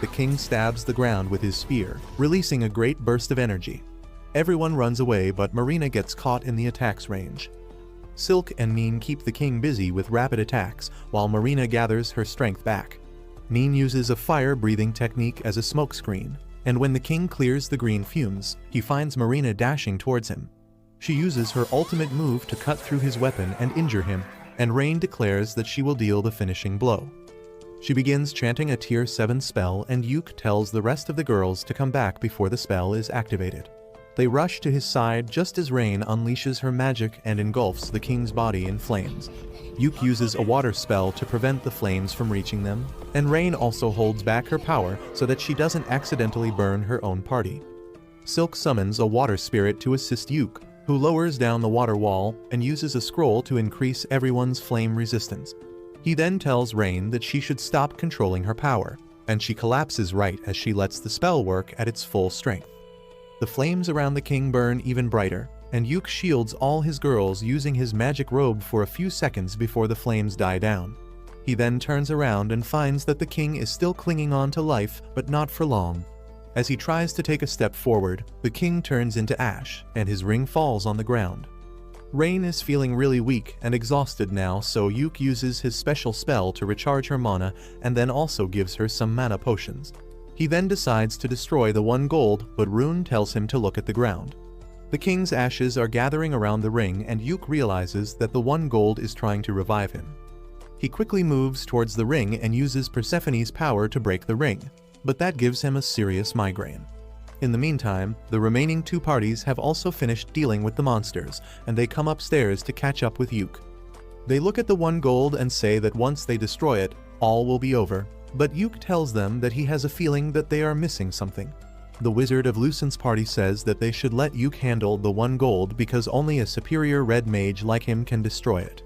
The king stabs the ground with his spear, releasing a great burst of energy. Everyone runs away, but Marina gets caught in the attack's range. Silk and Neen keep the king busy with rapid attacks, while Marina gathers her strength back. Neen uses a fire-breathing technique as a smokescreen, and when the king clears the green fumes, he finds Marina dashing towards him. She uses her ultimate move to cut through his weapon and injure him, and Rain declares that she will deal the finishing blow. She begins chanting a tier 7 spell, and Yuke tells the rest of the girls to come back before the spell is activated. They rush to his side just as Rain unleashes her magic and engulfs the king's body in flames. Yuke uses a water spell to prevent the flames from reaching them, and Rain also holds back her power so that she doesn't accidentally burn her own party. Silk summons a water spirit to assist Yuke, who lowers down the water wall and uses a scroll to increase everyone's flame resistance. He then tells Rain that she should stop controlling her power, and she collapses right as she lets the spell work at its full strength. The flames around the king burn even brighter, and Yuke shields all his girls using his magic robe for a few seconds before the flames die down. He then turns around and finds that the king is still clinging on to life, but not for long. As he tries to take a step forward, the king turns into ash, and his ring falls on the ground. Rain is feeling really weak and exhausted now, so Yuke uses his special spell to recharge her mana and then also gives her some mana potions. He then decides to destroy the 1 gold, but Rune tells him to look at the ground. The king's ashes are gathering around the ring, and Yuke realizes that the 1 gold is trying to revive him. He quickly moves towards the ring and uses Persephone's power to break the ring, but that gives him a serious migraine. In the meantime, the remaining 2 parties have also finished dealing with the monsters, and they come upstairs to catch up with Yuke. They look at the 1 gold and say that once they destroy it, all will be over, but Yuke tells them that he has a feeling that they are missing something. The Wizard of Lucent's party says that they should let Yuke handle the 1 gold because only a superior red mage like him can destroy it.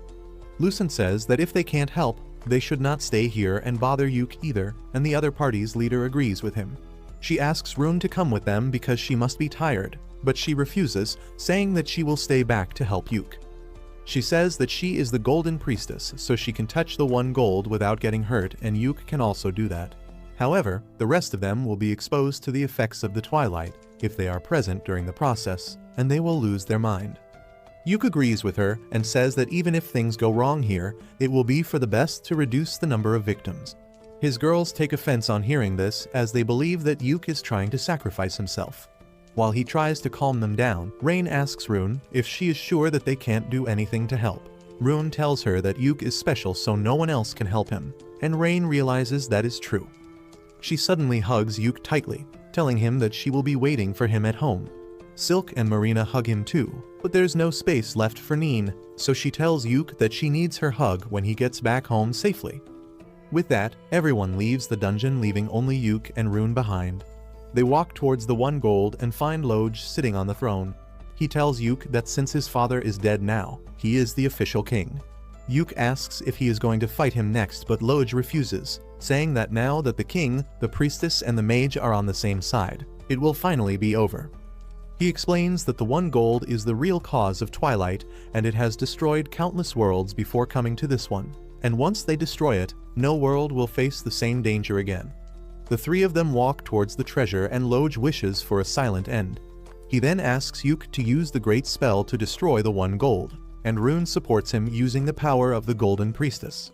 Lucent says that if they can't help, they should not stay here and bother Yuke either, and the other party's leader agrees with him. She asks Rune to come with them because she must be tired, but she refuses, saying that she will stay back to help Yuke. She says that she is the Golden Priestess, so she can touch the 1 gold without getting hurt, and Yuke can also do that. However, the rest of them will be exposed to the effects of the twilight if they are present during the process, and they will lose their mind. Yuke agrees with her and says that even if things go wrong here, it will be for the best to reduce the number of victims. His girls take offense on hearing this, as they believe that Yuke is trying to sacrifice himself. While he tries to calm them down, Rain asks Rune if she is sure that they can't do anything to help. Rune tells her that Yuke is special so no one else can help him, and Rain realizes that is true. She suddenly hugs Yuke tightly, telling him that she will be waiting for him at home. Silk and Marina hug him too, but there's no space left for Neen, so she tells Yuke that she needs her hug when he gets back home safely. With that, everyone leaves the dungeon, leaving only Yuke and Rune behind. They walk towards the 1 gold and find Loj sitting on the throne. He tells Yuke that since his father is dead now, he is the official king. Yuke asks if he is going to fight him next, but Loj refuses, saying that now that the king, the priestess, and the mage are on the same side, it will finally be over. He explains that the 1 gold is the real cause of Twilight, and it has destroyed countless worlds before coming to this one, and once they destroy it, no world will face the same danger again. The 3 of them walk towards the treasure, and Loj wishes for a silent end. He then asks Yuke to use the great spell to destroy the 1 gold, and Rune supports him using the power of the Golden Priestess.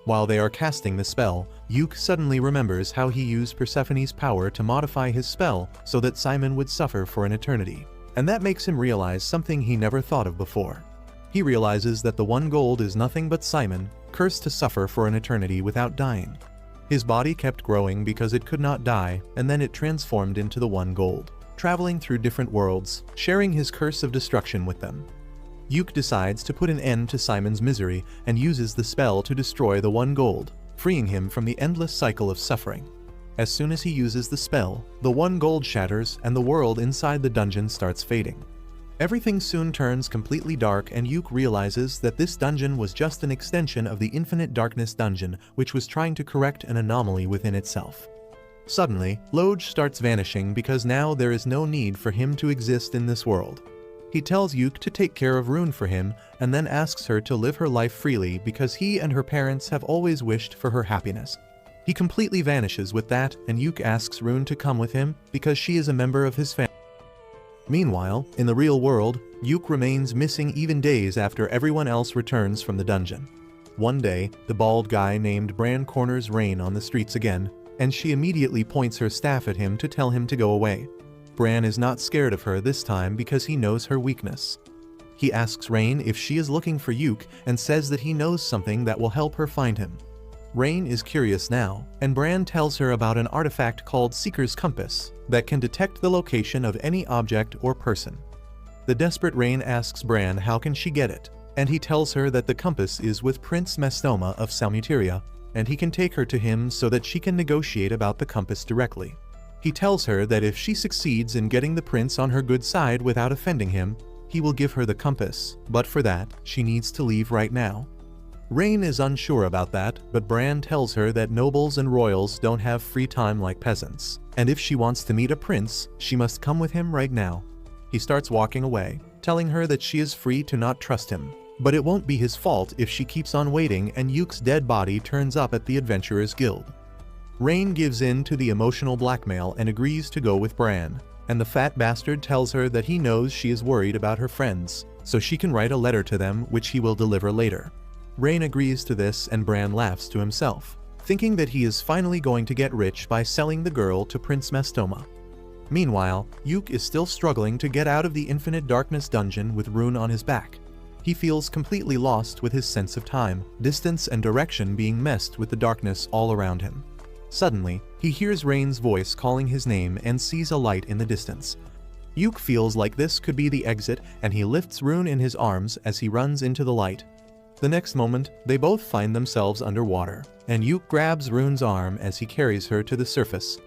While they are casting the spell, Yuke suddenly remembers how he used Persephone's power to modify his spell so that Simon would suffer for an eternity, and that makes him realize something he never thought of before. He realizes that the 1 gold is nothing but Simon, cursed to suffer for an eternity without dying. His body kept growing because it could not die, and then it transformed into the 1 gold, traveling through different worlds, sharing his curse of destruction with them. Yuke decides to put an end to Simon's misery and uses the spell to destroy the 1 gold, freeing him from the endless cycle of suffering. As soon as he uses the spell, the 1 gold shatters and the world inside the dungeon starts fading. Everything soon turns completely dark, and Yuke realizes that this dungeon was just an extension of the Infinite Darkness dungeon, which was trying to correct an anomaly within itself. Suddenly, Loj starts vanishing because now there is no need for him to exist in this world. He tells Yuke to take care of Rune for him, and then asks her to live her life freely because he and her parents have always wished for her happiness. He completely vanishes with that, and Yuke asks Rune to come with him because she is a member of his family. Meanwhile, in the real world, Yuke remains missing even days after everyone else returns from the dungeon. One day, the bald guy named Bran corners Rain on the streets again, and she immediately points her staff at him to tell him to go away. Bran is not scared of her this time because he knows her weakness. He asks Rain if she is looking for Yuke and says that he knows something that will help her find him. Rain is curious now, and Bran tells her about an artifact called Seeker's Compass that can detect the location of any object or person. The desperate Rain asks Bran how can she get it, and he tells her that the compass is with Prince Mastoma of Salmuteria, and he can take her to him so that she can negotiate about the compass directly. He tells her that if she succeeds in getting the prince on her good side without offending him, he will give her the compass, but for that, she needs to leave right now. Rain is unsure about that, but Bran tells her that nobles and royals don't have free time like peasants, and if she wants to meet a prince, she must come with him right now. He starts walking away, telling her that she is free to not trust him, but it won't be his fault if she keeps on waiting and Yuke's dead body turns up at the Adventurers Guild. Rain gives in to the emotional blackmail and agrees to go with Bran, and the fat bastard tells her that he knows she is worried about her friends, so she can write a letter to them which he will deliver later. Rain agrees to this, and Bran laughs to himself, thinking that he is finally going to get rich by selling the girl to Prince Mastoma. Meanwhile, Yuke is still struggling to get out of the Infinite Darkness dungeon with Rune on his back. He feels completely lost with his sense of time, distance, and direction being messed with the darkness all around him. Suddenly, he hears Rain's voice calling his name and sees a light in the distance. Yuke feels like this could be the exit, and he lifts Rune in his arms as he runs into the light. The next moment, they both find themselves underwater, and Yuke grabs Rune's arm as he carries her to the surface.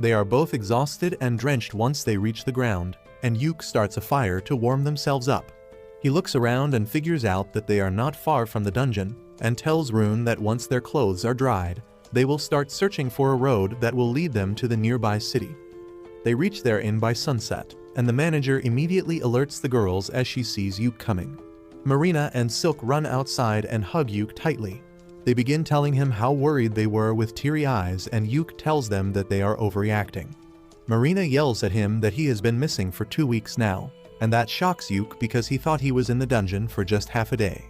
They are both exhausted and drenched once they reach the ground, and Yuk starts a fire to warm themselves up. He looks around and figures out that they are not far from the dungeon, and tells Rune that once their clothes are dried, they will start searching for a road that will lead them to the nearby city. They reach their inn by sunset, and the manager immediately alerts the girls as she sees Yuk coming. Marina and Silk run outside and hug Yuk tightly. They begin telling him how worried they were with teary eyes, and Yuk tells them that they are overreacting. Marina yells at him that he has been missing for 2 weeks now, and that shocks Yuk because he thought he was in the dungeon for just half a day.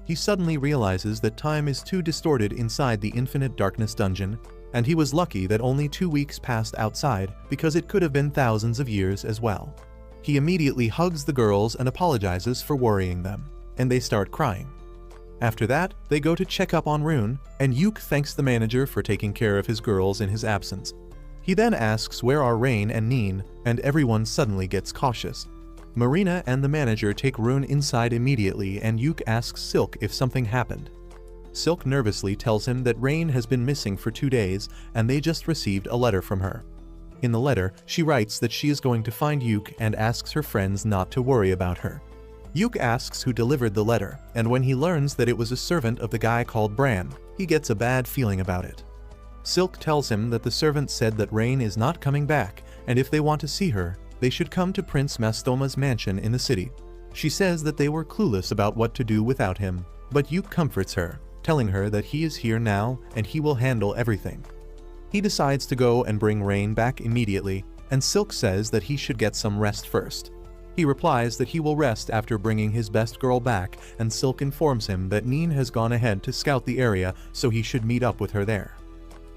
He suddenly realizes that time is too distorted inside the Infinite Darkness dungeon, and he was lucky that only 2 weeks passed outside because it could have been thousands of years as well. He immediately hugs the girls and apologizes for worrying them, and they start crying. After that, they go to check up on Rune, and Yuk thanks the manager for taking care of his girls in his absence. He then asks where are Rain and Neen, and everyone suddenly gets cautious. Marina and the manager take Rune inside immediately, and Yuk asks Silk if something happened. Silk nervously tells him that Rain has been missing for 2 days, and they just received a letter from her. In the letter, she writes that she is going to find Yuk and asks her friends not to worry about her. Yuk asks who delivered the letter, and when he learns that it was a servant of the guy called Bran, he gets a bad feeling about it. Silk tells him that the servant said that Rain is not coming back, and if they want to see her, they should come to Prince Mastoma's mansion in the city. She says that they were clueless about what to do without him, but Yuk comforts her, telling her that he is here now and he will handle everything. He decides to go and bring Rain back immediately, and Silk says that he should get some rest first. He replies that he will rest after bringing his best girl back, and Silk informs him that Neen has gone ahead to scout the area, so he should meet up with her there.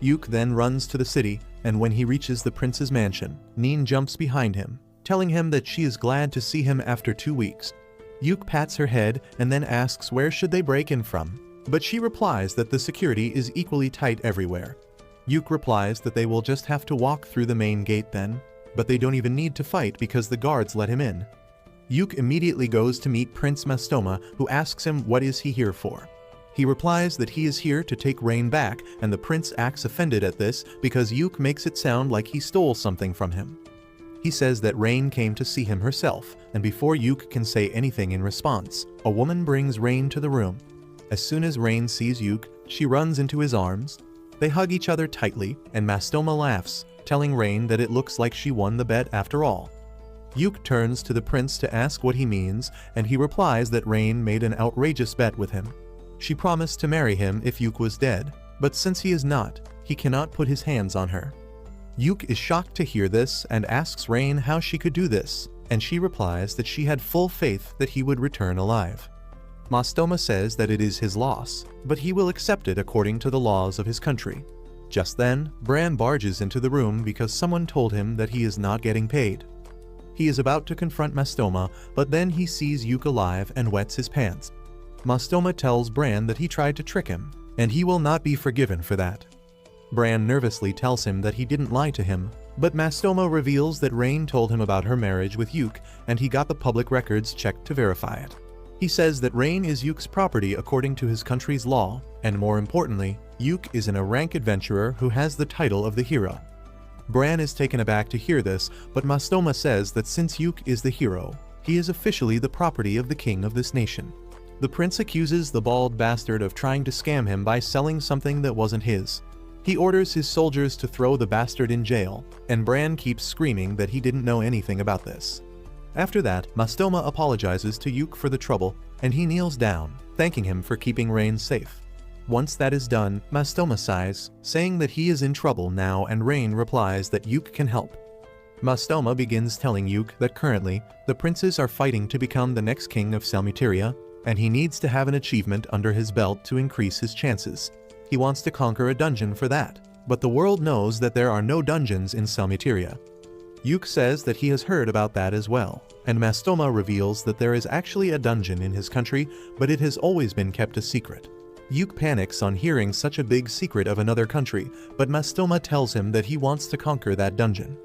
Yuk then runs to the city, and when he reaches the prince's mansion, Neen jumps behind him, telling him that she is glad to see him after 2 weeks. Yuk pats her head and then asks where should they break in from, but she replies that the security is equally tight everywhere. Yuk replies that they will just have to walk through the main gate then, but they don't even need to fight because the guards let him in. Yuk immediately goes to meet Prince Mastoma, who asks him what is he here for. He replies that he is here to take Rain back, and the prince acts offended at this because Yuk makes it sound like he stole something from him. He says that Rain came to see him herself, and before Yuk can say anything in response, a woman brings Rain to the room. As soon as Rain sees Yuk, she runs into his arms. They hug each other tightly, and Mastoma laughs, telling Rain that it looks like she won the bet after all. Yuk turns to the prince to ask what he means, and he replies that Rain made an outrageous bet with him. She promised to marry him if Yuk was dead, but since he is not, he cannot put his hands on her. Yuk is shocked to hear this and asks Rain how she could do this, and she replies that she had full faith that he would return alive. Mastoma says that it is his loss, but he will accept it according to the laws of his country. Just then, Bran barges into the room because someone told him that he is not getting paid. He is about to confront Mastoma, but then he sees Yuk alive and wets his pants. Mastoma tells Bran that he tried to trick him, and he will not be forgiven for that. Bran nervously tells him that he didn't lie to him, but Mastoma reveals that Rain told him about her marriage with Yuk, and he got the public records checked to verify it. He says that Rain is Yuk's property according to his country's law, and more importantly, Yuk is an rank adventurer who has the title of the hero. Bran is taken aback to hear this, but Mastoma says that since Yuk is the hero, he is officially the property of the king of this nation. The prince accuses the bald bastard of trying to scam him by selling something that wasn't his. He orders his soldiers to throw the bastard in jail, and Bran keeps screaming that he didn't know anything about this. After that, Mastoma apologizes to Yuk for the trouble, and he kneels down, thanking him for keeping Rain safe. Once that is done, Mastoma sighs, saying that he is in trouble now, and Rain replies that Yuk can help. Mastoma begins telling Yuk that currently, the princes are fighting to become the next king of Salmuteria, and he needs to have an achievement under his belt to increase his chances. He wants to conquer a dungeon for that, but the world knows that there are no dungeons in Salmuteria. Yuk says that he has heard about that as well, and Mastoma reveals that there is actually a dungeon in his country, but it has always been kept a secret. Yuk panics on hearing such a big secret of another country, but Mastoma tells him that he wants to conquer that dungeon.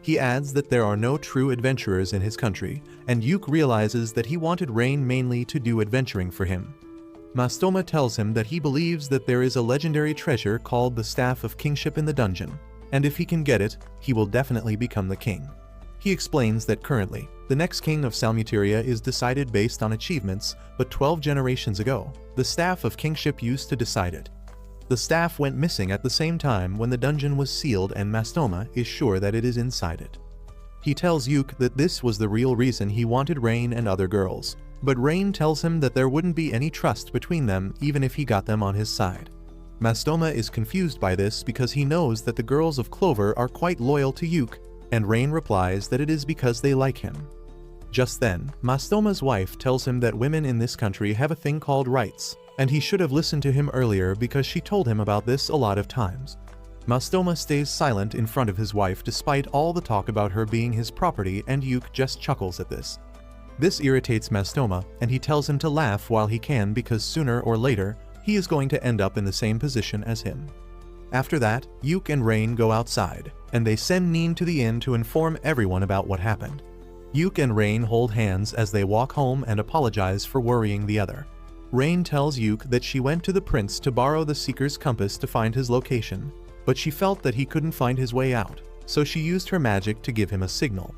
He adds that there are no true adventurers in his country, and Yuk realizes that he wanted Rain mainly to do adventuring for him. Mastoma tells him that he believes that there is a legendary treasure called the Staff of Kingship in the dungeon. and if he can get it, he will definitely become the king. He explains that currently, the next king of Salmuteria is decided based on achievements, but 12 generations ago, the staff of kingship used to decide it. The staff went missing at the same time when the dungeon was sealed, and Mastoma is sure that it is inside it. He tells Yuke that this was the real reason he wanted Rain and other girls, but Rain tells him that there wouldn't be any trust between them even if he got them on his side. Mastoma is confused by this because he knows that the girls of Clover are quite loyal to Yuke, and Rain replies that it is because they like him. Just then, Mastoma's wife tells him that women in this country have a thing called rights, and he should have listened to him earlier because she told him about this a lot of times. Mastoma stays silent in front of his wife despite all the talk about her being his property, and Yuke just chuckles at this. This irritates Mastoma, and he tells him to laugh while he can because sooner or later, he is going to end up in the same position as him. After that, Yuke and Rain go outside, and they send Neen to the inn to inform everyone about what happened. Yuke and Rain hold hands as they walk home and apologize for worrying the other. Rain tells Yuke that she went to the prince to borrow the Seeker's compass to find his location, but she felt that he couldn't find his way out, so she used her magic to give him a signal.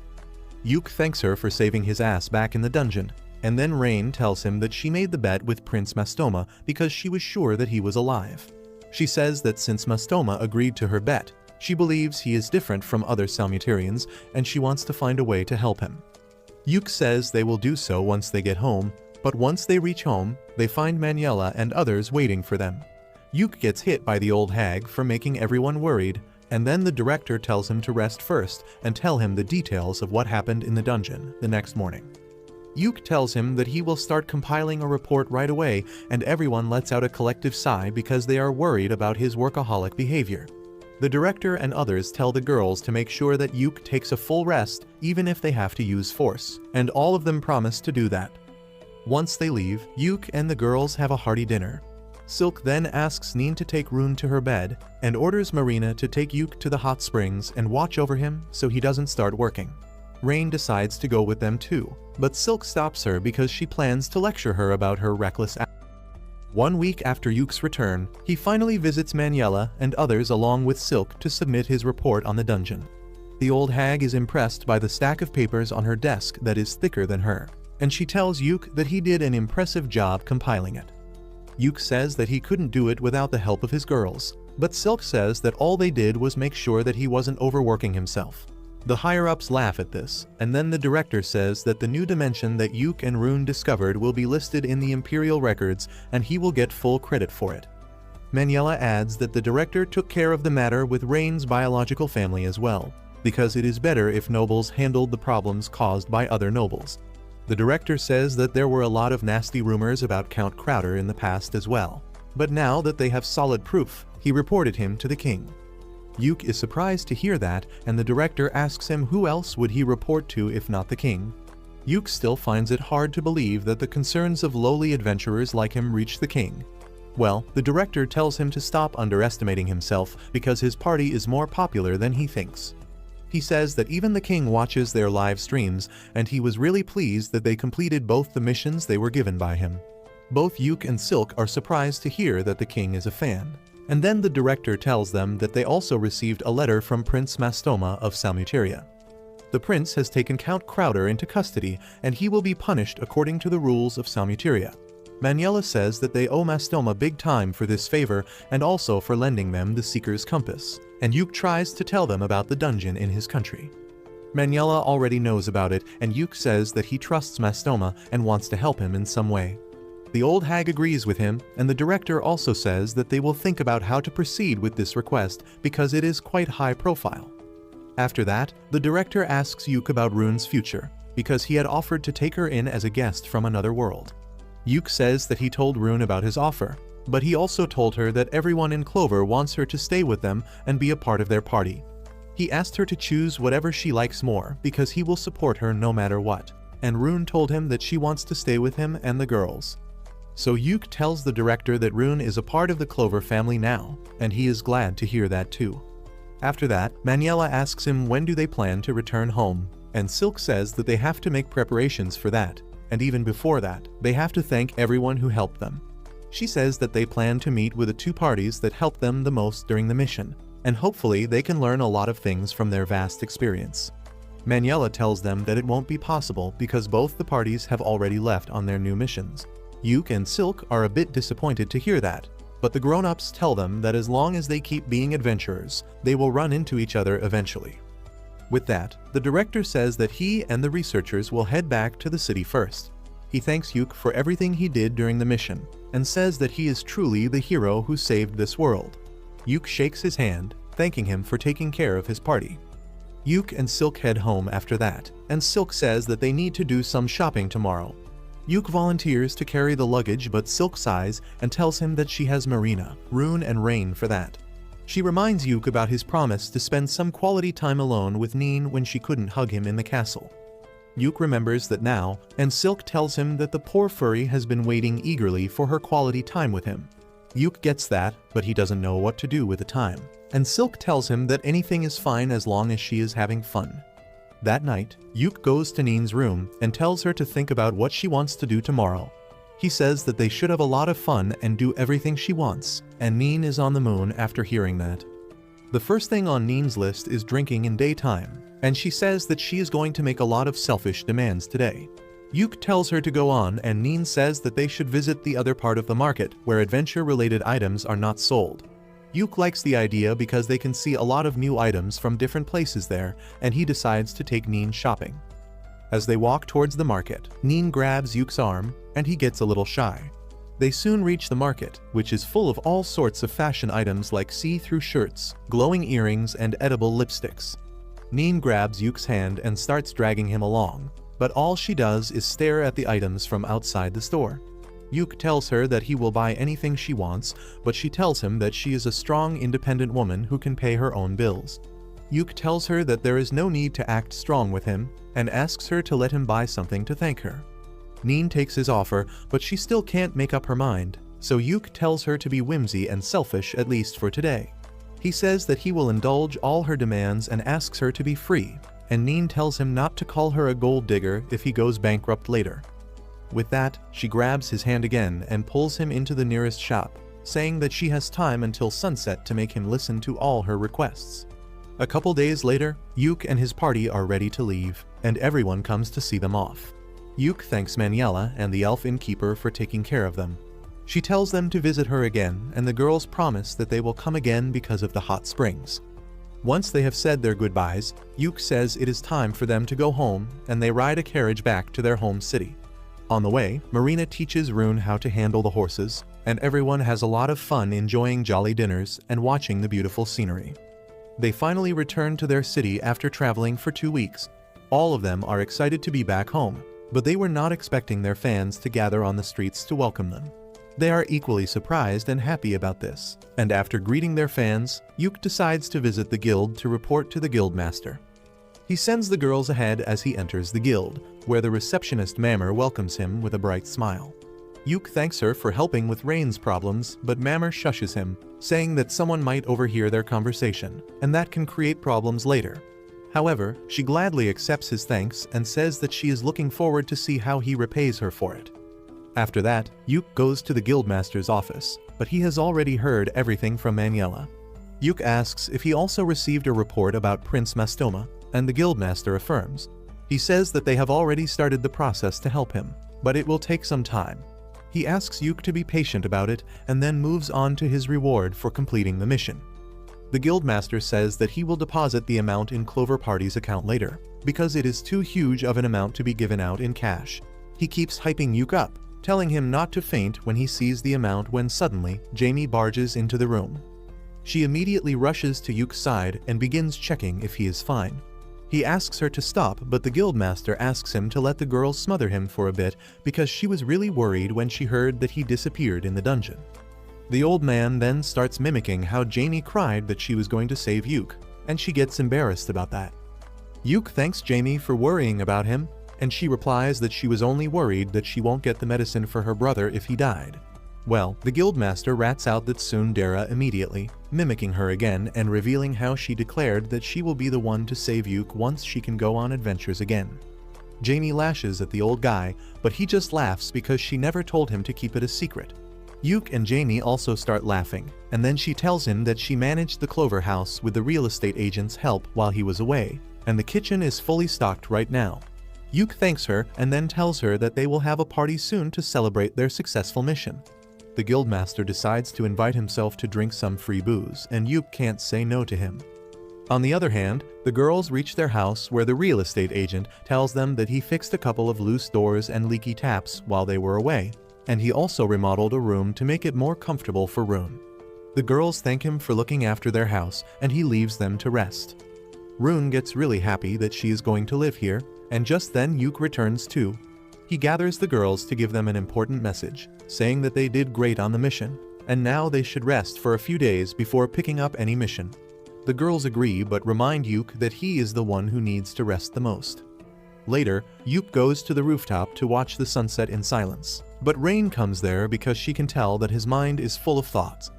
Yuke thanks her for saving his ass back in the dungeon, and then Rain tells him that she made the bet with Prince Mastoma because she was sure that he was alive. She says that since Mastoma agreed to her bet, she believes he is different from other Salmutarians, and she wants to find a way to help him. Yuke says they will do so once they get home, but once they reach home, they find Maniela and others waiting for them. Yuke gets hit by the old hag for making everyone worried, and then the director tells him to rest first and tell him the details of what happened in the dungeon the next morning. Yuke tells him that he will start compiling a report right away, and everyone lets out a collective sigh because they are worried about his workaholic behavior. The director and others tell the girls to make sure that Yuke takes a full rest even if they have to use force, and all of them promise to do that. Once they leave, Yuke and the girls have a hearty dinner. Silk then asks Neen to take Rune to her bed, and orders Marina to take Yuke to the hot springs and watch over him so he doesn't start working. Rain decides to go with them too, but Silk stops her because she plans to lecture her about her reckless actions. 1 week after Yuke's return, he finally visits Maniela and others along with Silk to submit his report on the dungeon. The old hag is impressed by the stack of papers on her desk that is thicker than her, and she tells Yuke that he did an impressive job compiling it. Yuke says that he couldn't do it without the help of his girls, but Silk says that all they did was make sure that he wasn't overworking himself. The higher-ups laugh at this, and then the director says that the new dimension that Yuke and Rune discovered will be listed in the Imperial records and he will get full credit for it. Maniela adds that the director took care of the matter with Rain's biological family as well, because it is better if nobles handled the problems caused by other nobles. The director says that there were a lot of nasty rumors about Count Crowder in the past as well, but now that they have solid proof, he reported him to the king. Yuke is surprised to hear that, and the director asks him who else would he report to if not the king. Yuke still finds it hard to believe that the concerns of lowly adventurers like him reach the king. Well, the director tells him to stop underestimating himself because his party is more popular than he thinks. He says that even the king watches their live streams, and he was really pleased that they completed both the missions they were given by him. Both Yuke and Silk are surprised to hear that the king is a fan. And then the director tells them that they also received a letter from Prince Mastoma of Salmuteria. The prince has taken Count Crowder into custody, and he will be punished according to the rules of Salmuteria. Maniela says that they owe Mastoma big time for this favor and also for lending them the Seeker's compass, and Yuke tries to tell them about the dungeon in his country. Maniela already knows about it, and Yuke says that he trusts Mastoma and wants to help him in some way. The old hag agrees with him, and the director also says that they will think about how to proceed with this request because it is quite high profile. After that, the director asks Yuke about Rune's future, because he had offered to take her in as a guest from another world. Yuke says that he told Rune about his offer, but he also told her that everyone in Clover wants her to stay with them and be a part of their party. He asked her to choose whatever she likes more because he will support her no matter what, and Rune told him that she wants to stay with him and the girls. So Yuke tells the director that Rune is a part of the Clover family now, and he is glad to hear that too. After that, Maniela asks him when do they plan to return home, and Silk says that they have to make preparations for that, and even before that, they have to thank everyone who helped them. She says that they plan to meet with the two parties that helped them the most during the mission, and hopefully they can learn a lot of things from their vast experience. Maniela tells them that it won't be possible because both the parties have already left on their new missions. Yuke and Silk are a bit disappointed to hear that, but the grown-ups tell them that as long as they keep being adventurers, they will run into each other eventually. With that, the director says that he and the researchers will head back to the city first. He thanks Yuke for everything he did during the mission, and says that he is truly the hero who saved this world. Yuke shakes his hand, thanking him for taking care of his party. Yuke and Silk head home after that, and Silk says that they need to do some shopping tomorrow. Yuke volunteers to carry the luggage, but Silk sighs and tells him that she has Marina, Rune and Rain for that. She reminds Yuke about his promise to spend some quality time alone with Neen when she couldn't hug him in the castle. Yuke remembers that now, and Silk tells him that the poor furry has been waiting eagerly for her quality time with him. Yuke gets that, but he doesn't know what to do with the time, and Silk tells him that anything is fine as long as she is having fun. That night, Yuke goes to Neen's room and tells her to think about what she wants to do tomorrow. He says that they should have a lot of fun and do everything she wants, and Neen is on the moon after hearing that. The first thing on Neen's list is drinking in daytime, and she says that she is going to make a lot of selfish demands today. Yuke tells her to go on, and Neen says that they should visit the other part of the market where adventure-related items are not sold. Yuke likes the idea because they can see a lot of new items from different places there, and he decides to take Neen shopping. As they walk towards the market, Neen grabs Yuke's arm, and he gets a little shy. They soon reach the market, which is full of all sorts of fashion items like see-through shirts, glowing earrings, and edible lipsticks. Neen grabs Yuke's hand and starts dragging him along, but all she does is stare at the items from outside the store. Yuke tells her that he will buy anything she wants, but she tells him that she is a strong, independent woman who can pay her own bills. Yuke tells her that there is no need to act strong with him, and asks her to let him buy something to thank her. Neen takes his offer, but she still can't make up her mind, so Yuke tells her to be whimsy and selfish at least for today. He says that he will indulge all her demands and asks her to be free, and Neen tells him not to call her a gold digger if he goes bankrupt later. With that, she grabs his hand again and pulls him into the nearest shop, saying that she has time until sunset to make him listen to all her requests. A couple days later, Yuke and his party are ready to leave, and everyone comes to see them off. Yuke thanks Maniela and the elf innkeeper for taking care of them. She tells them to visit her again, and the girls promise that they will come again because of the hot springs. Once they have said their goodbyes, Yuke says it is time for them to go home, and they ride a carriage back to their home city. On the way, Marina teaches Rune how to handle the horses, and everyone has a lot of fun enjoying jolly dinners and watching the beautiful scenery. They finally return to their city after traveling for 2 weeks. All of them are excited to be back home, but they were not expecting their fans to gather on the streets to welcome them. They are equally surprised and happy about this, and after greeting their fans, Yuke decides to visit the guild to report to the guildmaster. He sends the girls ahead as he enters the guild, where the receptionist Mammer welcomes him with a bright smile. Yuke thanks her for helping with Rain's problems, but Mammer shushes him, saying that someone might overhear their conversation, and that can create problems later. However, she gladly accepts his thanks and says that she is looking forward to see how he repays her for it. After that, Yuke goes to the guildmaster's office, but he has already heard everything from Maniela. Yuke asks if he also received a report about Prince Mastoma, and the guildmaster affirms. He says that they have already started the process to help him, but it will take some time. He asks Yuke to be patient about it and then moves on to his reward for completing the mission. The guildmaster says that he will deposit the amount in Clover Party's account later, because it is too huge of an amount to be given out in cash. He keeps hyping Yuke up, telling him not to faint when he sees the amount when suddenly Jamie barges into the room. She immediately rushes to Yuke's side and begins checking if he is fine. He asks her to stop, but the guildmaster asks him to let the girl smother him for a bit because she was really worried when she heard that he disappeared in the dungeon. The old man then starts mimicking how Jamie cried that she was going to save Yuke, and she gets embarrassed about that. Yuke thanks Jamie for worrying about him, and she replies that she was only worried that she won't get the medicine for her brother if he died. Well, the guildmaster rats out that tsundere immediately, mimicking her again and revealing how she declared that she will be the one to save Yuke once she can go on adventures again. Jamie lashes at the old guy, but he just laughs because she never told him to keep it a secret. Yuke and Jamie also start laughing, and then she tells him that she managed the Clover house with the real estate agent's help while he was away, and the kitchen is fully stocked right now. Yuke thanks her and then tells her that they will have a party soon to celebrate their successful mission. The guildmaster decides to invite himself to drink some free booze, and Yuke can't say no to him. On the other hand, the girls reach their house where the real estate agent tells them that he fixed a couple of loose doors and leaky taps while they were away, and he also remodeled a room to make it more comfortable for Rune. The girls thank him for looking after their house, and he leaves them to rest. Rune gets really happy that she is going to live here, and just then Yuke returns too. He gathers the girls to give them an important message, saying that they did great on the mission, and now they should rest for a few days before picking up any mission. The girls agree but remind Yuke that he is the one who needs to rest the most. Later, Yuke goes to the rooftop to watch the sunset in silence, but Rain comes there because she can tell that his mind is full of thoughts.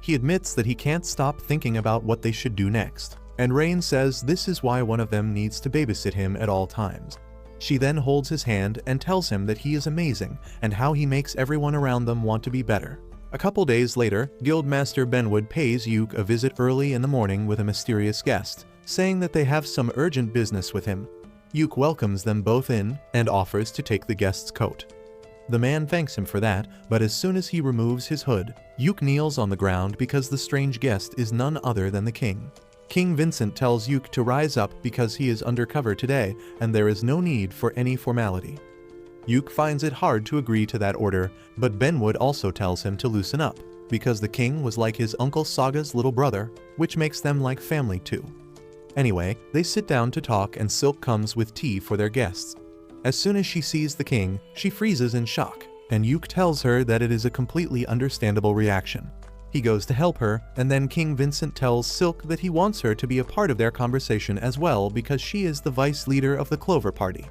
He admits that he can't stop thinking about what they should do next, and Rain says this is why one of them needs to babysit him at all times. She then holds his hand and tells him that he is amazing and how he makes everyone around them want to be better. A couple days later, Guildmaster Benwood pays Yuke a visit early in the morning with a mysterious guest, saying that they have some urgent business with him. Yuke welcomes them both in and offers to take the guest's coat. The man thanks him for that, but as soon as he removes his hood, Yuke kneels on the ground because the strange guest is none other than the king. King Vincent tells Yuke to rise up because he is undercover today and there is no need for any formality. Yuke finds it hard to agree to that order, but Benwood also tells him to loosen up, because the king was like his uncle Saga's little brother, which makes them like family too. Anyway, they sit down to talk and Silk comes with tea for their guests. As soon as she sees the king, she freezes in shock, and Yuke tells her that it is a completely understandable reaction. He goes to help her, and then King Vincent tells Silk that he wants her to be a part of their conversation as well because she is the vice leader of the Clover Party.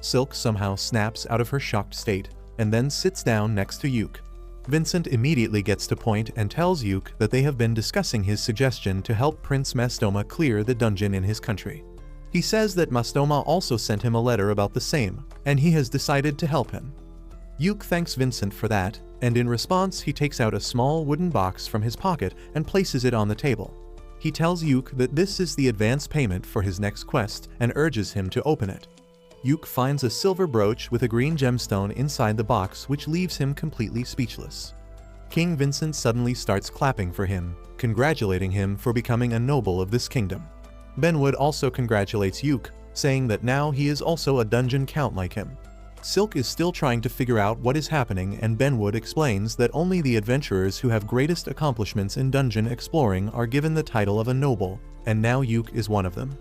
Silk somehow snaps out of her shocked state, and then sits down next to Yuke. Vincent immediately gets to point and tells Yuke that they have been discussing his suggestion to help Prince Mastoma clear the dungeon in his country. He says that Mastoma also sent him a letter about the same, and he has decided to help him. Yuke thanks Vincent for that, and in response he takes out a small wooden box from his pocket and places it on the table. He tells Yuke that this is the advance payment for his next quest and urges him to open it. Yuke finds a silver brooch with a green gemstone inside the box, which leaves him completely speechless. King Vincent suddenly starts clapping for him, congratulating him for becoming a noble of this kingdom. Benwood also congratulates Yuke, saying that now he is also a dungeon count like him. Silk is still trying to figure out what is happening, and Benwood explains that only the adventurers who have greatest accomplishments in dungeon exploring are given the title of a noble, and now Yuke is one of them.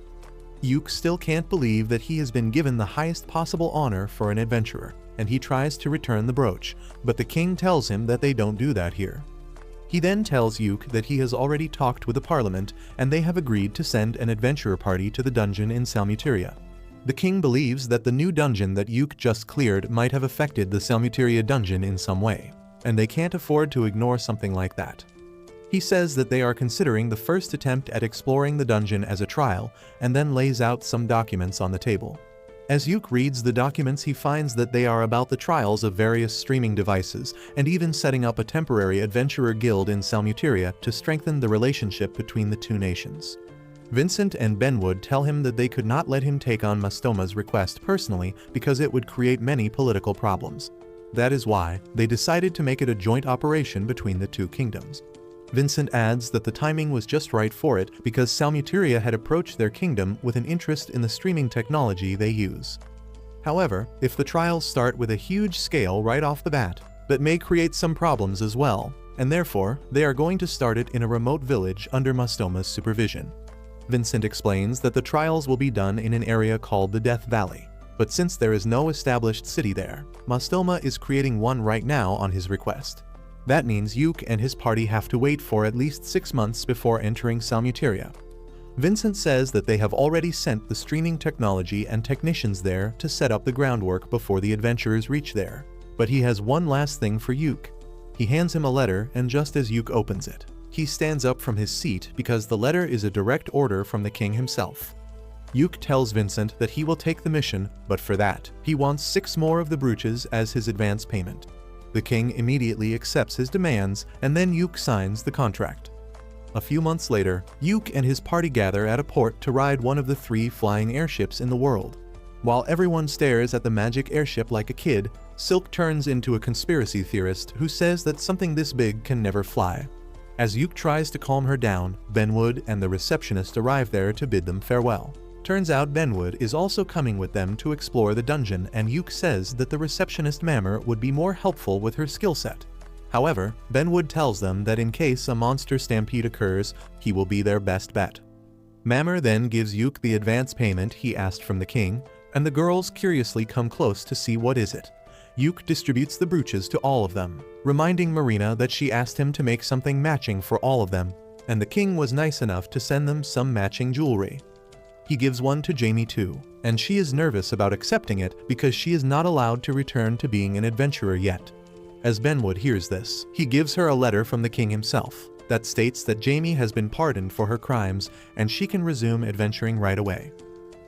Yuke still can't believe that he has been given the highest possible honor for an adventurer, and he tries to return the brooch, but the king tells him that they don't do that here. He then tells Yuke that he has already talked with the parliament and they have agreed to send an adventurer party to the dungeon in Salmuteria. The king believes that the new dungeon that Yuke just cleared might have affected the Salmuteria dungeon in some way, and they can't afford to ignore something like that. He says that they are considering the first attempt at exploring the dungeon as a trial, and then lays out some documents on the table. As Yuke reads the documents, he finds that they are about the trials of various streaming devices, and even setting up a temporary adventurer guild in Salmuteria to strengthen the relationship between the two nations. Vincent and Benwood tell him that they could not let him take on Mastoma's request personally because it would create many political problems. That is why they decided to make it a joint operation between the two kingdoms. Vincent adds that the timing was just right for it because Salmuteria had approached their kingdom with an interest in the streaming technology they use. However, if the trials start with a huge scale right off the bat, that may create some problems as well, and therefore they are going to start it in a remote village under Mastoma's supervision. Vincent explains that the trials will be done in an area called the Death Valley, but since there is no established city there, Mastoma is creating one right now on his request. That means Yuke and his party have to wait for at least 6 months before entering Salmuteria. Vincent says that they have already sent the streaming technology and technicians there to set up the groundwork before the adventurers reach there, but he has one last thing for Yuke. He hands him a letter, and just as Yuke opens it, he stands up from his seat because the letter is a direct order from the king himself. Yuke tells Vincent that he will take the mission, but for that, he wants 6 more of the brooches as his advance payment. The king immediately accepts his demands, and then Yuk signs the contract. A few months later, Yuk and his party gather at a port to ride one of the 3 flying airships in the world. While everyone stares at the magic airship like a kid, Silk turns into a conspiracy theorist who says that something this big can never fly. As Yuk tries to calm her down, Benwood and the receptionist arrive there to bid them farewell. Turns out Benwood is also coming with them to explore the dungeon, and Yuk says that the receptionist Mammer would be more helpful with her skill set. However, Benwood tells them that in case a monster stampede occurs, he will be their best bet. Mammer then gives Yuk the advance payment he asked from the king, and the girls curiously come close to see what is it. Yuk distributes the brooches to all of them, reminding Marina that she asked him to make something matching for all of them, and the king was nice enough to send them some matching jewelry. He gives one to Jamie too, and she is nervous about accepting it because she is not allowed to return to being an adventurer yet. As Benwood hears this, he gives her a letter from the king himself that states that Jamie has been pardoned for her crimes and she can resume adventuring right away.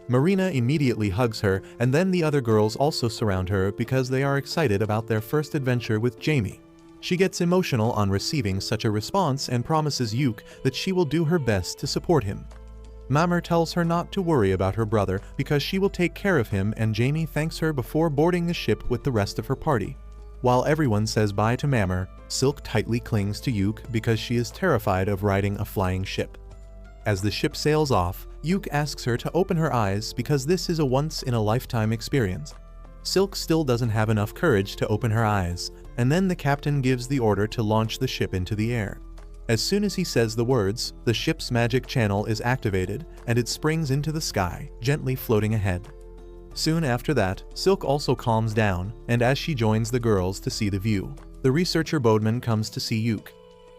Marina immediately hugs her, and then the other girls also surround her because they are excited about their first adventure with Jamie. She gets emotional on receiving such a response and promises Yuk that she will do her best to support him. Mammer tells her not to worry about her brother because she will take care of him, and Jamie thanks her before boarding the ship with the rest of her party. While everyone says bye to Mammer, Silk tightly clings to Yuk because she is terrified of riding a flying ship. As the ship sails off, Yuk asks her to open her eyes because this is a once-in-a-lifetime experience. Silk still doesn't have enough courage to open her eyes, and then the captain gives the order to launch the ship into the air. As soon as he says the words, the ship's magic channel is activated, and it springs into the sky, gently floating ahead. Soon after that, Silk also calms down, and as she joins the girls to see the view, the researcher Bodeman comes to see Yuk.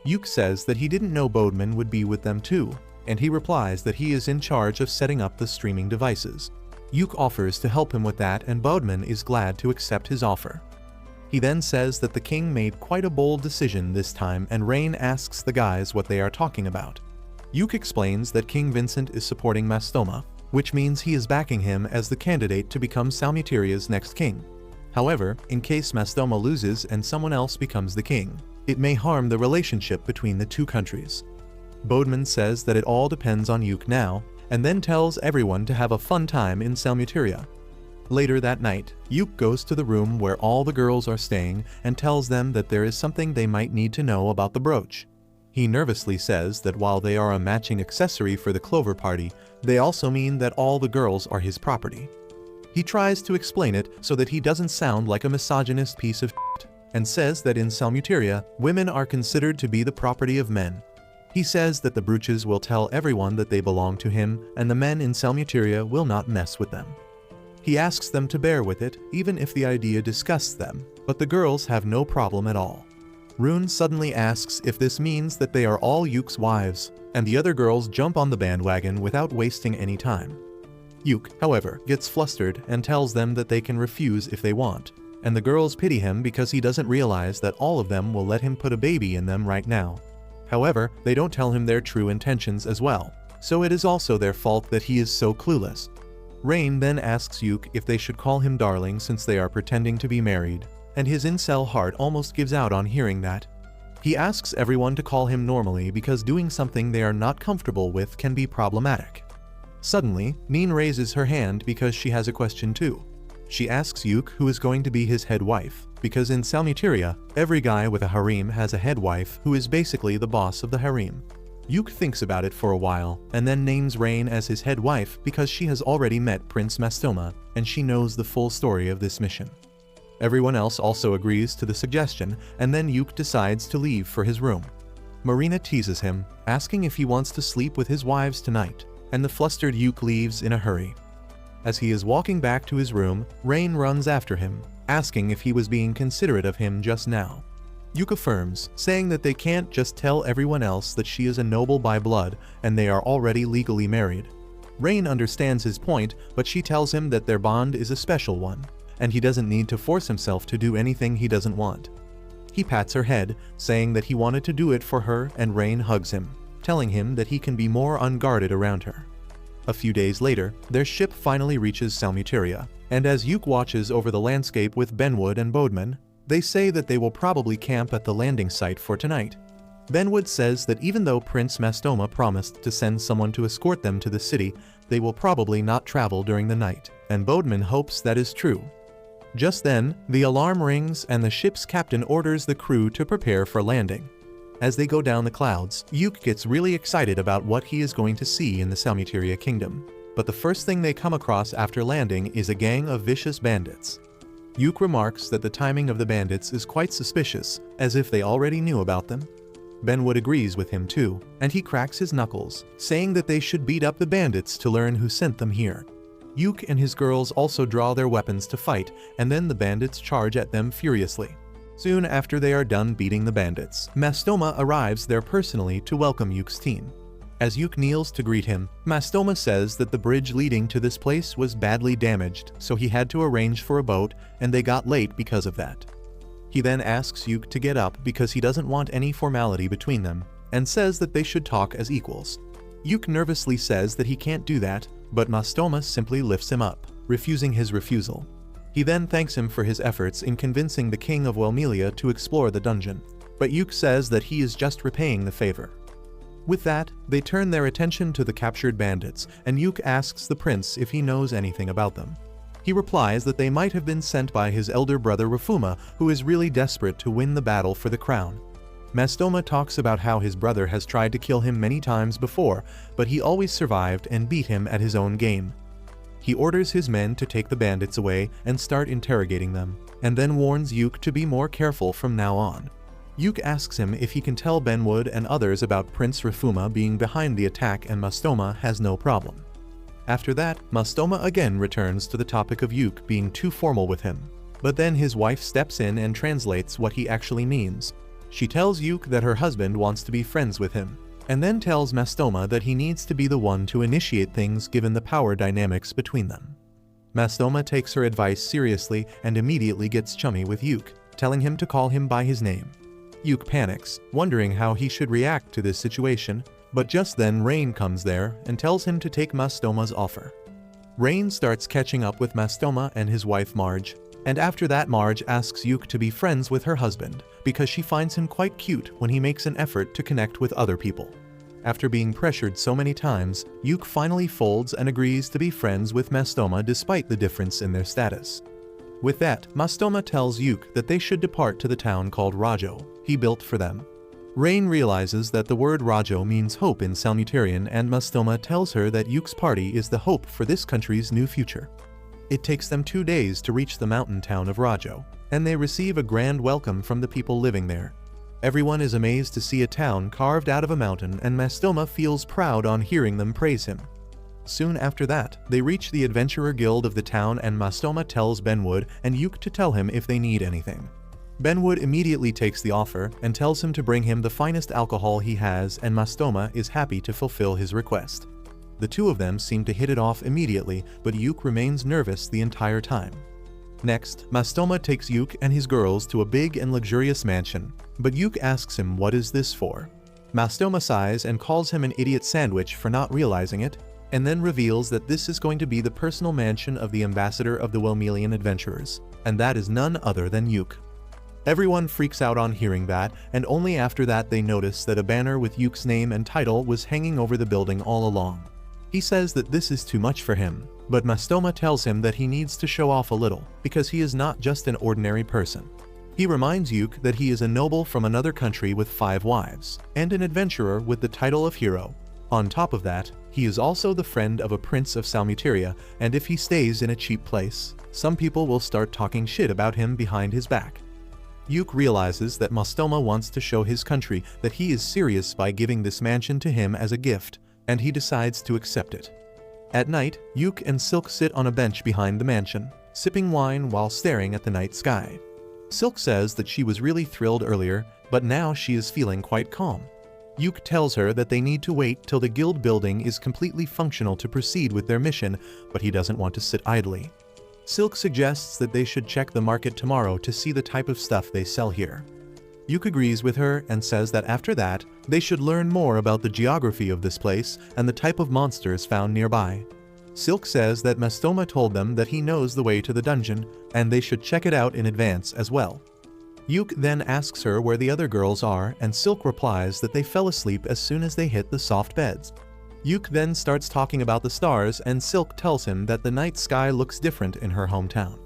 Yuk says that he didn't know Bodeman would be with them too, and he replies that he is in charge of setting up the streaming devices. Yuk offers to help him with that, and Bodeman is glad to accept his offer. He then says that the king made quite a bold decision this time, and Rain asks the guys what they are talking about. Yuk explains that King Vincent is supporting Mastoma, which means he is backing him as the candidate to become Salmuteria's next king. However, in case Mastoma loses and someone else becomes the king, it may harm the relationship between the two countries. Bodeman says that it all depends on Yuk now, and then tells everyone to have a fun time in Salmuteria. Later that night, Yuk goes to the room where all the girls are staying and tells them that there is something they might need to know about the brooch. He nervously says that while they are a matching accessory for the Clover Party, they also mean that all the girls are his property. He tries to explain it so that he doesn't sound like a misogynist piece of shit, and says that in Salmuteria, women are considered to be the property of men. He says that the brooches will tell everyone that they belong to him, and the men in Salmuteria will not mess with them. He asks them to bear with it, even if the idea disgusts them, but the girls have no problem at all. Rune suddenly asks if this means that they are all Yuk's wives, and the other girls jump on the bandwagon without wasting any time. Yuk, however, gets flustered and tells them that they can refuse if they want, and the girls pity him because he doesn't realize that all of them will let him put a baby in them right now. However, they don't tell him their true intentions as well, so it is also their fault that he is so clueless. Rain then asks Yuk if they should call him darling since they are pretending to be married, and his incel heart almost gives out on hearing that. He asks everyone to call him normally because doing something they are not comfortable with can be problematic. Suddenly, Neen raises her hand because she has a question too. She asks Yuk who is going to be his head wife, because in Salmuteria, every guy with a harem has a head wife who is basically the boss of the harem. Yuk thinks about it for a while, and then names Rain as his head wife because she has already met Prince Mastoma, and she knows the full story of this mission. Everyone else also agrees to the suggestion, and then Yuk decides to leave for his room. Marina teases him, asking if he wants to sleep with his wives tonight, and the flustered Yuk leaves in a hurry. As he is walking back to his room, Rain runs after him, asking if he was being considerate of him just now. Yuk affirms, saying that they can't just tell everyone else that she is a noble by blood and they are already legally married. Rain understands his point, but she tells him that their bond is a special one, and he doesn't need to force himself to do anything he doesn't want. He pats her head, saying that he wanted to do it for her, and Rain hugs him, telling him that he can be more unguarded around her. A few days later, their ship finally reaches Salmuteria, and as Yuk watches over the landscape with Benwood and Bodeman, They say that they will probably camp at the landing site for tonight. Benwood says that even though Prince Mastoma promised to send someone to escort them to the city, they will probably not travel during the night, and Bodeman hopes that is true. Just then, the alarm rings and the ship's captain orders the crew to prepare for landing. As they go down the clouds, Yuke gets really excited about what he is going to see in the Salmuteria Kingdom. But the first thing they come across after landing is a gang of vicious bandits. Yuke remarks that the timing of the bandits is quite suspicious, as if they already knew about them. Benwood agrees with him too, and he cracks his knuckles, saying that they should beat up the bandits to learn who sent them here. Yuke and his girls also draw their weapons to fight, and then the bandits charge at them furiously. Soon after they are done beating the bandits, Mastoma arrives there personally to welcome Yuke's team. As Yuke kneels to greet him, Mastoma says that the bridge leading to this place was badly damaged, so he had to arrange for a boat, and they got late because of that. He then asks Yuke to get up because he doesn't want any formality between them, and says that they should talk as equals. Yuke nervously says that he can't do that, but Mastoma simply lifts him up, refusing his refusal. He then thanks him for his efforts in convincing the king of Welmelia to explore the dungeon, but Yuke says that he is just repaying the favor. With that, they turn their attention to the captured bandits, and Yuke asks the prince if he knows anything about them. He replies that they might have been sent by his elder brother Rafuma, who is really desperate to win the battle for the crown. Mastoma talks about how his brother has tried to kill him many times before, but he always survived and beat him at his own game. He orders his men to take the bandits away and start interrogating them, and then warns Yuke to be more careful from now on. Yuke asks him if he can tell Benwood and others about Prince Rafuma being behind the attack, and Mastoma has no problem. After that, Mastoma again returns to the topic of Yuke being too formal with him, but then his wife steps in and translates what he actually means. She tells Yuke that her husband wants to be friends with him, and then tells Mastoma that he needs to be the one to initiate things given the power dynamics between them. Mastoma takes her advice seriously and immediately gets chummy with Yuke, telling him to call him by his name. Yuke panics, wondering how he should react to this situation, but just then Rain comes there and tells him to take Mastoma's offer. Rain starts catching up with Mastoma and his wife Marge, and after that Marge asks Yuke to be friends with her husband because she finds him quite cute when he makes an effort to connect with other people. After being pressured so many times, Yuke finally folds and agrees to be friends with Mastoma despite the difference in their status. With that, Mastoma tells Yuke that they should depart to the town called Rajo he built for them. Rain realizes that the word Rajo means hope in Salmutarian, and Mastoma tells her that Yuke's party is the hope for this country's new future. It takes them 2 days to reach the mountain town of Rajo, and they receive a grand welcome from the people living there. Everyone is amazed to see a town carved out of a mountain, and Mastoma feels proud on hearing them praise him. Soon after that, they reach the Adventurer Guild of the town, and Mastoma tells Benwood and Yuke to tell him if they need anything. Benwood immediately takes the offer and tells him to bring him the finest alcohol he has, and Mastoma is happy to fulfill his request. The two of them seem to hit it off immediately, but Yuke remains nervous the entire time. Next, Mastoma takes Yuke and his girls to a big and luxurious mansion, but Yuke asks him what is this for. Mastoma sighs and calls him an idiot sandwich for not realizing it, and then reveals that this is going to be the personal mansion of the ambassador of the Welmelian adventurers, and that is none other than Yuke. Everyone freaks out on hearing that, and only after that they notice that a banner with Yuke's name and title was hanging over the building all along. He says that this is too much for him, but Mastoma tells him that he needs to show off a little, because he is not just an ordinary person. He reminds Yuke that he is a noble from another country with 5 wives, and an adventurer with the title of hero. On top of that, he is also the friend of a prince of Salmuteria, and if he stays in a cheap place, some people will start talking shit about him behind his back. Yuke realizes that Mastoma wants to show his country that he is serious by giving this mansion to him as a gift, and he decides to accept it. At night, Yuke and Silk sit on a bench behind the mansion, sipping wine while staring at the night sky. Silk says that she was really thrilled earlier, but now she is feeling quite calm. Yuke tells her that they need to wait till the guild building is completely functional to proceed with their mission, but he doesn't want to sit idly. Silk suggests that they should check the market tomorrow to see the type of stuff they sell here. Yuke agrees with her and says that after that, they should learn more about the geography of this place and the type of monsters found nearby. Silk says that Mastoma told them that he knows the way to the dungeon, and they should check it out in advance as well. Yuk then asks her where the other girls are, and Silk replies that they fell asleep as soon as they hit the soft beds. Yuk then starts talking about the stars, and Silk tells him that the night sky looks different in her hometown.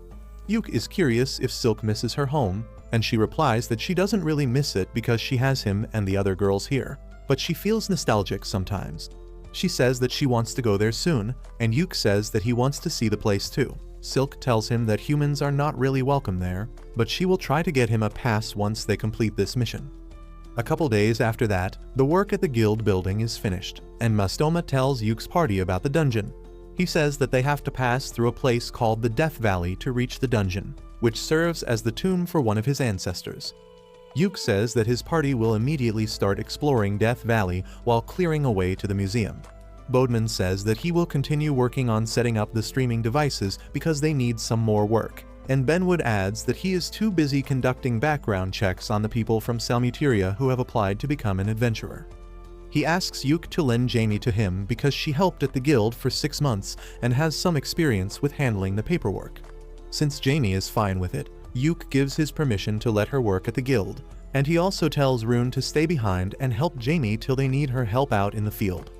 Yuk is curious if Silk misses her home, and she replies that she doesn't really miss it because she has him and the other girls here, but she feels nostalgic sometimes. She says that she wants to go there soon, and Yuk says that he wants to see the place too. Silk tells him that humans are not really welcome there, but she will try to get him a pass once they complete this mission. A couple days after that, the work at the guild building is finished, and Mastoma tells Yuk's party about the dungeon. He says that they have to pass through a place called the Death Valley to reach the dungeon, which serves as the tomb for one of his ancestors. Yuk says that his party will immediately start exploring Death Valley while clearing a way to the museum. Bodeman says that he will continue working on setting up the streaming devices because they need some more work, and Benwood adds that he is too busy conducting background checks on the people from Salmuteria who have applied to become an adventurer. He asks Yuk to lend Jamie to him because she helped at the guild for 6 months and has some experience with handling the paperwork. Since Jamie is fine with it, Yuk gives his permission to let her work at the guild, and he also tells Rune to stay behind and help Jamie till they need her help out in the field.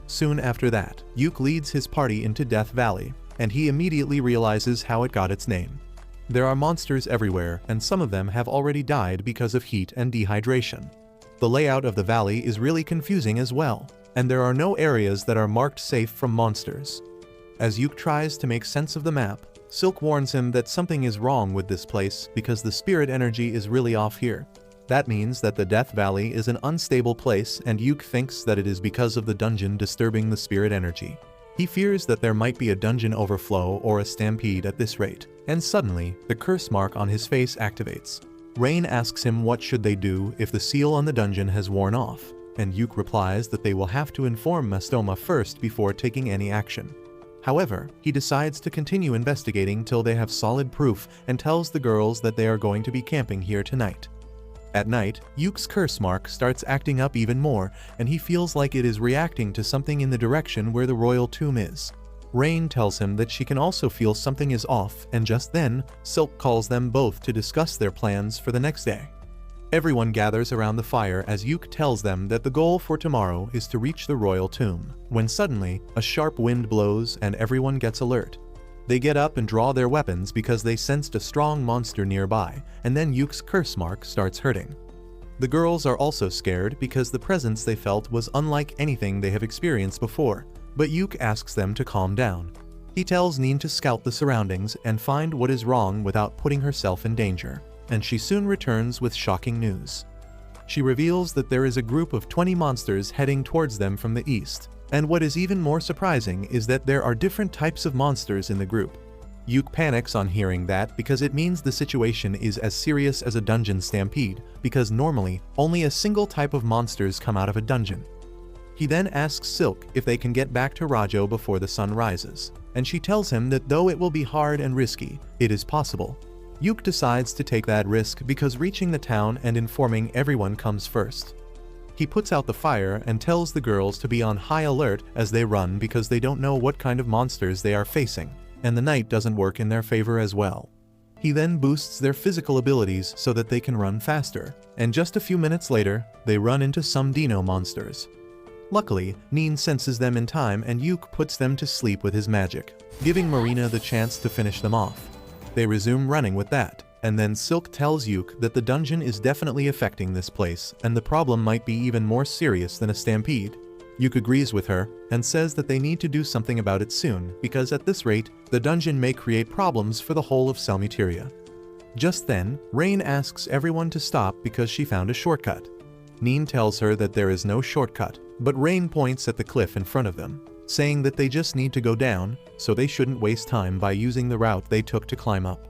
Soon after that, Yuk leads his party into Death Valley, and he immediately realizes how it got its name. There are monsters everywhere, and some of them have already died because of heat and dehydration. The layout of the valley is really confusing as well, and there are no areas that are marked safe from monsters. As Yuk tries to make sense of the map, Silk warns him that something is wrong with this place because the spirit energy is really off here. That means that the Death Valley is an unstable place, and Yuk thinks that it is because of the dungeon disturbing the spirit energy. He fears that there might be a dungeon overflow or a stampede at this rate, and suddenly, the curse mark on his face activates. Rain asks him what should they do if the seal on the dungeon has worn off, and Yuk replies that they will have to inform Mastoma first before taking any action. However, he decides to continue investigating till they have solid proof and tells the girls that they are going to be camping here tonight. At night, Yuk's curse mark starts acting up even more, and he feels like it is reacting to something in the direction where the royal tomb is. Rain tells him that she can also feel something is off, and just then, Silk calls them both to discuss their plans for the next day. Everyone gathers around the fire as Yuk tells them that the goal for tomorrow is to reach the royal tomb, when suddenly, a sharp wind blows and everyone gets alert. They get up and draw their weapons because they sensed a strong monster nearby, and then Yuk's curse mark starts hurting. The girls are also scared because the presence they felt was unlike anything they have experienced before, but Yuk asks them to calm down. He tells Neen to scout the surroundings and find what is wrong without putting herself in danger, and she soon returns with shocking news. She reveals that there is a group of 20 monsters heading towards them from the east. And what is even more surprising is that there are different types of monsters in the group. Yuk panics on hearing that because it means the situation is as serious as a dungeon stampede, because normally only a single type of monsters come out of a dungeon. He then asks Silk if they can get back to Rajo before the sun rises, and she tells him that though it will be hard and risky, it is possible. Yuk decides to take that risk because reaching the town and informing everyone comes first. He puts out the fire and tells the girls to be on high alert as they run because they don't know what kind of monsters they are facing, and the night doesn't work in their favor as well. He then boosts their physical abilities so that they can run faster, and just a few minutes later, they run into some dino monsters. Luckily, Neen senses them in time and Yuk puts them to sleep with his magic, giving Marina the chance to finish them off. They resume running with that. And then Silk tells Yuk that the dungeon is definitely affecting this place, and the problem might be even more serious than a stampede. Yuk agrees with her, and says that they need to do something about it soon, because at this rate, the dungeon may create problems for the whole of Salmuteria. Just then, Rain asks everyone to stop because she found a shortcut. Neen tells her that there is no shortcut, but Rain points at the cliff in front of them, saying that they just need to go down, so they shouldn't waste time by using the route they took to climb up.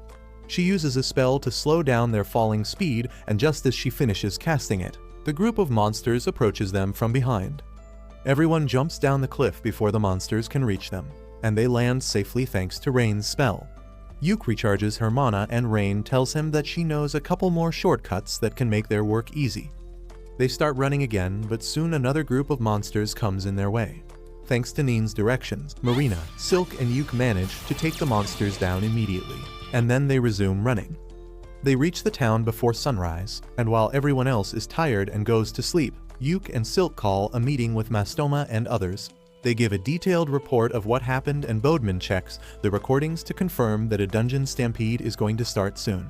She uses a spell to slow down their falling speed, and just as she finishes casting it, the group of monsters approaches them from behind. Everyone jumps down the cliff before the monsters can reach them, and they land safely thanks to Rain's spell. Yuk recharges her mana, and Rain tells him that she knows a couple more shortcuts that can make their work easy. They start running again, but soon another group of monsters comes in their way. Thanks to Neen's directions, Marina, Silk, and Yuk manage to take the monsters down immediately, and then they resume running. They reach the town before sunrise, and while everyone else is tired and goes to sleep, Yuk and Silk call a meeting with Mastoma and others. They give a detailed report of what happened, and Bodman checks the recordings to confirm that a dungeon stampede is going to start soon.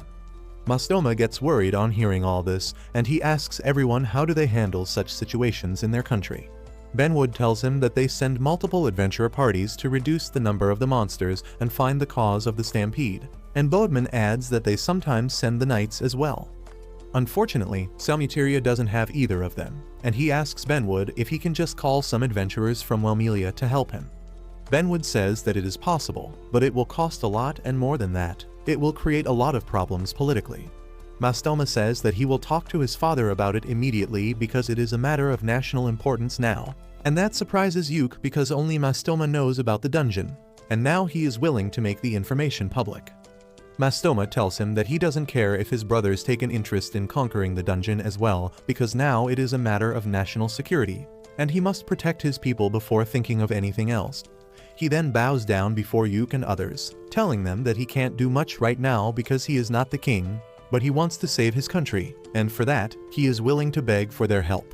Mastoma gets worried on hearing all this, and he asks everyone how do they handle such situations in their country. Benwood tells him that they send multiple adventurer parties to reduce the number of the monsters and find the cause of the stampede, and Bodman adds that they sometimes send the knights as well. Unfortunately, Salmuteria doesn't have either of them, and he asks Benwood if he can just call some adventurers from Welmelia to help him. Benwood says that it is possible, but it will cost a lot, and more than that, it will create a lot of problems politically. Mastoma says that he will talk to his father about it immediately because it is a matter of national importance now, and that surprises Yuk because only Mastoma knows about the dungeon, and now he is willing to make the information public. Mastoma tells him that he doesn't care if his brothers take an interest in conquering the dungeon as well, because now it is a matter of national security, and he must protect his people before thinking of anything else. He then bows down before Yuk and others, telling them that he can't do much right now because he is not the king, but he wants to save his country, and for that, he is willing to beg for their help.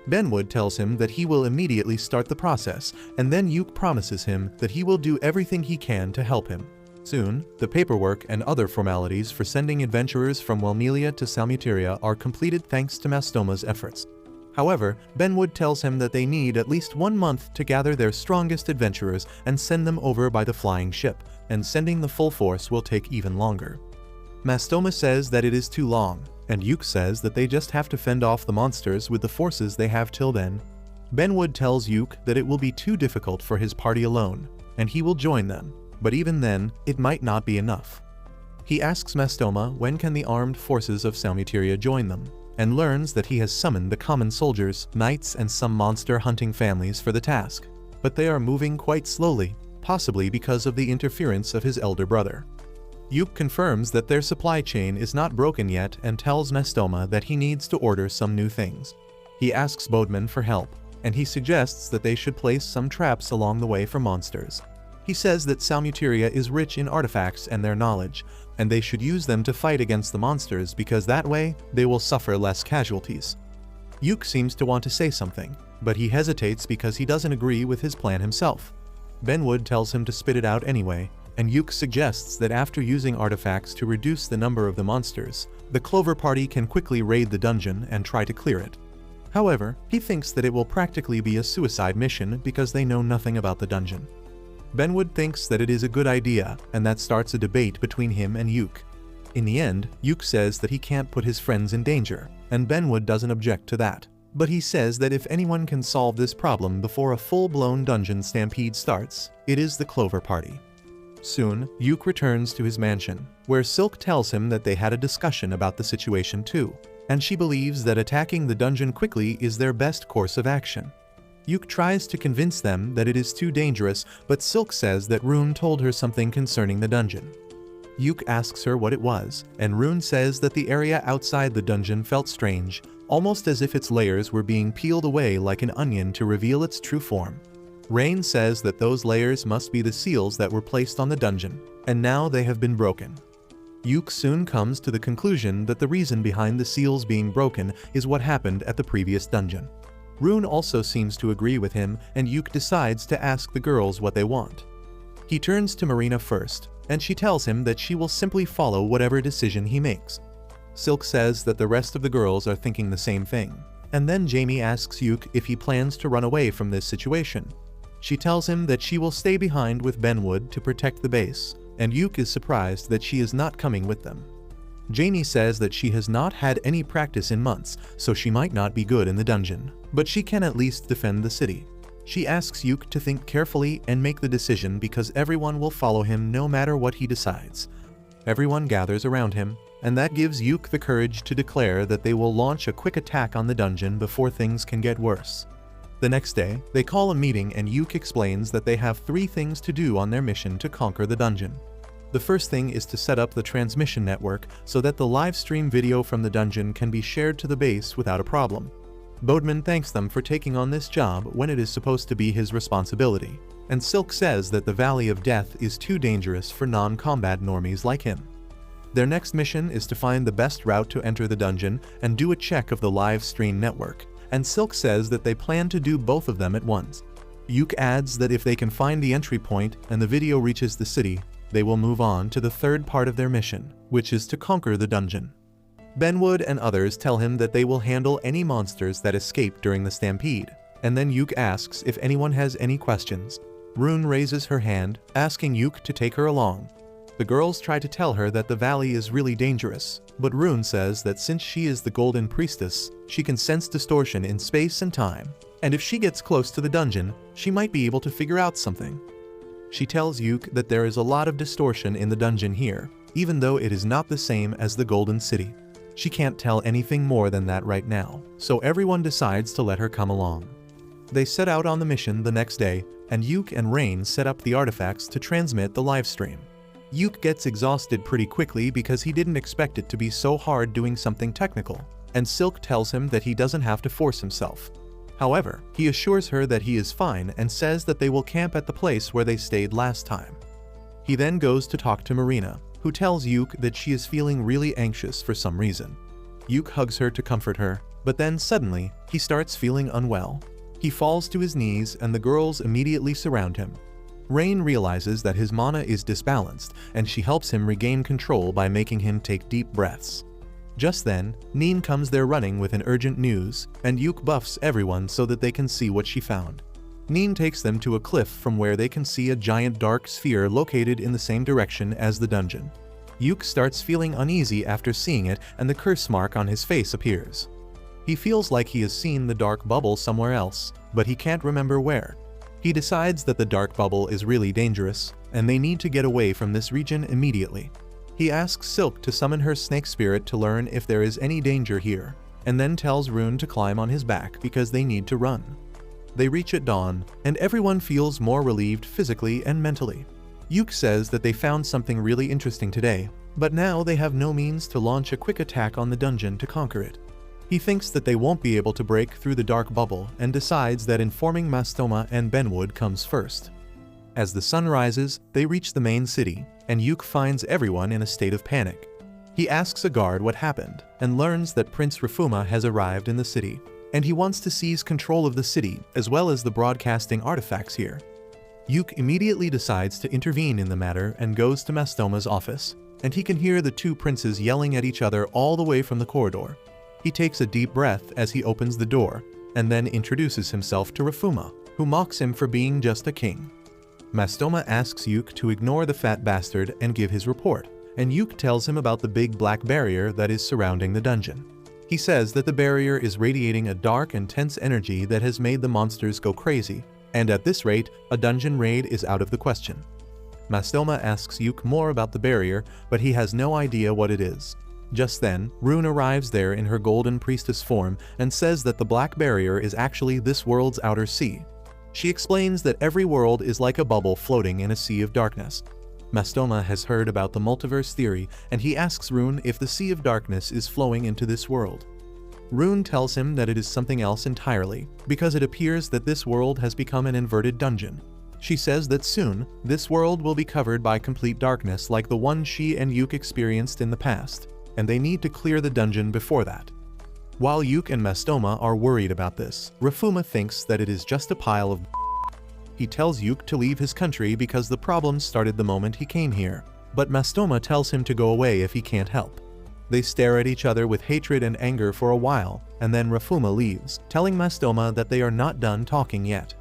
Benwood tells him that he will immediately start the process, and then Yuk promises him that he will do everything he can to help him. Soon, the paperwork and other formalities for sending adventurers from Welmelia to Salmuteria are completed thanks to Mastoma's efforts. However, Benwood tells him that they need at least 1 month to gather their strongest adventurers and send them over by the flying ship, and sending the full force will take even longer. Mastoma says that it is too long, and Yuk says that they just have to fend off the monsters with the forces they have till then. Benwood tells Yuk that it will be too difficult for his party alone, and he will join them, but even then, it might not be enough. He asks Mastoma when can the armed forces of Salmuteria join them, and learns that he has summoned the common soldiers, knights, and some monster-hunting families for the task, but they are moving quite slowly, possibly because of the interference of his elder brother. Yuk confirms that their supply chain is not broken yet and tells Mastoma that he needs to order some new things. He asks Bodman for help, and he suggests that they should place some traps along the way for monsters. He says that Salmuteria is rich in artifacts and their knowledge, and they should use them to fight against the monsters because that way they will suffer less casualties. Yuk seems to want to say something, but he hesitates because he doesn't agree with his plan himself. Benwood tells him to spit it out anyway, and Yuk suggests that after using artifacts to reduce the number of the monsters, the Clover Party can quickly raid the dungeon and try to clear it. However, he thinks that it will practically be a suicide mission because they know nothing about the dungeon. Benwood thinks that it is a good idea, and that starts a debate between him and Yuk. In the end, Yuk says that he can't put his friends in danger, and Benwood doesn't object to that. But he says that if anyone can solve this problem before a full-blown dungeon stampede starts, it is the Clover Party. Soon, Yuk returns to his mansion, where Silk tells him that they had a discussion about the situation too, and she believes that attacking the dungeon quickly is their best course of action. Yuk tries to convince them that it is too dangerous, but Silk says that Rune told her something concerning the dungeon. Yuk asks her what it was, and Rune says that the area outside the dungeon felt strange, almost as if its layers were being peeled away like an onion to reveal its true form. Rain says that those layers must be the seals that were placed on the dungeon, and now they have been broken. Yuk soon comes to the conclusion that the reason behind the seals being broken is what happened at the previous dungeon. Rune also seems to agree with him, and Yuk decides to ask the girls what they want. He turns to Marina first, and she tells him that she will simply follow whatever decision he makes. Silk says that the rest of the girls are thinking the same thing, and then Jamie asks Yuk if he plans to run away from this situation. She tells him that she will stay behind with Benwood to protect the base, and Yuk is surprised that she is not coming with them. Jamie says that she has not had any practice in months, so she might not be good in the dungeon, but she can at least defend the city. She asks Yuk to think carefully and make the decision because everyone will follow him no matter what he decides. Everyone gathers around him, and that gives Yuk the courage to declare that they will launch a quick attack on the dungeon before things can get worse. The next day, they call a meeting and Yuk explains that they have 3 things to do on their mission to conquer the dungeon. The first thing is to set up the transmission network so that the live stream video from the dungeon can be shared to the base without a problem. Bodman thanks them for taking on this job when it is supposed to be his responsibility, and Silk says that the Valley of Death is too dangerous for non-combat normies like him. Their next mission is to find the best route to enter the dungeon and do a check of the live stream network, and Silk says that they plan to do both of them at once. Yuk adds that if they can find the entry point and the video reaches the city, they will move on to the third part of their mission, which is to conquer the dungeon. Benwood and others tell him that they will handle any monsters that escape during the stampede, and then Yuk asks if anyone has any questions. Rune raises her hand, asking Yuk to take her along. The girls try to tell her that the valley is really dangerous, but Rune says that since she is the Golden Priestess, she can sense distortion in space and time, and if she gets close to the dungeon, she might be able to figure out something. She tells Yuk that there is a lot of distortion in the dungeon here, even though it is not the same as the Golden City. She can't tell anything more than that right now, so everyone decides to let her come along. They set out on the mission the next day, and Yuk and Rain set up the artifacts to transmit the livestream. Yuk gets exhausted pretty quickly because he didn't expect it to be so hard doing something technical, and Silk tells him that he doesn't have to force himself. However, he assures her that he is fine and says that they will camp at the place where they stayed last time. He then goes to talk to Marina, who tells Yuk that she is feeling really anxious for some reason. Yuk hugs her to comfort her, but then suddenly, he starts feeling unwell. He falls to his knees and the girls immediately surround him. Rain realizes that his mana is disbalanced, and she helps him regain control by making him take deep breaths. Just then, Neen comes there running with an urgent news, and Yuk buffs everyone so that they can see what she found. Neen takes them to a cliff from where they can see a giant dark sphere located in the same direction as the dungeon. Yuk starts feeling uneasy after seeing it, and the curse mark on his face appears. He feels like he has seen the dark bubble somewhere else, but he can't remember where. He decides that the dark bubble is really dangerous, and they need to get away from this region immediately. He asks Silk to summon her snake spirit to learn if there is any danger here, and then tells Rune to climb on his back because they need to run. They reach at dawn, and everyone feels more relieved physically and mentally. Yuk says that they found something really interesting today, but now they have no means to launch a quick attack on the dungeon to conquer it. He thinks that they won't be able to break through the dark bubble and decides that informing Mastoma and Benwood comes first. As the sun rises, they reach the main city, and Yuk finds everyone in a state of panic. He asks a guard what happened and learns that Prince Rafuma has arrived in the city, and he wants to seize control of the city as well as the broadcasting artifacts here. Yuk immediately decides to intervene in the matter and goes to Mastoma's office, and he can hear the two princes yelling at each other all the way from the corridor. He takes a deep breath as he opens the door, and then introduces himself to Rafuma, who mocks him for being just a king. Mastoma asks Yuk to ignore the fat bastard and give his report, and Yuk tells him about the big black barrier that is surrounding the dungeon. He says that the barrier is radiating a dark and tense energy that has made the monsters go crazy, and at this rate, a dungeon raid is out of the question. Mastoma asks Yuk more about the barrier, but he has no idea what it is. Just then, Rune arrives there in her Golden Priestess form and says that the Black Barrier is actually this world's outer sea. She explains that every world is like a bubble floating in a sea of darkness. Mastoma has heard about the multiverse theory, and he asks Rune if the Sea of Darkness is flowing into this world. Rune tells him that it is something else entirely, because it appears that this world has become an inverted dungeon. She says that soon, this world will be covered by complete darkness like the one she and Yuk experienced in the past, and they need to clear the dungeon before that. While Yuk and Mastoma are worried about this, Rafuma thinks that it is just a pile of He tells Yuk to leave his country because the problem started the moment he came here, but Mastoma tells him to go away if he can't help. They stare at each other with hatred and anger for a while, and then Rafuma leaves, telling Mastoma that they are not done talking yet.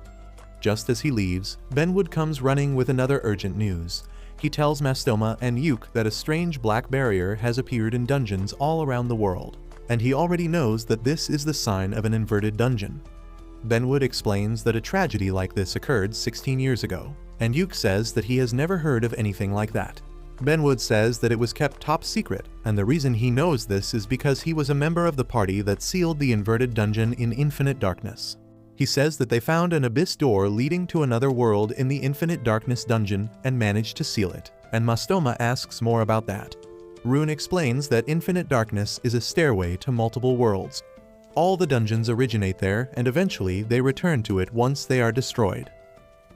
Just as he leaves, Benwood comes running with another urgent news. He tells Mastoma and Yuk that a strange black barrier has appeared in dungeons all around the world, and he already knows that this is the sign of an inverted dungeon. Benwood explains that a tragedy like this occurred 16 years ago, and Yuk says that he has never heard of anything like that. Benwood says that it was kept top secret, and the reason he knows this is because he was a member of the party that sealed the inverted dungeon in infinite darkness. He says that they found an abyss door leading to another world in the infinite darkness dungeon and managed to seal it, and Mastoma asks more about that. Rune explains that infinite darkness is a stairway to multiple worlds. All the dungeons originate there, and eventually they return to it once they are destroyed.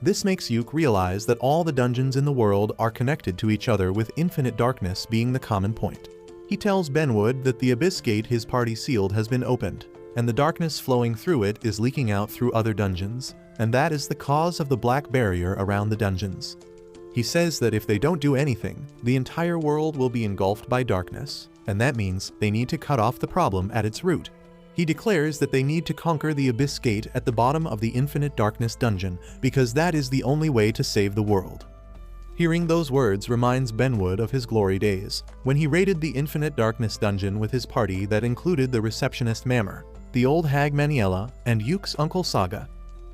This makes Yuk realize that all the dungeons in the world are connected to each other, with infinite darkness being the common point. He tells Benwood that the abyss gate his party sealed has been opened, and the darkness flowing through it is leaking out through other dungeons, and that is the cause of the black barrier around the dungeons. He says that if they don't do anything, the entire world will be engulfed by darkness, and that means they need to cut off the problem at its root. He declares that they need to conquer the abyss gate at the bottom of the infinite darkness dungeon, because that is the only way to save the world. Hearing those words reminds Benwood of his glory days, when he raided the infinite darkness dungeon with his party that included the receptionist Mammer, the old hag Maniela, and Yuk's uncle Saga.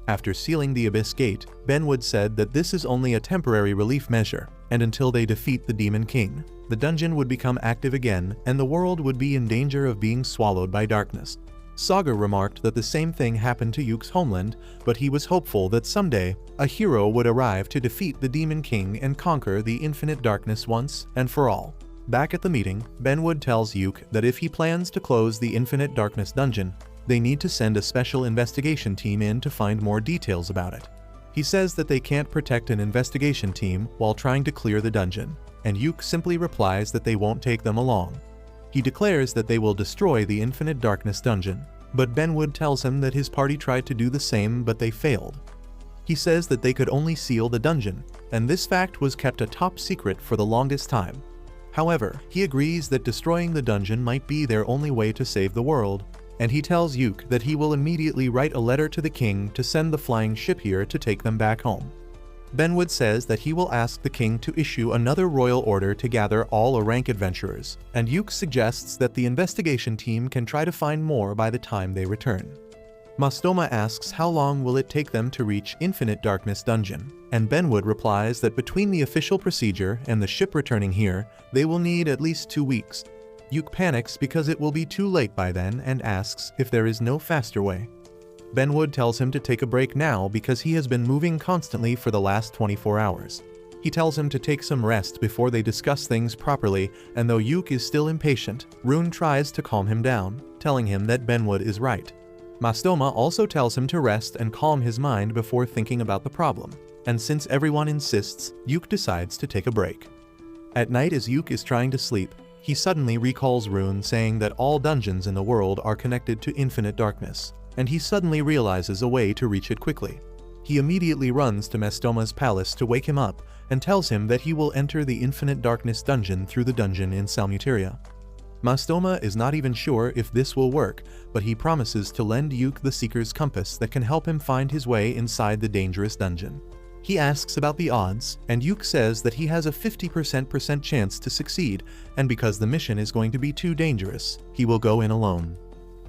After sealing the abyss gate, Benwood said that this is only a temporary relief measure, and until they defeat the Demon King, the dungeon would become active again and the world would be in danger of being swallowed by darkness. Saga remarked that the same thing happened to Yuk's homeland, but he was hopeful that someday, a hero would arrive to defeat the Demon King and conquer the infinite darkness once and for all. Back at the meeting, Benwood tells Yuk that if he plans to close the infinite darkness dungeon, they need to send a special investigation team in to find more details about it. He says that they can't protect an investigation team while trying to clear the dungeon, and Yuk simply replies that they won't take them along. He declares that they will destroy the infinite darkness dungeon, but Benwood tells him that his party tried to do the same but they failed. He says that they could only seal the dungeon, and this fact was kept a top secret for the longest time. However, he agrees that destroying the dungeon might be their only way to save the world, and he tells Yuk that he will immediately write a letter to the king to send the flying ship here to take them back home. Benwood says that he will ask the king to issue another royal order to gather all rank adventurers, and Yuk suggests that the investigation team can try to find more by the time they return. Mastoma asks how long will it take them to reach Infinite Darkness Dungeon, and Benwood replies that between the official procedure and the ship returning here, they will need at least 2 weeks. Yuk panics because it will be too late by then and asks if there is no faster way. Benwood tells him to take a break now because he has been moving constantly for the last 24 hours. He tells him to take some rest before they discuss things properly, and though Yuk is still impatient, Rune tries to calm him down, telling him that Benwood is right. Mastoma also tells him to rest and calm his mind before thinking about the problem, and since everyone insists, Yuk decides to take a break. At night, as Yuk is trying to sleep, he suddenly recalls Rune saying that all dungeons in the world are connected to infinite darkness, and he suddenly realizes a way to reach it quickly. He immediately runs to Mastoma's palace to wake him up and tells him that he will enter the infinite darkness dungeon through the dungeon in Salmuteria. Mastoma is not even sure if this will work, but he promises to lend Yuk the Seeker's Compass that can help him find his way inside the dangerous dungeon. He asks about the odds, and Yuk says that he has a 50% chance to succeed, and because the mission is going to be too dangerous, he will go in alone.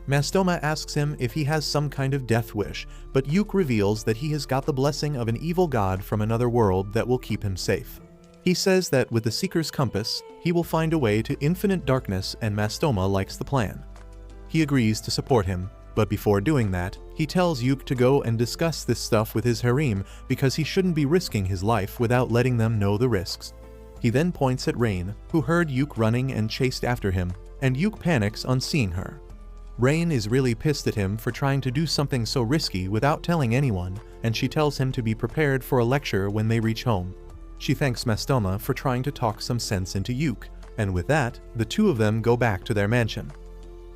Mastoma asks him if he has some kind of death wish, but Yuk reveals that he has got the blessing of an evil god from another world that will keep him safe. He says that with the Seeker's Compass, he will find a way to infinite darkness, and Mastoma likes the plan. He agrees to support him, but before doing that, he tells Yuk to go and discuss this stuff with his harem because he shouldn't be risking his life without letting them know the risks. He then points at Rain, who heard Yuk running and chased after him, and Yuk panics on seeing her. Rain is really pissed at him for trying to do something so risky without telling anyone, and she tells him to be prepared for a lecture when they reach home. She thanks Mastoma for trying to talk some sense into Yuk, and with that, the two of them go back to their mansion.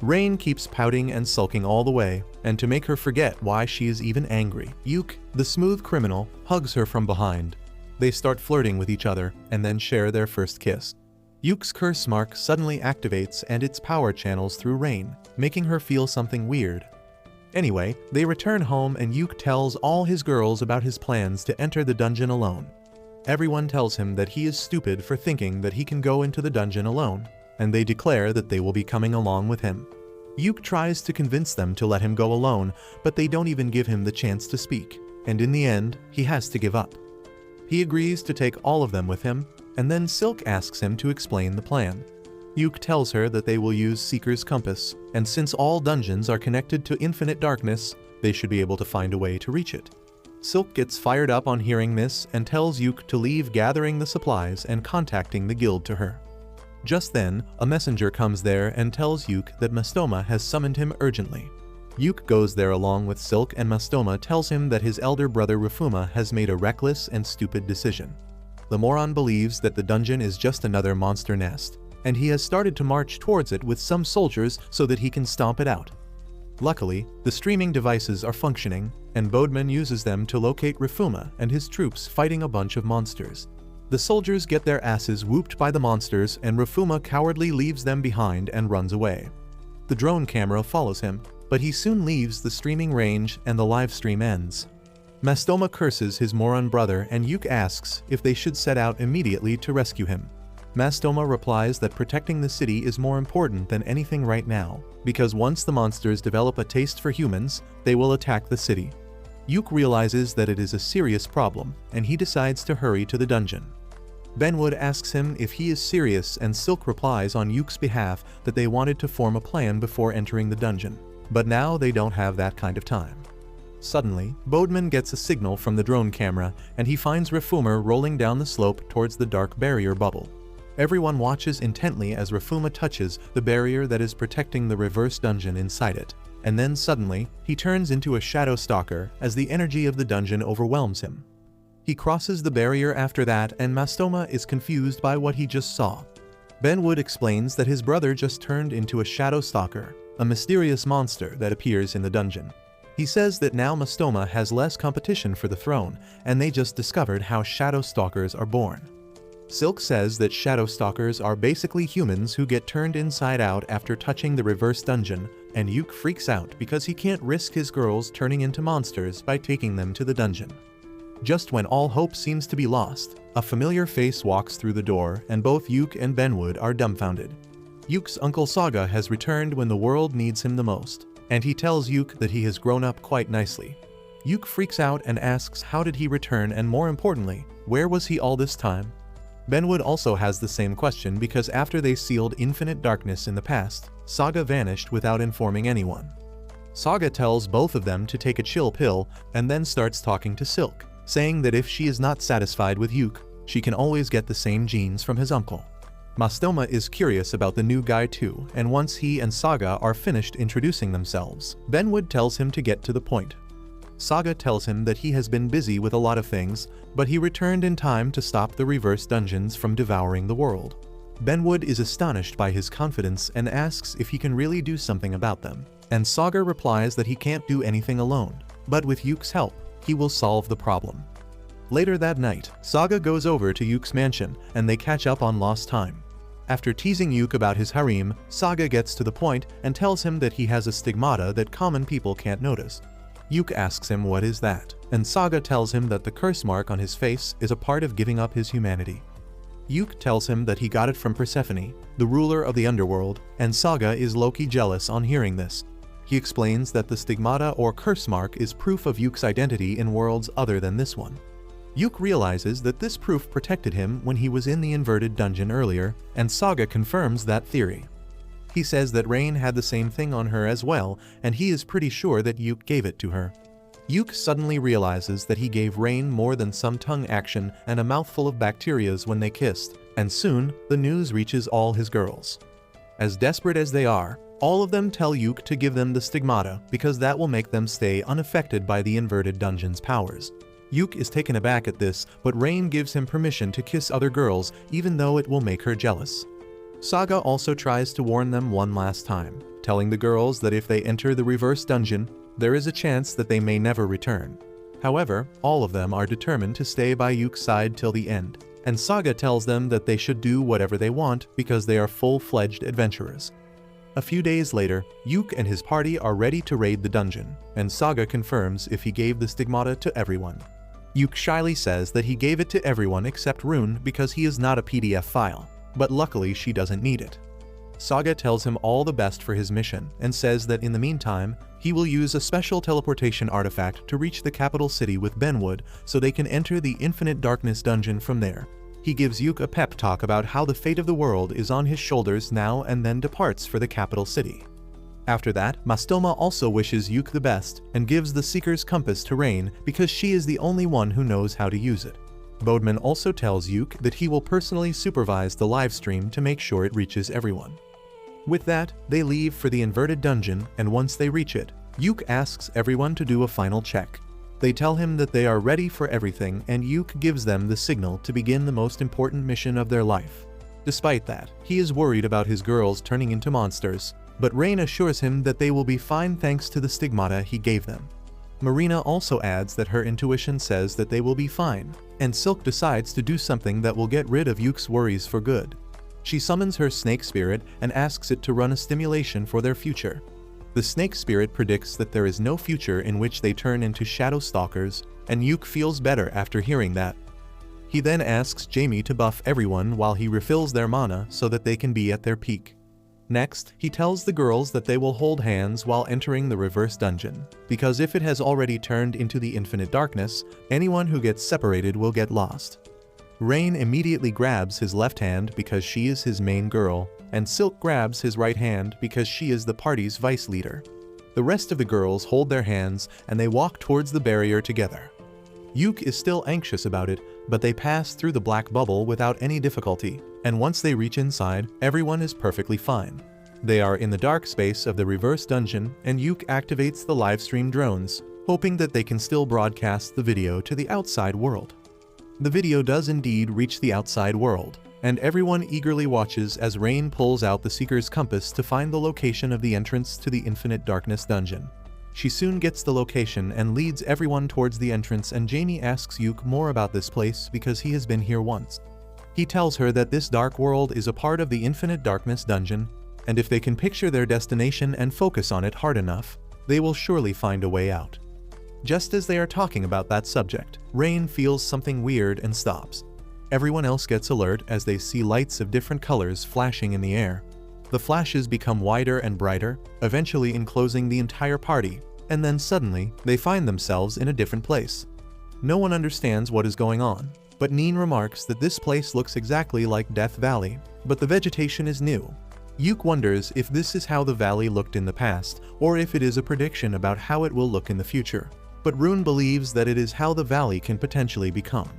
Rain keeps pouting and sulking all the way, and to make her forget why she is even angry, Yuk, the smooth criminal, hugs her from behind. They start flirting with each other, and then share their first kiss. Yuk's curse mark suddenly activates and its power channels through Rain, making her feel something weird. Anyway, they return home and Yuk tells all his girls about his plans to enter the dungeon alone. Everyone tells him that he is stupid for thinking that he can go into the dungeon alone, and they declare that they will be coming along with him. Yuk tries to convince them to let him go alone, but they don't even give him the chance to speak, and in the end, he has to give up. He agrees to take all of them with him, and then Silk asks him to explain the plan. Yuk tells her that they will use Seeker's Compass, and since all dungeons are connected to infinite darkness, they should be able to find a way to reach it. Silk gets fired up on hearing this and tells Yuk to leave gathering the supplies and contacting the guild to her. Just then, a messenger comes there and tells Yuk that Mastoma has summoned him urgently. Yuke goes there along with Silk, and Mastoma tells him that his elder brother Rifuma has made a reckless and stupid decision. The moron believes that the dungeon is just another monster nest, and he has started to march towards it with some soldiers so that he can stomp it out. Luckily, the streaming devices are functioning, and Bodeman uses them to locate Rifuma and his troops fighting a bunch of monsters. The soldiers get their asses whooped by the monsters, and Rifuma cowardly leaves them behind and runs away. The drone camera follows him, but he soon leaves the streaming range and the live stream ends. Mastoma curses his moron brother, and Yuke asks if they should set out immediately to rescue him. Mastoma replies that protecting the city is more important than anything right now, because once the monsters develop a taste for humans, they will attack the city. Yuke realizes that it is a serious problem, and he decides to hurry to the dungeon. Benwood asks him if he is serious, and Silk replies on Yuke's behalf that they wanted to form a plan before entering the dungeon, but now they don't have that kind of time. Suddenly, Bodeman gets a signal from the drone camera, and he finds Rifuma rolling down the slope towards the dark barrier bubble. Everyone watches intently as Rifuma touches the barrier that is protecting the reverse dungeon inside it, and then suddenly, he turns into a shadow stalker as the energy of the dungeon overwhelms him. He crosses the barrier after that, and Mastoma is confused by what he just saw. Benwood explains that his brother just turned into a shadow stalker, a mysterious monster that appears in the dungeon. He says that now Mastoma has less competition for the throne, and they just discovered how shadow stalkers are born. Silk says that shadow stalkers are basically humans who get turned inside out after touching the reverse dungeon, and Yuke freaks out because he can't risk his girls turning into monsters by taking them to the dungeon. Just when all hope seems to be lost, a familiar face walks through the door, and both Yuke and Benwood are dumbfounded. Yuke's uncle Saga has returned when the world needs him the most, and he tells Yuke that he has grown up quite nicely. Yuke freaks out and asks how did he return, and more importantly, where was he all this time? Benwood also has the same question because after they sealed infinite darkness in the past, Saga vanished without informing anyone. Saga tells both of them to take a chill pill and then starts talking to Silk, saying that if she is not satisfied with Yuke, she can always get the same genes from his uncle. Mastoma is curious about the new guy too, and once he and Saga are finished introducing themselves, Benwood tells him to get to the point. Saga tells him that he has been busy with a lot of things, but he returned in time to stop the reverse dungeons from devouring the world. Benwood is astonished by his confidence and asks if he can really do something about them, and Saga replies that he can't do anything alone, but with Yuke's help, he will solve the problem. Later that night, Saga goes over to Yuke's mansion, and they catch up on lost time. After teasing Yuke about his harem, Saga gets to the point and tells him that he has a stigmata that common people can't notice. Yuke asks him what is that, and Saga tells him that the curse mark on his face is a part of giving up his humanity. Yuke tells him that he got it from Persephone, the ruler of the underworld, and Saga is low-key jealous on hearing this. He explains that the stigmata or curse mark is proof of Yuke's identity in worlds other than this one. Yuke realizes that this proof protected him when he was in the inverted dungeon earlier, and Saga confirms that theory. He says that Rain had the same thing on her as well, and he is pretty sure that Yuke gave it to her. Yuke suddenly realizes that he gave Rain more than some tongue action and a mouthful of bacterias when they kissed, and soon the news reaches all his girls. As desperate as they are, all of them tell Yuke to give them the stigmata because that will make them stay unaffected by the inverted dungeon's powers. Yuke is taken aback at this, but Rain gives him permission to kiss other girls even though it will make her jealous. Saga also tries to warn them one last time, telling the girls that if they enter the reverse dungeon, there is a chance that they may never return. However, all of them are determined to stay by Yuke's side till the end, and Saga tells them that they should do whatever they want because they are full-fledged adventurers. A few days later, Yuke and his party are ready to raid the dungeon, and Saga confirms if he gave the stigmata to everyone. Yuke shyly says that he gave it to everyone except Rune because he is not a PDF file, but luckily she doesn't need it. Saga tells him all the best for his mission and says that in the meantime, he will use a special teleportation artifact to reach the capital city with Benwood so they can enter the Infinite Darkness dungeon from there. He gives Yuke a pep talk about how the fate of the world is on his shoulders now and then departs for the capital city. After that, Mastoma also wishes Yuke the best and gives the Seeker's Compass to Rain because she is the only one who knows how to use it. Bodeman also tells Yuke that he will personally supervise the livestream to make sure it reaches everyone. With that, they leave for the inverted dungeon, and once they reach it, Yuk asks everyone to do a final check. They tell him that they are ready for everything, and Yuk gives them the signal to begin the most important mission of their life. Despite that, he is worried about his girls turning into monsters, but Rain assures him that they will be fine thanks to the stigmata he gave them. Marina also adds that her intuition says that they will be fine, and Silk decides to do something that will get rid of Yuk's worries for good. She summons her snake spirit and asks it to run a stimulation for their future. The snake spirit predicts that there is no future in which they turn into shadow stalkers, and Yuk feels better after hearing that. He then asks Jamie to buff everyone while he refills their mana so that they can be at their peak. Next, he tells the girls that they will hold hands while entering the reverse dungeon, because if it has already turned into the infinite darkness, anyone who gets separated will get lost. Rain immediately grabs his left hand because she is his main girl, and Silk grabs his right hand because she is the party's vice leader. The rest of the girls hold their hands and they walk towards the barrier together. Yuk is still anxious about it, but they pass through the black bubble without any difficulty, and once they reach inside, everyone is perfectly fine. They are in the dark space of the reverse dungeon, and Yuk activates the livestream drones, hoping that they can still broadcast the video to the outside world. The video does indeed reach the outside world, and everyone eagerly watches as Rain pulls out the Seeker's compass to find the location of the entrance to the Infinite Darkness dungeon. She soon gets the location and leads everyone towards the entrance, and Jamie asks Yuk more about this place because he has been here once. He tells her that this dark world is a part of the Infinite Darkness dungeon, and if they can picture their destination and focus on it hard enough, they will surely find a way out. Just as they are talking about that subject, Rain feels something weird and stops. Everyone else gets alert as they see lights of different colors flashing in the air. The flashes become wider and brighter, eventually enclosing the entire party, and then suddenly, they find themselves in a different place. No one understands what is going on, but Neen remarks that this place looks exactly like Death Valley, but the vegetation is new. Yuk wonders if this is how the valley looked in the past, or if it is a prediction about how it will look in the future. But Rune believes that it is how the valley can potentially become.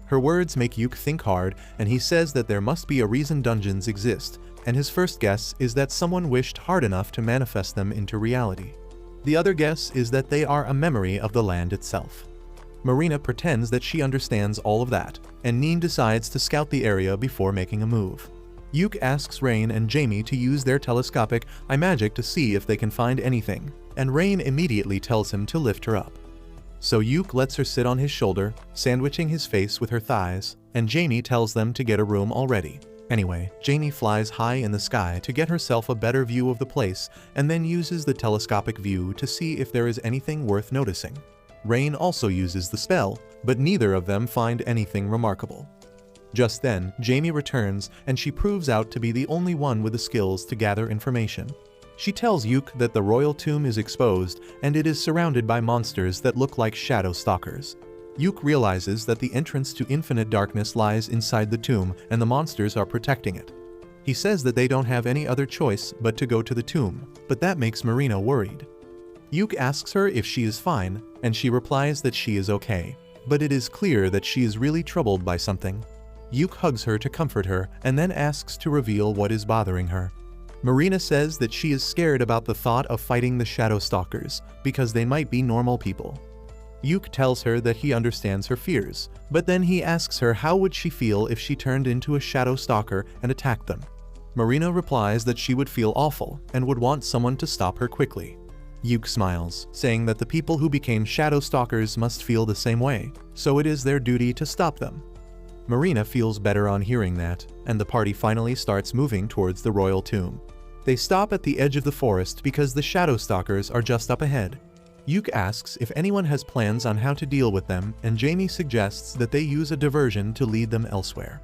Her words make Yuk think hard, and he says that there must be a reason dungeons exist, and his first guess is that someone wished hard enough to manifest them into reality. The other guess is that they are a memory of the land itself. Marina pretends that she understands all of that, and Neen decides to scout the area before making a move. Yuk asks Rain and Jamie to use their telescopic eye magic to see if they can find anything, and Rain immediately tells him to lift her up. So Yuk lets her sit on his shoulder, sandwiching his face with her thighs, and Jamie tells them to get a room already. Anyway, Jamie flies high in the sky to get herself a better view of the place, and then uses the telescopic view to see if there is anything worth noticing. Rain also uses the spell, but neither of them find anything remarkable. Just then, Jamie returns, and she proves out to be the only one with the skills to gather information. She tells Yuk that the royal tomb is exposed, and it is surrounded by monsters that look like shadow stalkers. Yuk realizes that the entrance to infinite darkness lies inside the tomb, and the monsters are protecting it. He says that they don't have any other choice but to go to the tomb, but that makes Marina worried. Yuk asks her if she is fine, and she replies that she is okay, but it is clear that she is really troubled by something. Yuk hugs her to comfort her, and then asks to reveal what is bothering her. Marina says that she is scared about the thought of fighting the shadow stalkers, because they might be normal people. Yuk tells her that he understands her fears, but then he asks her how would she feel if she turned into a shadow stalker and attacked them. Marina replies that she would feel awful and would want someone to stop her quickly. Yuk smiles, saying that the people who became shadow stalkers must feel the same way, so it is their duty to stop them. Marina feels better on hearing that, and the party finally starts moving towards the royal tomb. They stop at the edge of the forest because the shadow stalkers are just up ahead. Yuk asks if anyone has plans on how to deal with them, and Jamie suggests that they use a diversion to lead them elsewhere.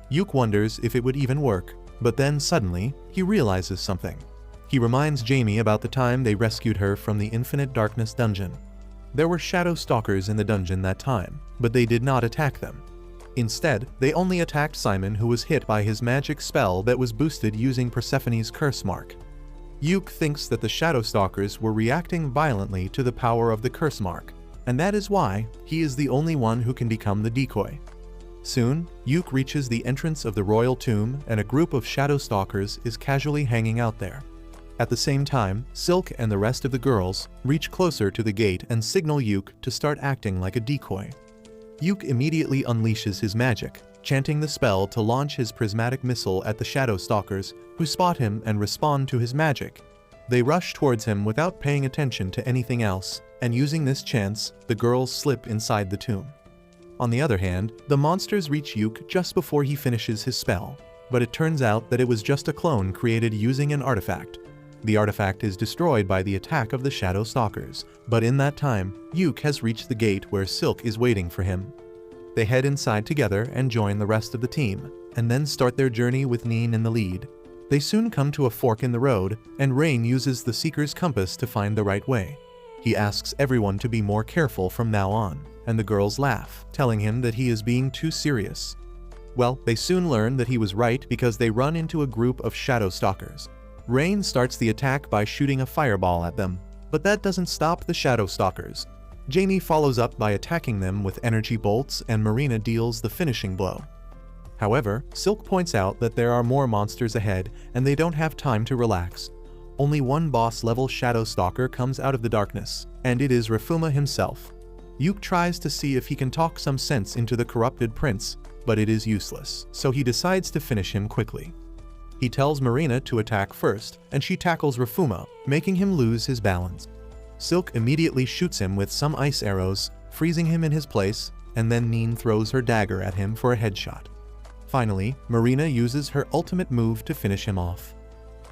Yuk wonders if it would even work, but then suddenly, he realizes something. He reminds Jamie about the time they rescued her from the Infinite Darkness dungeon. There were shadow stalkers in the dungeon that time, but they did not attack them. Instead, they only attacked Simon, who was hit by his magic spell that was boosted using Persephone's curse mark. Yuk thinks that the shadow stalkers were reacting violently to the power of the curse mark, and that is why he is the only one who can become the decoy. Soon, Yuk reaches the entrance of the royal tomb, and a group of shadow stalkers is casually hanging out there. At the same time, Silk and the rest of the girls reach closer to the gate and signal Yuk to start acting like a decoy. Yuk immediately unleashes his magic, chanting the spell to launch his prismatic missile at the Shadow Stalkers, who spot him and respond to his magic. They rush towards him without paying attention to anything else, and using this chance, the girls slip inside the tomb. On the other hand, the monsters reach Yuk just before he finishes his spell, but it turns out that it was just a clone created using an artifact. The artifact is destroyed by the attack of the Shadow Stalkers, but in that time, Yuk has reached the gate where Silk is waiting for him. They head inside together and join the rest of the team, and then start their journey with Neen in the lead. They soon come to a fork in the road, and Rain uses the Seeker's compass to find the right way. He asks everyone to be more careful from now on, and the girls laugh, telling him that he is being too serious. Well, they soon learn that he was right because they run into a group of Shadow Stalkers. Rain starts the attack by shooting a fireball at them, but that doesn't stop the Shadow Stalkers. Jamie follows up by attacking them with energy bolts, and Marina deals the finishing blow. However, Silk points out that there are more monsters ahead and they don't have time to relax. Only one boss-level Shadow Stalker comes out of the darkness, and it is Rafuma himself. Yuk tries to see if he can talk some sense into the corrupted prince, but it is useless, so he decides to finish him quickly. He tells Marina to attack first, and she tackles Rafuma, making him lose his balance. Silk immediately shoots him with some ice arrows, freezing him in his place, and then Neen throws her dagger at him for a headshot. Finally, Marina uses her ultimate move to finish him off.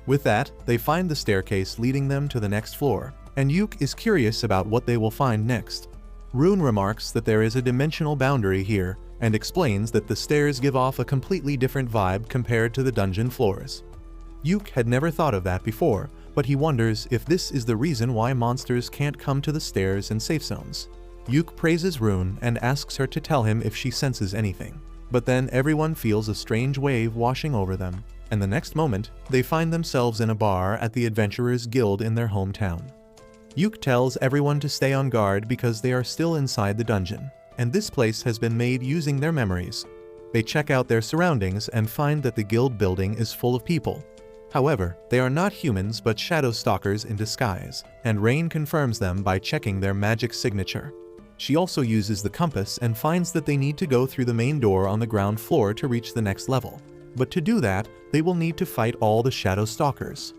With that, they find the staircase leading them to the next floor, and Yuk is curious about what they will find next. Rune remarks that there is a dimensional boundary here, and explains that the stairs give off a completely different vibe compared to the dungeon floors. Yuk had never thought of that before, but he wonders if this is the reason why monsters can't come to the stairs and safe zones. Yuk praises Rune and asks her to tell him if she senses anything. But then everyone feels a strange wave washing over them, and the next moment, they find themselves in a bar at the Adventurers Guild in their hometown. Yuk tells everyone to stay on guard because they are still inside the dungeon, and this place has been made using their memories. They check out their surroundings and find that the guild building is full of people. However, they are not humans but Shadow Stalkers in disguise, and Rain confirms them by checking their magic signature. She also uses the compass and finds that they need to go through the main door on the ground floor to reach the next level. But to do that, they will need to fight all the Shadow Stalkers.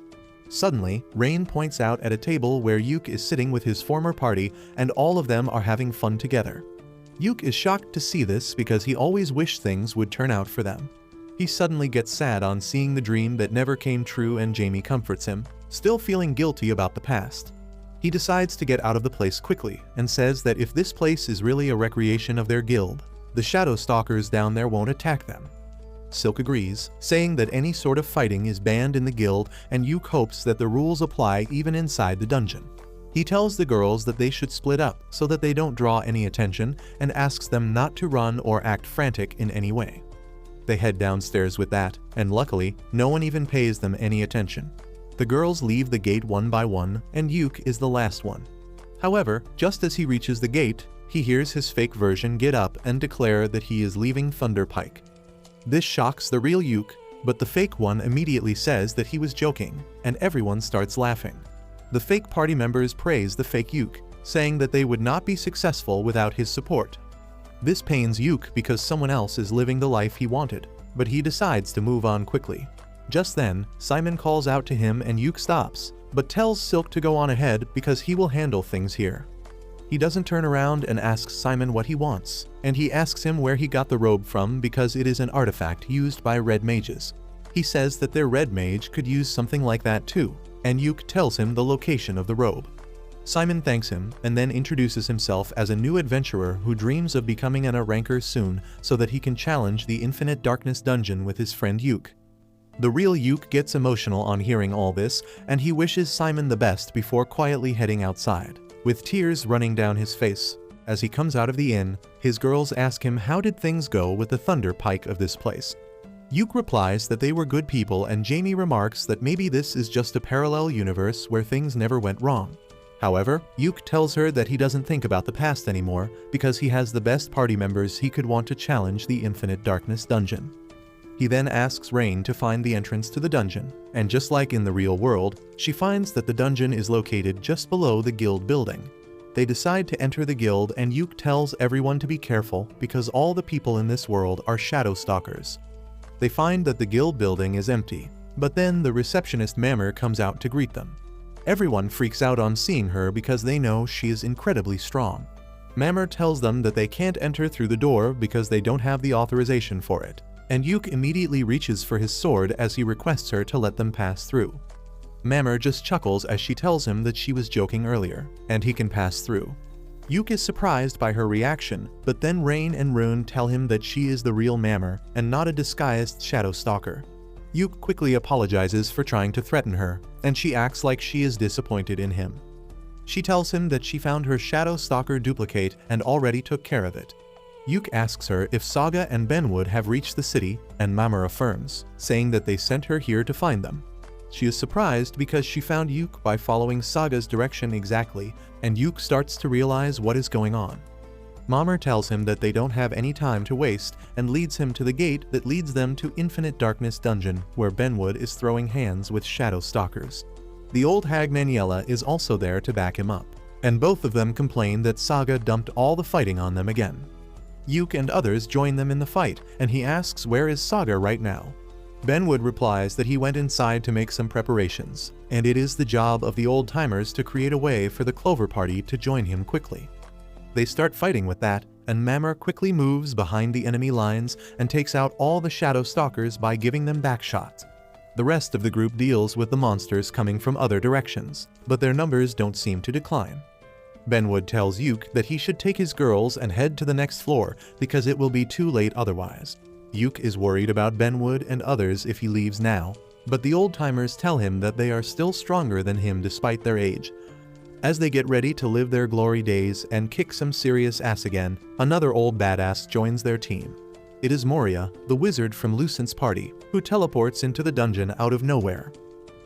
Suddenly, Rain points out at a table where Yuk is sitting with his former party and all of them are having fun together. Yuk is shocked to see this because he always wished things would turn out for them. He suddenly gets sad on seeing the dream that never came true, and Jamie comforts him, still feeling guilty about the past. He decides to get out of the place quickly and says that if this place is really a recreation of their guild, the Shadow Stalkers down there won't attack them. Silk agrees, saying that any sort of fighting is banned in the guild, and Yuk hopes that the rules apply even inside the dungeon. He tells the girls that they should split up so that they don't draw any attention, and asks them not to run or act frantic in any way. They head downstairs with that, and luckily, no one even pays them any attention. The girls leave the gate one by one, and Yuk is the last one. However, just as he reaches the gate, he hears his fake version get up and declare that he is leaving Thunder Pike. This shocks the real Yuk, but the fake one immediately says that he was joking, and everyone starts laughing. The fake party members praise the fake Yuk, saying that they would not be successful without his support. This pains Yuk because someone else is living the life he wanted, but he decides to move on quickly. Just then, Simon calls out to him and Yuk stops, but tells Silk to go on ahead because he will handle things here. He doesn't turn around and asks Simon what he wants, and he asks him where he got the robe from because it is an artifact used by red mages. He says that their red mage could use something like that too, and Yuk tells him the location of the robe. Simon thanks him and then introduces himself as a new adventurer who dreams of becoming an ranker soon so that he can challenge the Infinite Darkness dungeon with his friend Yuk. The real Yuk gets emotional on hearing all this, and he wishes Simon the best before quietly heading outside, with tears running down his face. As he comes out of the inn, his girls ask him how did things go with the Thunder Pike of this place. Yuk replies that they were good people, and Jamie remarks that maybe this is just a parallel universe where things never went wrong. However, Yuk tells her that he doesn't think about the past anymore because he has the best party members he could want to challenge the Infinite Darkness dungeon. He then asks Rain to find the entrance to the dungeon, and just like in the real world, she finds that the dungeon is located just below the guild building. They decide to enter the guild, and Yuke tells everyone to be careful because all the people in this world are shadow stalkers. They find that the guild building is empty, but then the receptionist Mammer comes out to greet them. Everyone freaks out on seeing her because they know she is incredibly strong. Mammer tells them that they can't enter through the door because they don't have the authorization for it, and Yuke immediately reaches for his sword as he requests her to let them pass through. Mammer just chuckles as she tells him that she was joking earlier, and he can pass through. Yuke is surprised by her reaction, but then Rain and Rune tell him that she is the real Mammer and not a disguised shadow stalker. Yuke quickly apologizes for trying to threaten her, and she acts like she is disappointed in him. She tells him that she found her shadow stalker duplicate and already took care of it. Yuke asks her if Saga and Benwood have reached the city, and Mammer affirms, saying that they sent her here to find them. She is surprised because she found Yuke by following Saga's direction exactly, and Yuke starts to realize what is going on. Mammer tells him that they don't have any time to waste and leads him to the gate that leads them to Infinite Darkness Dungeon, where Benwood is throwing hands with shadow stalkers. The old hag Maniela is also there to back him up, and both of them complain that Saga dumped all the fighting on them again. Yuke and others join them in the fight, and he asks where is Saga right now. Benwood replies that he went inside to make some preparations, and it is the job of the old-timers to create a way for the Clover Party to join him quickly. They start fighting with that, and Mammer quickly moves behind the enemy lines and takes out all the shadow stalkers by giving them back shots. The rest of the group deals with the monsters coming from other directions, but their numbers don't seem to decline. Benwood tells Yuke that he should take his girls and head to the next floor because it will be too late otherwise. Yuke is worried about Benwood and others if he leaves now, but the old-timers tell him that they are still stronger than him despite their age. As they get ready to live their glory days and kick some serious ass again, another old badass joins their team. It is Moria, the wizard from Lucent's party, who teleports into the dungeon out of nowhere.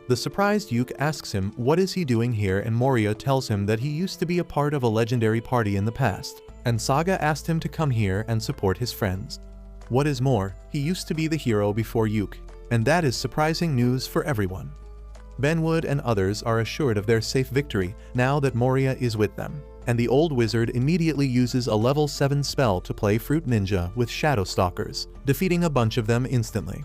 The surprised Yuke asks him what is he doing here, and Moria tells him that he used to be a part of a legendary party in the past, and Saga asked him to come here and support his friends. What is more, he used to be the hero before Yuke, and that is surprising news for everyone. Benwood and others are assured of their safe victory now that Moria is with them, and the old wizard immediately uses a level 7 spell to play Fruit Ninja with Shadow Stalkers, defeating a bunch of them instantly.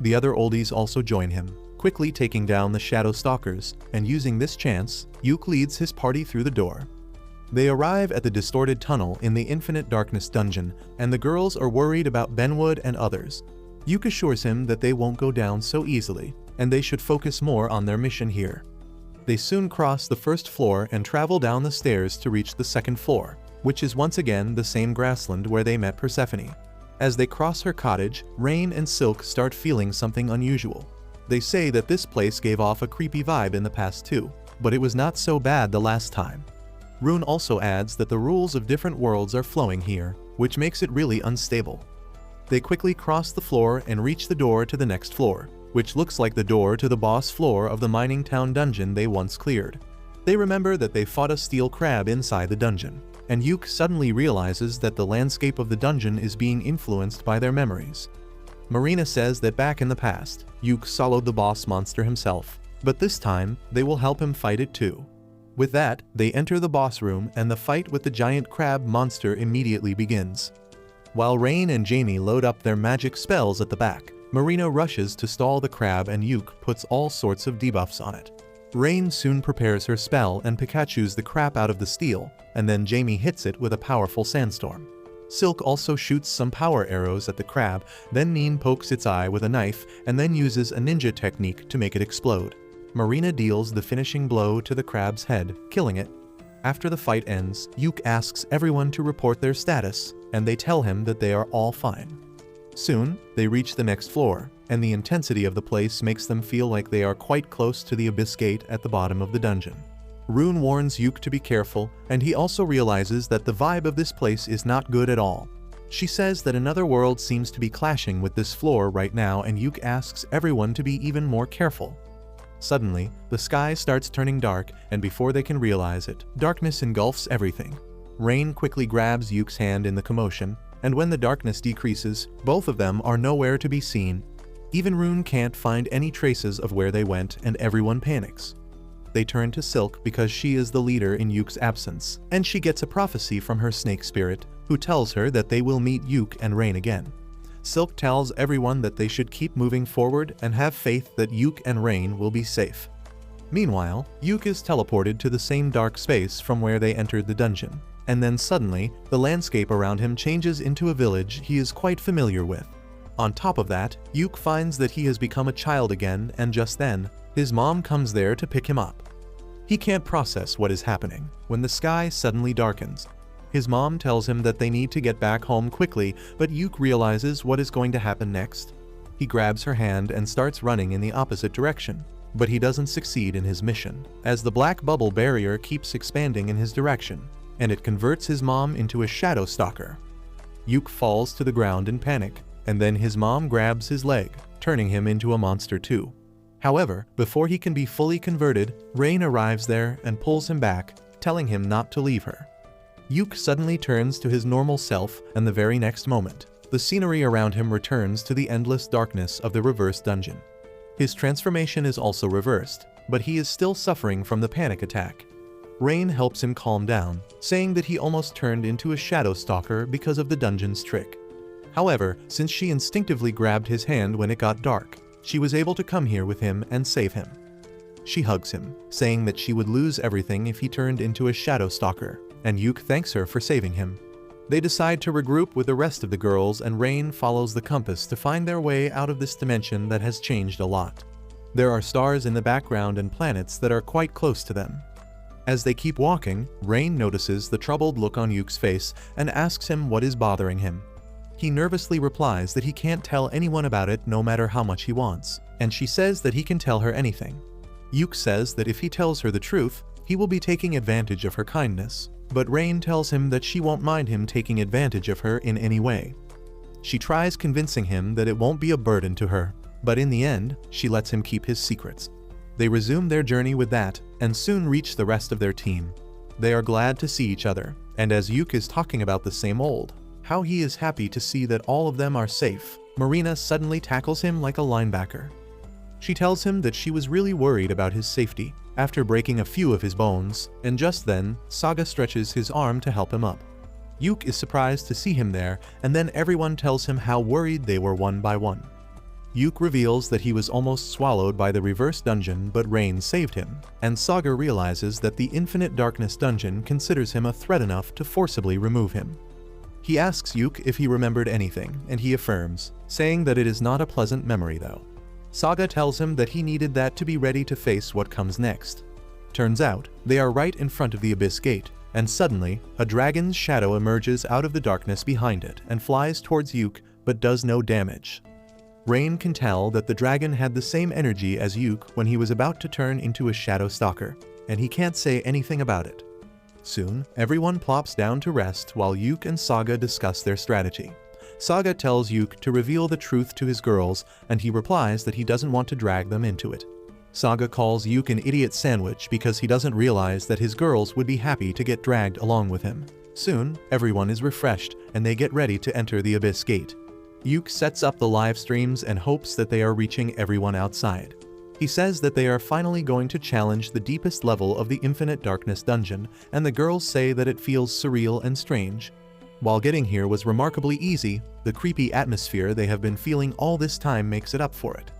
The other oldies also join him, quickly taking down the Shadow Stalkers, and using this chance, Yuke leads his party through the door. They arrive at the distorted tunnel in the Infinite Darkness dungeon, and the girls are worried about Benwood and others. Yuke assures him that they won't go down so easily, and they should focus more on their mission here. They soon cross the first floor and travel down the stairs to reach the second floor, which is once again the same grassland where they met Persephone. As they cross her cottage, Rain and Silk start feeling something unusual. They say that this place gave off a creepy vibe in the past too, but it was not so bad the last time. Rune also adds that the rules of different worlds are flowing here, which makes it really unstable. They quickly cross the floor and reach the door to the next floor, which looks like the door to the boss floor of the mining town dungeon they once cleared. They remember that they fought a steel crab inside the dungeon, and Yuke suddenly realizes that the landscape of the dungeon is being influenced by their memories. Marina says that back in the past, Yuke soloed the boss monster himself, but this time they will help him fight it too. With that, they enter the boss room and the fight with the giant crab monster immediately begins. While Rain and Jamie load up their magic spells at the back, Marina rushes to stall the crab and Yuke puts all sorts of debuffs on it. Rain soon prepares her spell and Pikachu's the crap out of the steel, and then Jamie hits it with a powerful sandstorm. Silk also shoots some power arrows at the crab, then Neen pokes its eye with a knife and then uses a ninja technique to make it explode. Marina deals the finishing blow to the crab's head, killing it. After the fight ends, Yuke asks everyone to report their status, and they tell him that they are all fine. Soon, they reach the next floor, and the intensity of the place makes them feel like they are quite close to the abyss gate at the bottom of the dungeon. Rune warns Yuke to be careful, and he also realizes that the vibe of this place is not good at all. She says that another world seems to be clashing with this floor right now, and Yuke asks everyone to be even more careful. Suddenly, the sky starts turning dark, and before they can realize it, darkness engulfs everything. Rain quickly grabs Yuke's hand in the commotion, and when the darkness decreases, both of them are nowhere to be seen. Even Rune can't find any traces of where they went, and everyone panics. They turn to Silk because she is the leader in Yuke's absence, and she gets a prophecy from her snake spirit, who tells her that they will meet Yuke and Rain again. Silk tells everyone that they should keep moving forward and have faith that Yuke and Rain will be safe. Meanwhile, Yuke is teleported to the same dark space from where they entered the dungeon, and then suddenly, the landscape around him changes into a village he is quite familiar with. On top of that, Yuke finds that he has become a child again, and just then, his mom comes there to pick him up. He can't process what is happening when the sky suddenly darkens. His mom tells him that they need to get back home quickly, but Yuke realizes what is going to happen next. He grabs her hand and starts running in the opposite direction, but he doesn't succeed in his mission, as the black bubble barrier keeps expanding in his direction, and it converts his mom into a shadow stalker. Yuke falls to the ground in panic, and then his mom grabs his leg, turning him into a monster too. However, before he can be fully converted, Rain arrives there and pulls him back, telling him not to leave her. Yuke suddenly turns to his normal self, and the very next moment, the scenery around him returns to the endless darkness of the reverse dungeon. His transformation is also reversed, but he is still suffering from the panic attack. Rain helps him calm down, saying that he almost turned into a shadow stalker because of the dungeon's trick. However, since she instinctively grabbed his hand when it got dark, she was able to come here with him and save him. She hugs him, saying that she would lose everything if he turned into a shadow stalker, and Yuke thanks her for saving him. They decide to regroup with the rest of the girls, and Rain follows the compass to find their way out of this dimension that has changed a lot. There are stars in the background and planets that are quite close to them. As they keep walking, Rain notices the troubled look on Yuke's face and asks him what is bothering him. He nervously replies that he can't tell anyone about it no matter how much he wants, and she says that he can tell her anything. Yuke says that if he tells her the truth, he will be taking advantage of her kindness, but Rain tells him that she won't mind him taking advantage of her in any way. She tries convincing him that it won't be a burden to her, but in the end, she lets him keep his secrets. They resume their journey with that, and soon reach the rest of their team. They are glad to see each other, and as Yuke is talking about the same old, how he is happy to see that all of them are safe, Marina suddenly tackles him like a linebacker. She tells him that she was really worried about his safety after breaking a few of his bones, and just then, Saga stretches his arm to help him up. Yuke is surprised to see him there, and then everyone tells him how worried they were one by one. Yuke reveals that he was almost swallowed by the reverse dungeon, but Rain saved him, and Saga realizes that the Infinite Darkness dungeon considers him a threat enough to forcibly remove him. He asks Yuke if he remembered anything, and he affirms, saying that it is not a pleasant memory though. Saga tells him that he needed that to be ready to face what comes next. Turns out, they are right in front of the Abyss Gate, and suddenly, a dragon's shadow emerges out of the darkness behind it and flies towards Yuke, but does no damage. Rain can tell that the dragon had the same energy as Yuke when he was about to turn into a shadow stalker, and he can't say anything about it. Soon, everyone plops down to rest while Yuke and Saga discuss their strategy. Saga tells Yuke to reveal the truth to his girls, and he replies that he doesn't want to drag them into it. Saga calls Yuke an idiot sandwich because he doesn't realize that his girls would be happy to get dragged along with him. Soon, everyone is refreshed, and they get ready to enter the Abyss Gate. Yuke sets up the live streams and hopes that they are reaching everyone outside. He says that they are finally going to challenge the deepest level of the Infinite Darkness dungeon, and the girls say that it feels surreal and strange. While getting here was remarkably easy, the creepy atmosphere they have been feeling all this time makes it up for it.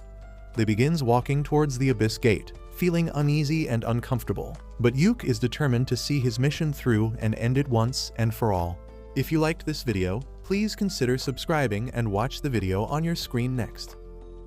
They begins walking towards the Abyss Gate, feeling uneasy and uncomfortable, but Yuke is determined to see his mission through and end it once and for all. If you liked this video, please consider subscribing and watch the video on your screen next.